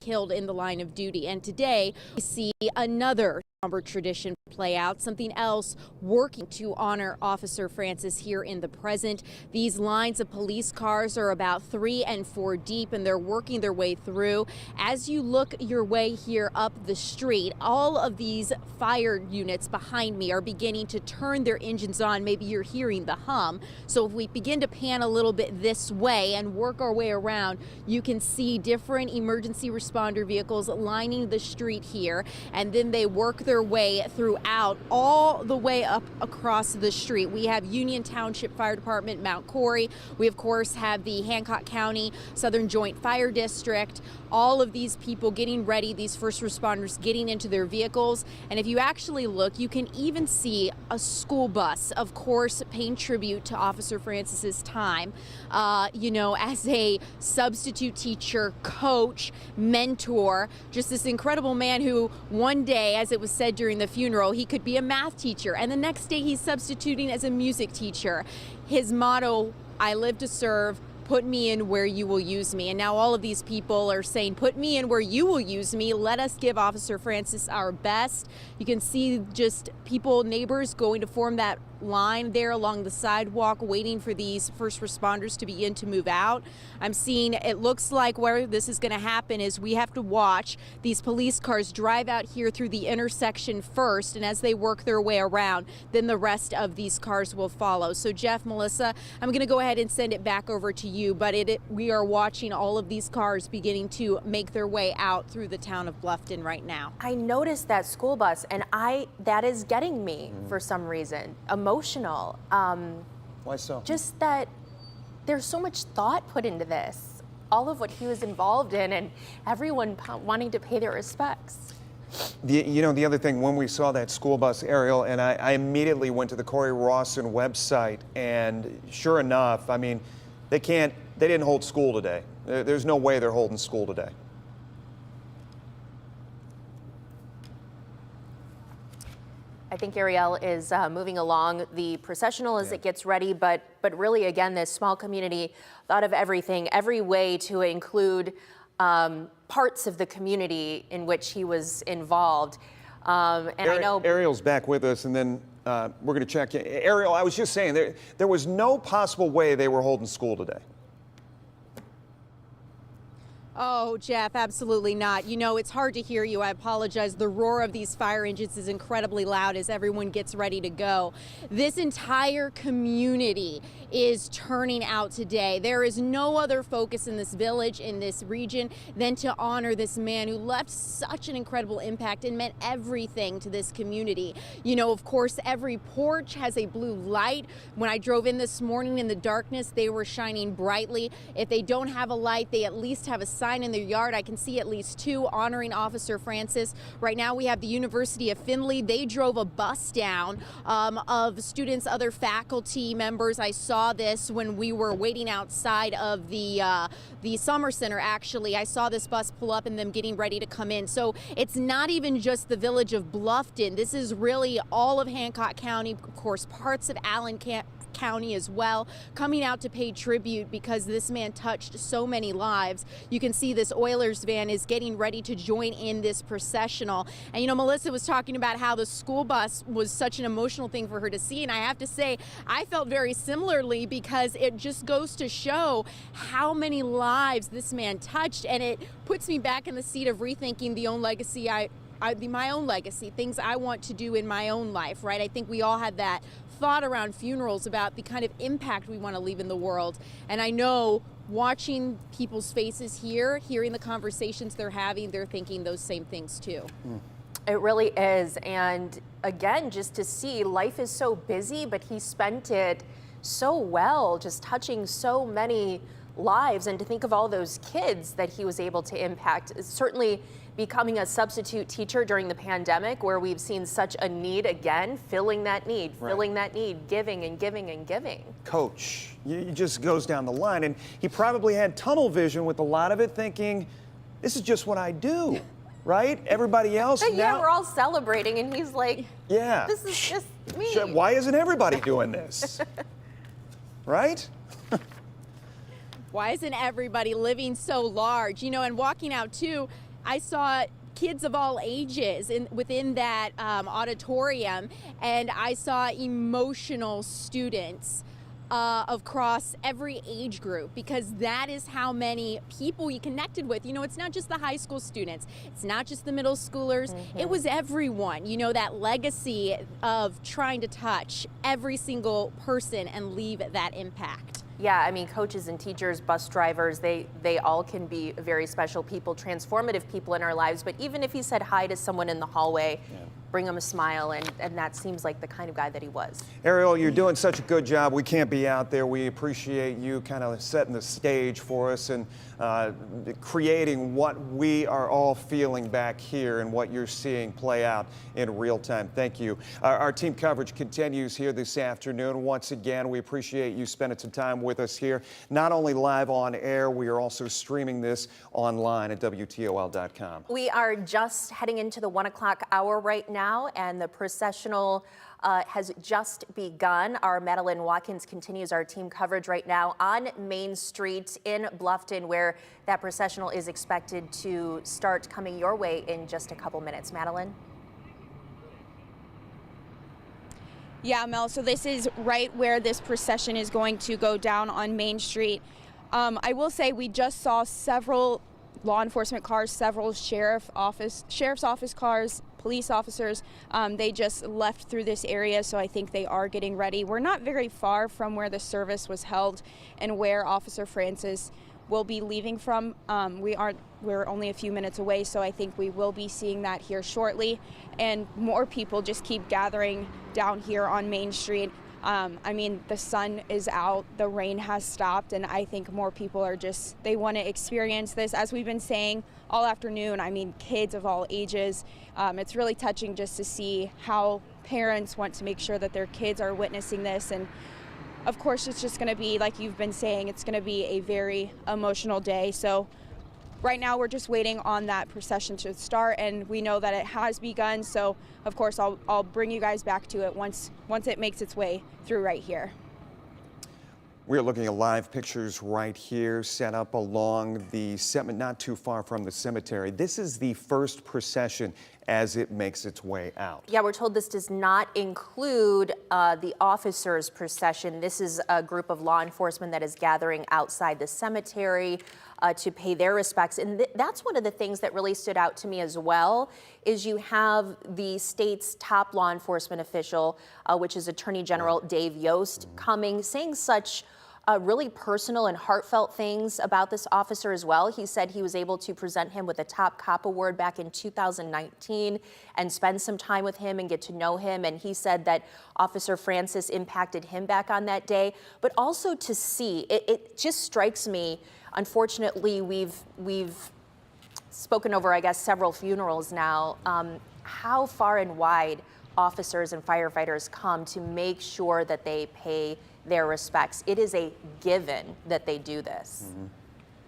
killed in the line of duty. And today we see another somber tradition play out, something else working to honor Officer Francis here in the present. These lines of police cars are about 3 and 4 deep, and they're working their way through. As you look your way here up the street, all of these fire units behind me are beginning to turn their engines on. Maybe you're hearing the hum. So if we begin to pan a little bit this way and work our way around, you can see different emergency responder vehicles lining the street here, and then they work their way throughout all the way up across the street. We have Union Township Fire Department, Mount Corey. We of course have the Hancock County Southern Joint Fire District. All of these people getting ready, these first responders getting into their vehicles. And if you actually look, you can even see a school bus, of course, paying tribute to Officer Francis's time, as a substitute teacher, coach, mentor, just this incredible man who one day, as it was said during the funeral, he could be a math teacher, and the next day he's substituting as a music teacher. His motto, "I live to serve, put me in where you will use me." And now all of these people are saying, put me in where you will use me. Let us give Officer Francis our best. You can see just people, neighbors going to form that line there along the sidewalk waiting for these first responders to begin to move out. I'm seeing, it looks like where this is going to happen is we have to watch these police cars drive out here through the intersection first, and as they work their way around, then the rest of these cars will follow. So Jeff, Melissa, I'm going to go ahead and send it back over to you, but we are watching all of these cars beginning to make their way out through the town of Bluffton right now. I noticed that school bus, and that is getting me for some reason emotional. Why so? Just that there's so much thought put into this, all of what he was involved in, and everyone wanting to pay their respects. The other thing, when we saw that school bus, Ariel, and I immediately went to the Corey Rawson website, and sure enough, I mean, they didn't hold school today. There's no way they're holding school today. I think Ariel is moving along the processional as it gets ready, but really, again, this small community thought of everything, every way to include parts of the community in which he was involved. I know Ariel's back with us, and then we're going to check in. Ariel, I was just saying, there was no possible way they were holding school today. Oh, Jeff, absolutely not. You know, it's hard to hear you. I apologize. The roar of these fire engines is incredibly loud as everyone gets ready to go. This entire community is turning out today. There is no other focus in this village, in this region, than to honor this man who left such an incredible impact and meant everything to this community. You know, of course, every porch has a blue light. When I drove in this morning in the darkness, they were shining brightly. If they don't have a light, they at least have a sign in their yard. I can see at least two honoring Officer Francis. Right now we have the University of Findlay. They drove a bus down of students, other faculty members. I saw this when we were waiting outside of the Summer Center. Actually, I saw this bus pull up and them getting ready to come in. So it's not even just the village of Bluffton. This is really all of Hancock County, of course, parts of Allen County as well, coming out to pay tribute because this man touched so many lives. You can see this Oilers van is getting ready to join in this processional. And you know, Melissa was talking about how the school bus was such an emotional thing for her to see, and I have to say I felt very similarly because it just goes to show how many lives this man touched, and it puts me back in the seat of rethinking the own legacy my own legacy, things I want to do in my own life, right? I think we all have that thought around funerals about the kind of impact we want to leave in the world. And I know watching people's faces here, hearing the conversations they're having, they're thinking those same things too. It really is. And again, just to see life is so busy, but he spent it so well, just touching so many lives, and to think of all those kids that he was able to impact. Certainly becoming a substitute teacher during the pandemic, where we've seen such a need again, filling that need, giving and giving and giving. Coach, he just goes down the line, and he probably had tunnel vision with a lot of it, thinking, this is just what I do, right? Everybody else Yeah, we're all celebrating, and he's like, yeah, this is just me. Why isn't everybody doing this? Right? Why isn't everybody living so large? You know, and walking out too, I saw kids of all ages within that auditorium, and I saw emotional students across every age group, because that is how many people you connected with. You know, it's not just the high school students, it's not just the middle schoolers, it was everyone. You know, that legacy of trying to touch every single person and leave that impact. Yeah, I mean, coaches and teachers, bus drivers, they all can be very special people, transformative people in our lives. But even if he said hi to someone in the hallway, bring him a smile, and that seems like the kind of guy that he was. Ariel, you're doing such a good job. We can't be out there. We appreciate you kind of setting the stage for us and creating what we are all feeling back here and what you're seeing play out in real time. Thank you. Our team coverage continues here this afternoon. Once again, we appreciate you spending some time with us here, not only live on air, we are also streaming this online at WTOL.com. We are just heading into the 1 o'clock hour right now, and the processional has just begun. Our Madeleine Watkins continues our team coverage right now on Main Street in Bluffton, where that processional is expected to start coming your way in just a couple minutes. Madeleine? Yeah, Mel, so this is right where this procession is going to go down on Main Street. I will say we just saw several law enforcement cars, several sheriff's office cars, police officers. They just left through this area, so I think they are getting ready. We're not very far from where the service was held and where Officer Francis will be leaving from. We're only a few minutes away, so I think we will be seeing that here shortly. And more people just keep gathering down here on Main Street. I mean, the sun is out, the rain has stopped, and I think more people are they want to experience this. As we've been saying all afternoon, I mean, kids of all ages. It's really touching just to see how parents want to make sure that their kids are witnessing this. And of course, it's just going to be, like you've been saying, it's going to be a very emotional day. So right now we're just waiting on that procession to start, and we know that it has begun. So of course I'll bring you guys back to it once it makes its way through right here. We're looking at live pictures right here set up along the cemetery, not too far from the cemetery. This is the first procession as it makes its way out. Yeah, we're told this does not include the officers' procession. This is a group of law enforcement that is gathering outside the cemetery to pay their respects. And that's one of the things that really stood out to me as well, is you have the state's top law enforcement official, which is Attorney General Dave Yost, coming, saying such really personal and heartfelt things about this officer as well. He said he was able to present him with a Top Cop Award back in 2019 and spend some time with him and get to know him. And he said that Officer Francis impacted him back on that day. But also to see, it just strikes me, unfortunately, we've spoken over, I guess, several funerals now, how far and wide officers and firefighters come to make sure that they pay their respects. It is a given that they do this. Mm-hmm.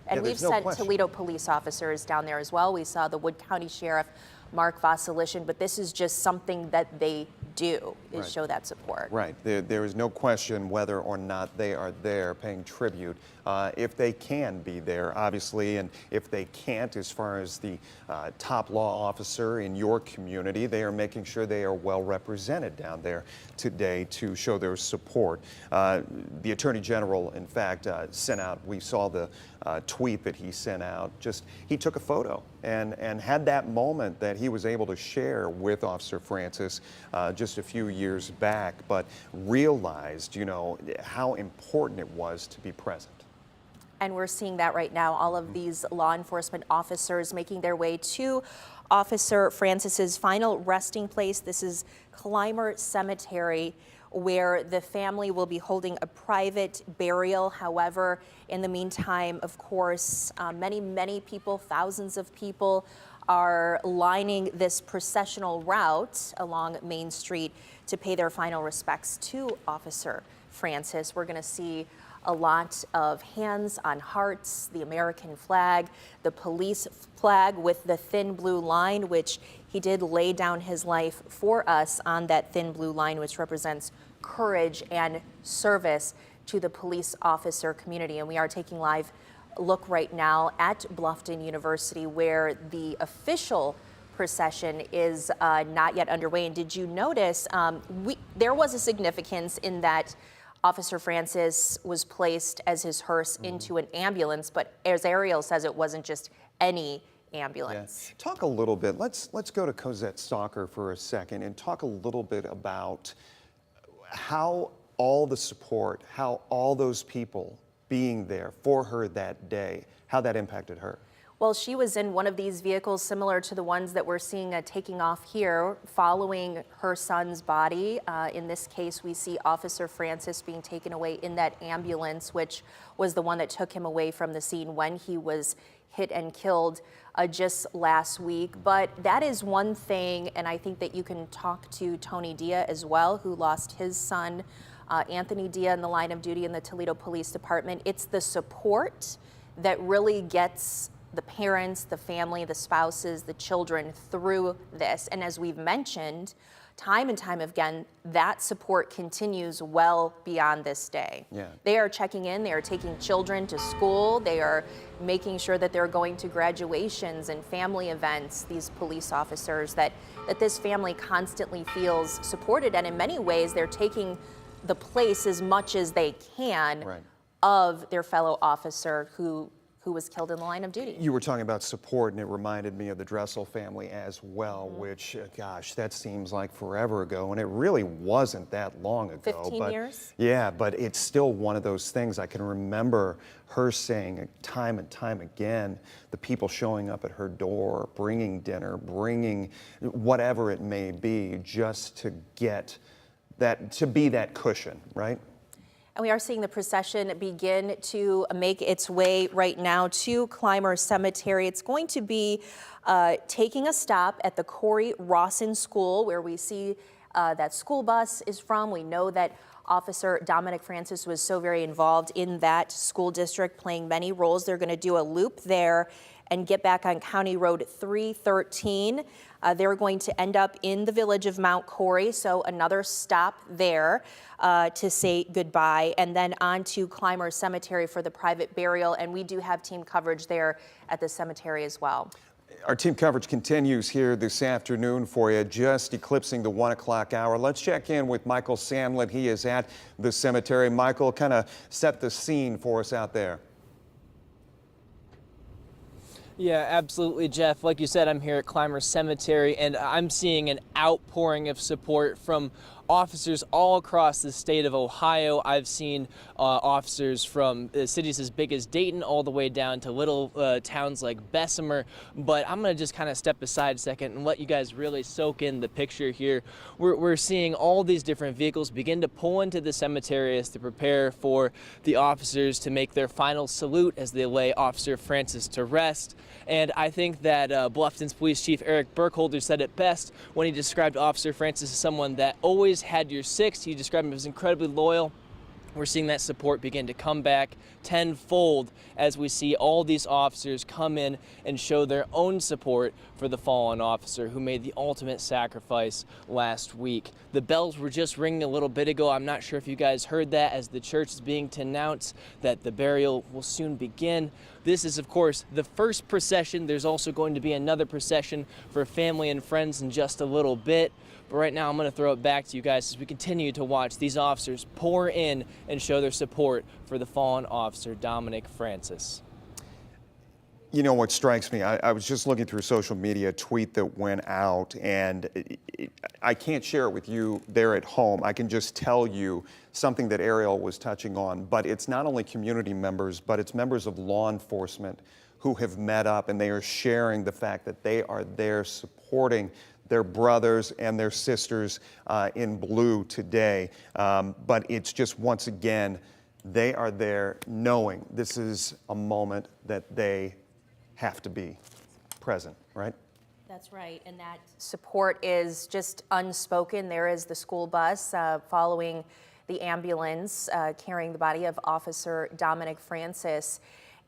And we've sent Toledo police officers down there as well. We saw the Wood County Sheriff, Mark Vasilishin, but this is just something that they do, is show that support. Right. There is no question whether or not they are there paying tribute, if they can be there, obviously, and if they can't, as far as the top law officer in your community, they are making sure they are well represented down there today to show their support. The Attorney General, in fact, sent out, we saw the tweet that he sent out, he took a photo and had that moment that he was able to share with Officer Francis just a few years back, but realized, how important it was to be present. And we're seeing that right now, all of these law enforcement officers making their way to Officer Francis's final resting place. This is Clymer Cemetery, where the family will be holding a private burial. However, in the meantime, of course, many people, thousands of people, are lining this processional route along Main Street to pay their final respects to Officer Francis. We're going to see a lot of hands on hearts, the American flag, the police flag with the thin blue line, which he did lay down his life for us on that thin blue line, which represents courage and service to the police officer community. And we are taking live look right now at Bluffton University, where the official procession is not yet underway. And did you notice there was a significance in that Officer Francis was placed as his hearse into an ambulance, but as Ariel says, it wasn't just any ambulance. Yeah. Talk a little bit, let's go to Cosette Stalker for a second and talk a little bit about how all the support, how all those people being there for her that day, how that impacted her. Well, she was in one of these vehicles similar to the ones that we're seeing taking off here, following her son's body. In this case, we see Officer Francis being taken away in that ambulance, which was the one that took him away from the scene when he was hit and killed just last week. But that is one thing, and I think that you can talk to Tony Dia as well, who lost his son, Anthony Dia, in the line of duty in the Toledo Police Department. It's the support that really gets the parents, the family, the spouses, the children through this. And as we've mentioned, time and time again, that support continues well beyond this day. Yeah. They are checking in, they are taking children to school, they are making sure that they're going to graduations and family events, these police officers, that this family constantly feels supported, and in many ways they're taking the place as much as they can of their fellow officer who was killed in the line of duty. You were talking about support, and it reminded me of the Dressel family as well, which, gosh, that seems like forever ago, and it really wasn't that long ago. 15 years? Yeah, but it's still one of those things. I can remember her saying time and time again, the people showing up at her door, bringing dinner, bringing whatever it may be, just to get that, to be that cushion, right? And we are seeing the procession begin to make its way right now to Clymer Cemetery. It's going to be taking a stop at the Corey Rawson School, where we see that school bus is from. We know that Officer Dominic Francis was so very involved in that school district, playing many roles. They're going to do a loop there and get back on County Road 313. They're going to end up in the village of Mount Corey, so another stop there to say goodbye, and then on to Clymer Cemetery for the private burial, and we do have team coverage there at the cemetery as well. Our team coverage continues here this afternoon for you, just eclipsing the 1 o'clock hour. Let's check in with Michael Samlin. He is at the cemetery. Michael, kind of set the scene for us out there. Yeah, absolutely, Jeff. Like you said, I'm here at Clymer Cemetery, and I'm seeing an outpouring of support from officers all across the state of Ohio. I've seen officers from cities as big as Dayton all the way down to little towns like Bessemer. But I'm going to just kind of step aside a second and let you guys really soak in the picture here. We're seeing all these different vehicles begin to pull into the cemetery as to prepare for the officers to make their final salute as they lay Officer Francis to rest. And I think that Bluffton's Police Chief Eric Burkholder said it best when he described Officer Francis as someone that always had your six. He described him as incredibly loyal. We're seeing that support begin to come back tenfold as we see all these officers come in and show their own support for the fallen officer who made the ultimate sacrifice last week. The bells were just ringing a little bit ago. I'm not sure if you guys heard that as the church is being to announce that the burial will soon begin. This is, of course, the first procession. There's also going to be another procession for family and friends in just a little bit. But right now, I'm going to throw it back to you guys as we continue to watch these officers pour in and show their support for the fallen officer, Dominic Francis. You know what strikes me? I was just looking through social media, a tweet that went out, and I can't share it with you there at home. I can just tell you something that Ariel was touching on, but it's not only community members, but it's members of law enforcement who have met up, and they are sharing the fact that they are there supporting their brothers and their sisters in blue today. But it's just, once again, they are there knowing this is a moment that they have to be present, right? That's right, and that support is just unspoken. There is the school bus following the ambulance carrying the body of Officer Dominic Francis.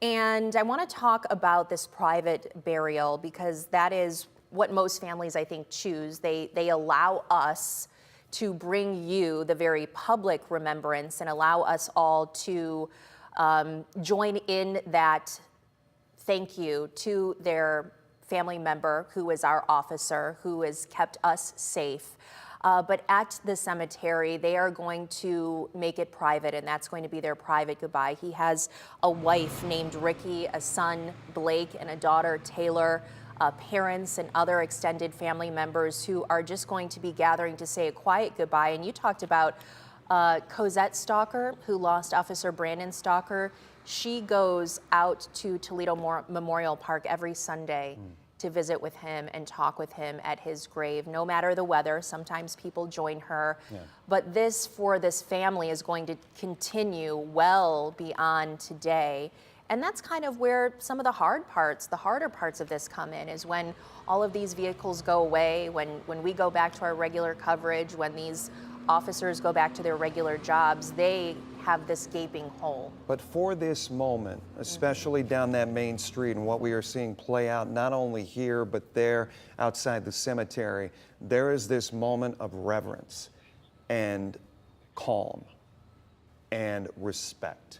And I want to talk about this private burial because that is what most families, I think, choose. They allow us to bring you the very public remembrance and allow us all to join in that thank you to their family member who is our officer, who has kept us safe. But at the cemetery, they are going to make it private, and that's going to be their private goodbye. He has a wife named Ricky, a son, Blake, and a daughter, Taylor, parents and other extended family members who are just going to be gathering to say a quiet goodbye. And you talked about Cosette Stalker, who lost Officer Brandon Stalker. She goes out to Toledo Memorial Park every Sunday to visit with him and talk with him at his grave, no matter the weather. Sometimes people join her. Yeah. But this, for this family, is going to continue well beyond today. And that's kind of where some of the harder parts of this come in, is when all of these vehicles go away, when we go back to our regular coverage, when these officers go back to their regular jobs, they have this gaping hole. But for this moment, especially down that main street and what we are seeing play out not only here but there outside the cemetery, there is this moment of reverence and calm and respect.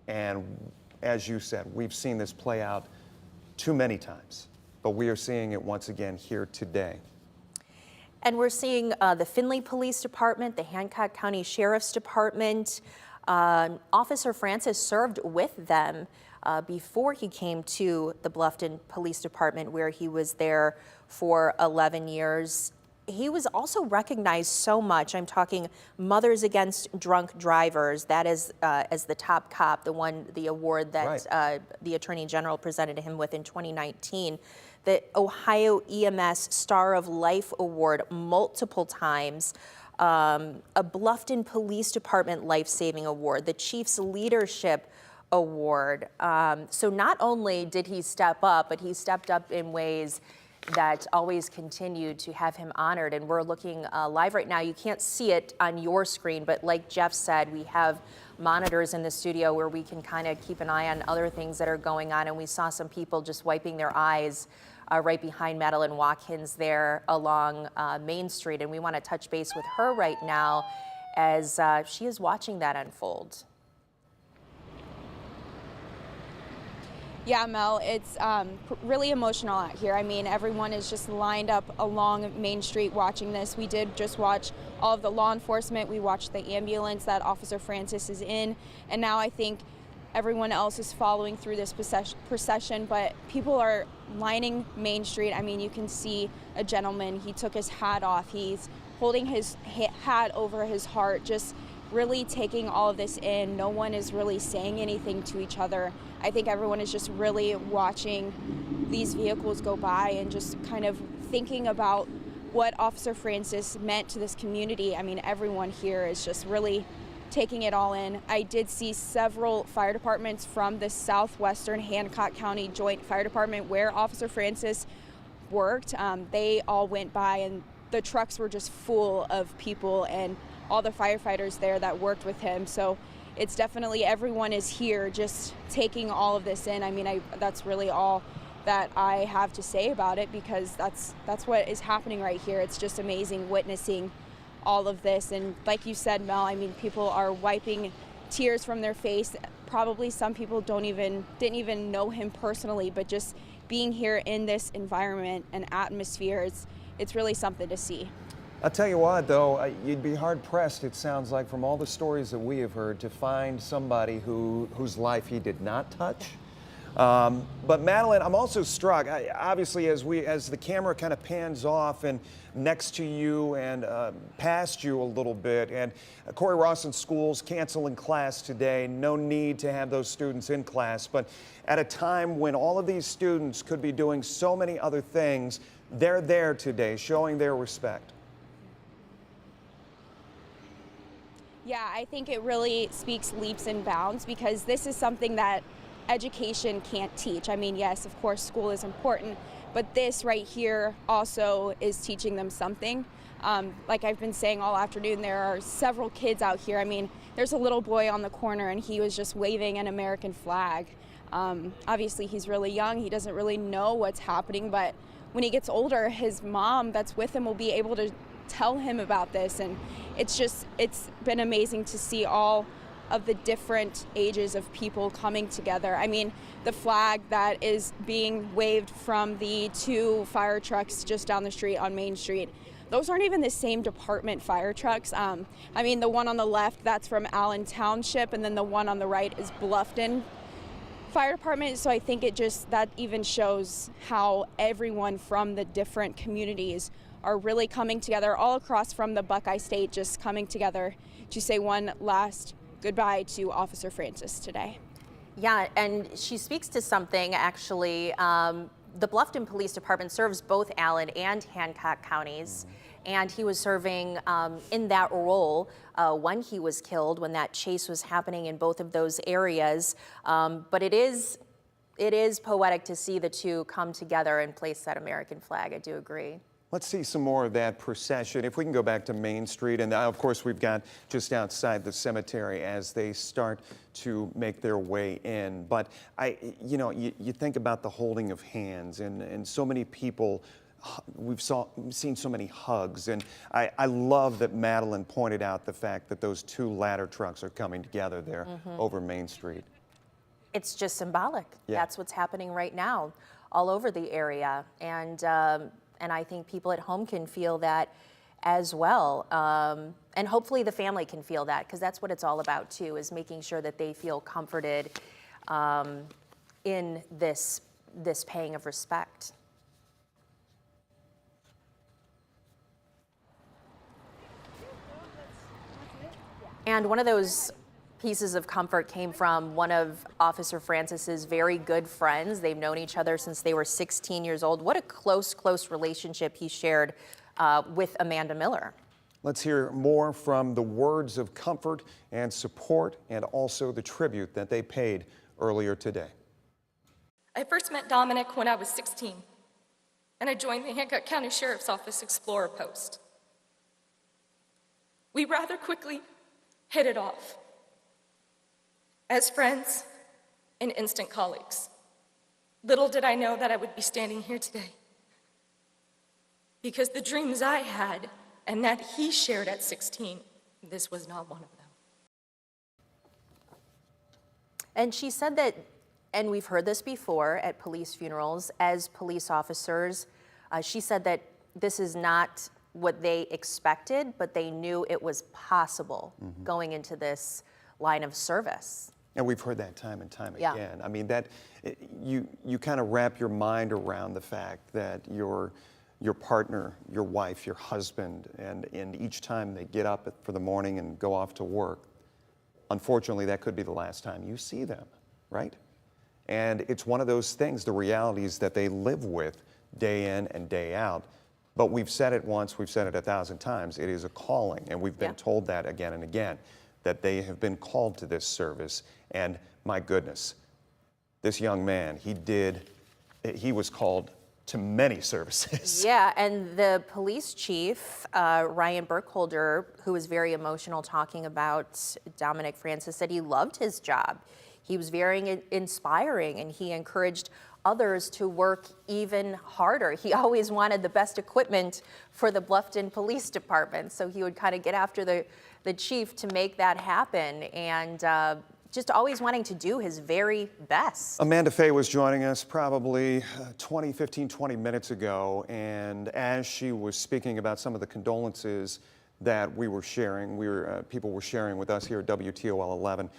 And as you said, we've seen this play out too many times, but we are seeing it once again here today. And we're seeing the Findlay Police Department, the Hancock County Sheriff's Department. Officer Francis served with them before he came to the Bluffton Police Department, where he was there for 11 years. He was also recognized so much. I'm talking Mothers Against Drunk Drivers. That is as the top cop, the award that the Attorney General presented him with in 2019. The Ohio EMS Star of Life Award multiple times, a Bluffton Police Department Life Saving Award, the Chief's Leadership Award. So not only did he step up, but he stepped up in ways that always continued to have him honored. And we're looking live right now. You can't see it on your screen, but like Jeff said, we have monitors in the studio where we can kind of keep an eye on other things that are going on. And we saw some people just wiping their eyes right behind Madeleine Watkins there along Main Street. And we want to touch base with her right now as she is watching that unfold. Yeah, Mel, it's really emotional out here. I mean, everyone is just lined up along Main Street watching this. We did just watch all of the law enforcement. We watched the ambulance that Officer Francis is in. And now I think everyone else is following through this procession, but people are lining Main Street. I mean, you can see a gentleman, he took his hat off. He's holding his hat over his heart, just really taking all of this in. No one is really saying anything to each other. I think everyone is just really watching these vehicles go by and just kind of thinking about what Officer Francis meant to this community. I mean, everyone here is just really taking it all in. I did see several fire departments from the southwestern Hancock County Joint Fire Department where Officer Francis worked. They all went by and the trucks were just full of people and all the firefighters there that worked with him. So it's definitely, everyone is here just taking all of this in. I mean, that's really all that I have to say about it, because that's what is happening right here. It's just amazing witnessing all of this. And like you said, Mel, I mean, people are wiping tears from their face. Probably some people didn't even know him personally, but just being here in this environment and atmosphere, it's really something to see. I'll tell you what, though, you'd be hard-pressed, it sounds like, from all the stories that we have heard, to find somebody whose life he did not touch. But Madeleine, I'm also struck, obviously, as the camera kind of pans off and next to you and past you a little bit, and Corey Rawson schools canceling class today, no need to have those students in class, but at a time when all of these students could be doing so many other things, they're there today, showing their respect. Yeah, I think it really speaks leaps and bounds, because this is something that education can't teach. I mean, yes, of course, school is important, but this right here also is teaching them something. Like I've been saying all afternoon, there are several kids out here. I mean, there's a little boy on the corner and he was just waving an American flag. Obviously, he's really young. He doesn't really know what's happening, but when he gets older, his mom that's with him will be able to tell him about this. And it's been amazing to see all of the different ages of people coming together. I mean, the flag that is being waved from the two fire trucks just down the street on Main Street, those aren't even the same department fire trucks. I mean, the one on the left, that's from Allen Township, and then the one on the right is Bluffton Fire Department. So I think that even shows how everyone from the different communities are really coming together all across from the Buckeye State, just coming together to say one last goodbye to Officer Francis today. Yeah, and she speaks to something, actually. The Bluffton Police Department serves both Allen and Hancock counties, and he was serving in that role when he was killed, when that chase was happening in both of those areas. But it is poetic to see the two come together and place that American flag. I do agree. Let's see some more of that procession. If we can go back to Main Street, and of course we've got just outside the cemetery as they start to make their way in. But you think about the holding of hands and so many people. We've seen so many hugs, and I love that Madeleine pointed out the fact that those two ladder trucks are coming together there over Main Street. It's just symbolic. Yeah. That's what's happening right now all over the area. And I think people at home can feel that as well. And hopefully the family can feel that, because that's what it's all about too, is making sure that they feel comforted in this paying of respect. And one of those pieces of comfort came from one of Officer Francis's very good friends. They've known each other since they were 16 years old. What a close relationship he shared with Amanda Miller. Let's hear more from the words of comfort and support, and also the tribute that they paid earlier today. I first met Dominic when I was 16, and I joined the Hancock County Sheriff's Office Explorer Post. We rather quickly hit it off as friends and instant colleagues. Little did I know that I would be standing here today, because the dreams I had and that he shared at 16, this was not one of them. And she said that, and we've heard this before at police funerals, as police officers, she said that this is not what they expected, but they knew it was possible going into this line of service. And we've heard that time and time Yeah. again. I mean, that you kind of wrap your mind around the fact that your partner, your wife, your husband, and each time they get up for the morning and go off to work, unfortunately, that could be the last time you see them, right? And it's one of those things, the realities that they live with day in and day out. But we've said it once, we've said it 1,000 times, it is a calling, and we've been told that again and again, that they have been called to this service. And my goodness, this young man, he was called to many services. Yeah, and the police chief, Ryan Burkholder, who was very emotional talking about Dominic Francis, said he loved his job. He was very inspiring, and he encouraged others to work even harder. He always wanted the best equipment for the Bluffton Police Department, so he would kind of get after the chief to make that happen, and just always wanting to do his very best. Amanda Fay was joining us probably 20 minutes ago, and as she was speaking about some of the condolences that we were sharing, people were sharing with us here at WTOL 11,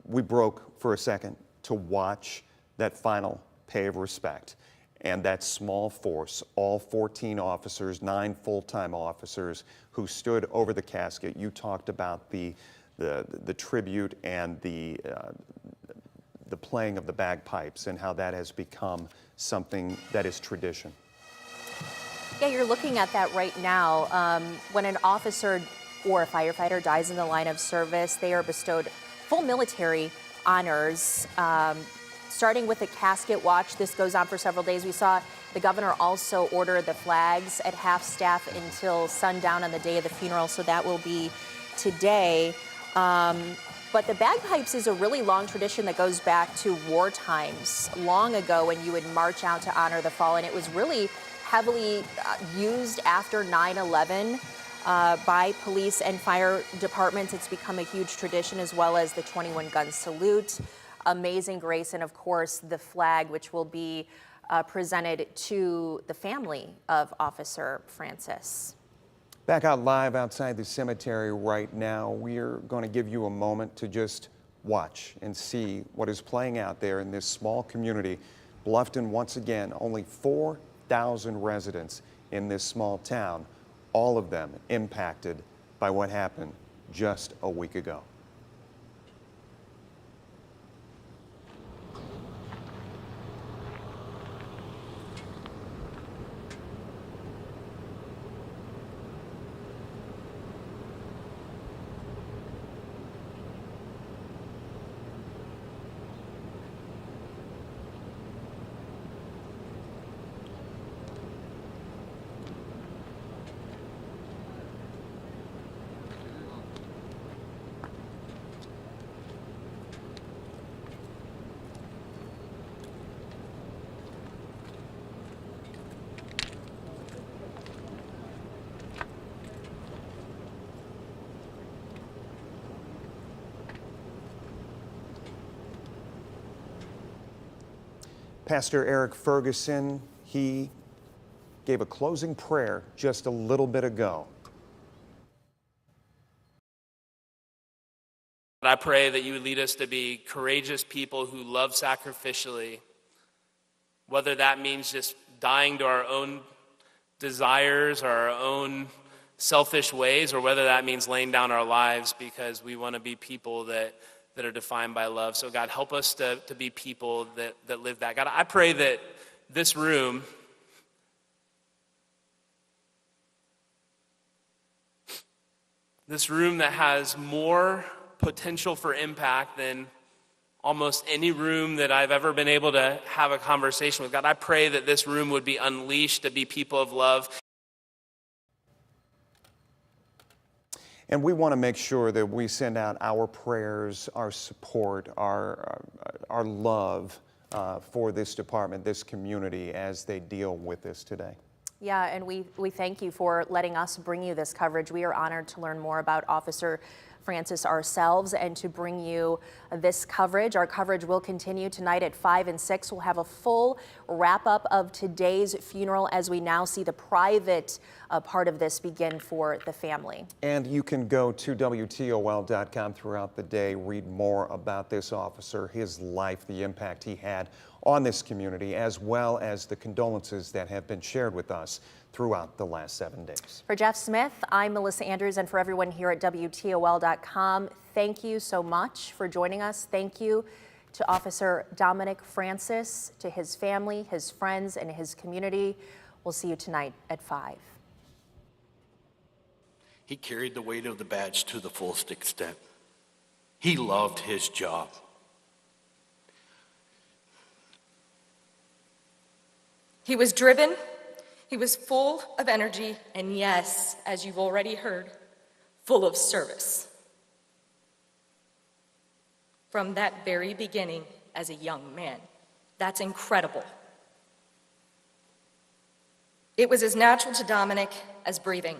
we broke for a second to watch that final pay of respect. And that small force, all 14 officers, 9 full-time officers who stood over the casket. You talked about the tribute and the playing of the bagpipes and how that has become something that is tradition. Yeah, you're looking at that right now. When an officer or a firefighter dies in the line of service, they are bestowed full military honors, starting with a casket watch. This goes on for several days. We saw the governor also order the flags at half-staff until sundown on the day of the funeral, so that will be today. But the bagpipes is a really long tradition that goes back to war times, long ago, when you would march out to honor the fallen. It was really heavily used after 9/11 by police and fire departments. It's become a huge tradition, as well as the 21-gun salute, Amazing Grace, and of course the flag, which will be presented to the family of Officer Francis. Back out live outside the cemetery right now, we're going to give you a moment to just watch and see what is playing out there in this small community. Bluffton, once again, only 4,000 residents in this small town, all of them impacted by what happened just a week ago. Pastor Eric Ferguson, he gave a closing prayer just a little bit ago. I pray that you would lead us to be courageous people who love sacrificially, whether that means just dying to our own desires or our own selfish ways, or whether that means laying down our lives because we want to be people that are defined by love. So God, help us to be people that live that. God, I pray that this room that has more potential for impact than almost any room that I've ever been able to have a conversation with. God, I pray that this room would be unleashed to be people of love. And we want to make sure that we send out our prayers, our support, our love for this department, this community, as they deal with this today. Yeah, and we thank you for letting us bring you this coverage. We are honored to learn more about Officer Francis ourselves and to bring you this coverage. Our coverage will continue tonight at 5 and 6. We'll have a full wrap-up of today's funeral as we now see the private part of this begin for the family. And you can go to WTOL.com throughout the day, read more about this officer, his life, the impact he had on this community, as well as the condolences that have been shared with us throughout the last 7 days. For Jeff Smith, I'm Melissa Andrews, and for everyone here at WTOL.com, thank you so much for joining us. Thank you to Officer Dominic Francis, to his family, his friends, and his community. We'll see you tonight at 5. He carried the weight of the badge to the fullest extent. He loved his job. He was driven, he was full of energy, and yes, as you've already heard, full of service. From that very beginning as a young man. That's incredible. It was as natural to Dominic as breathing.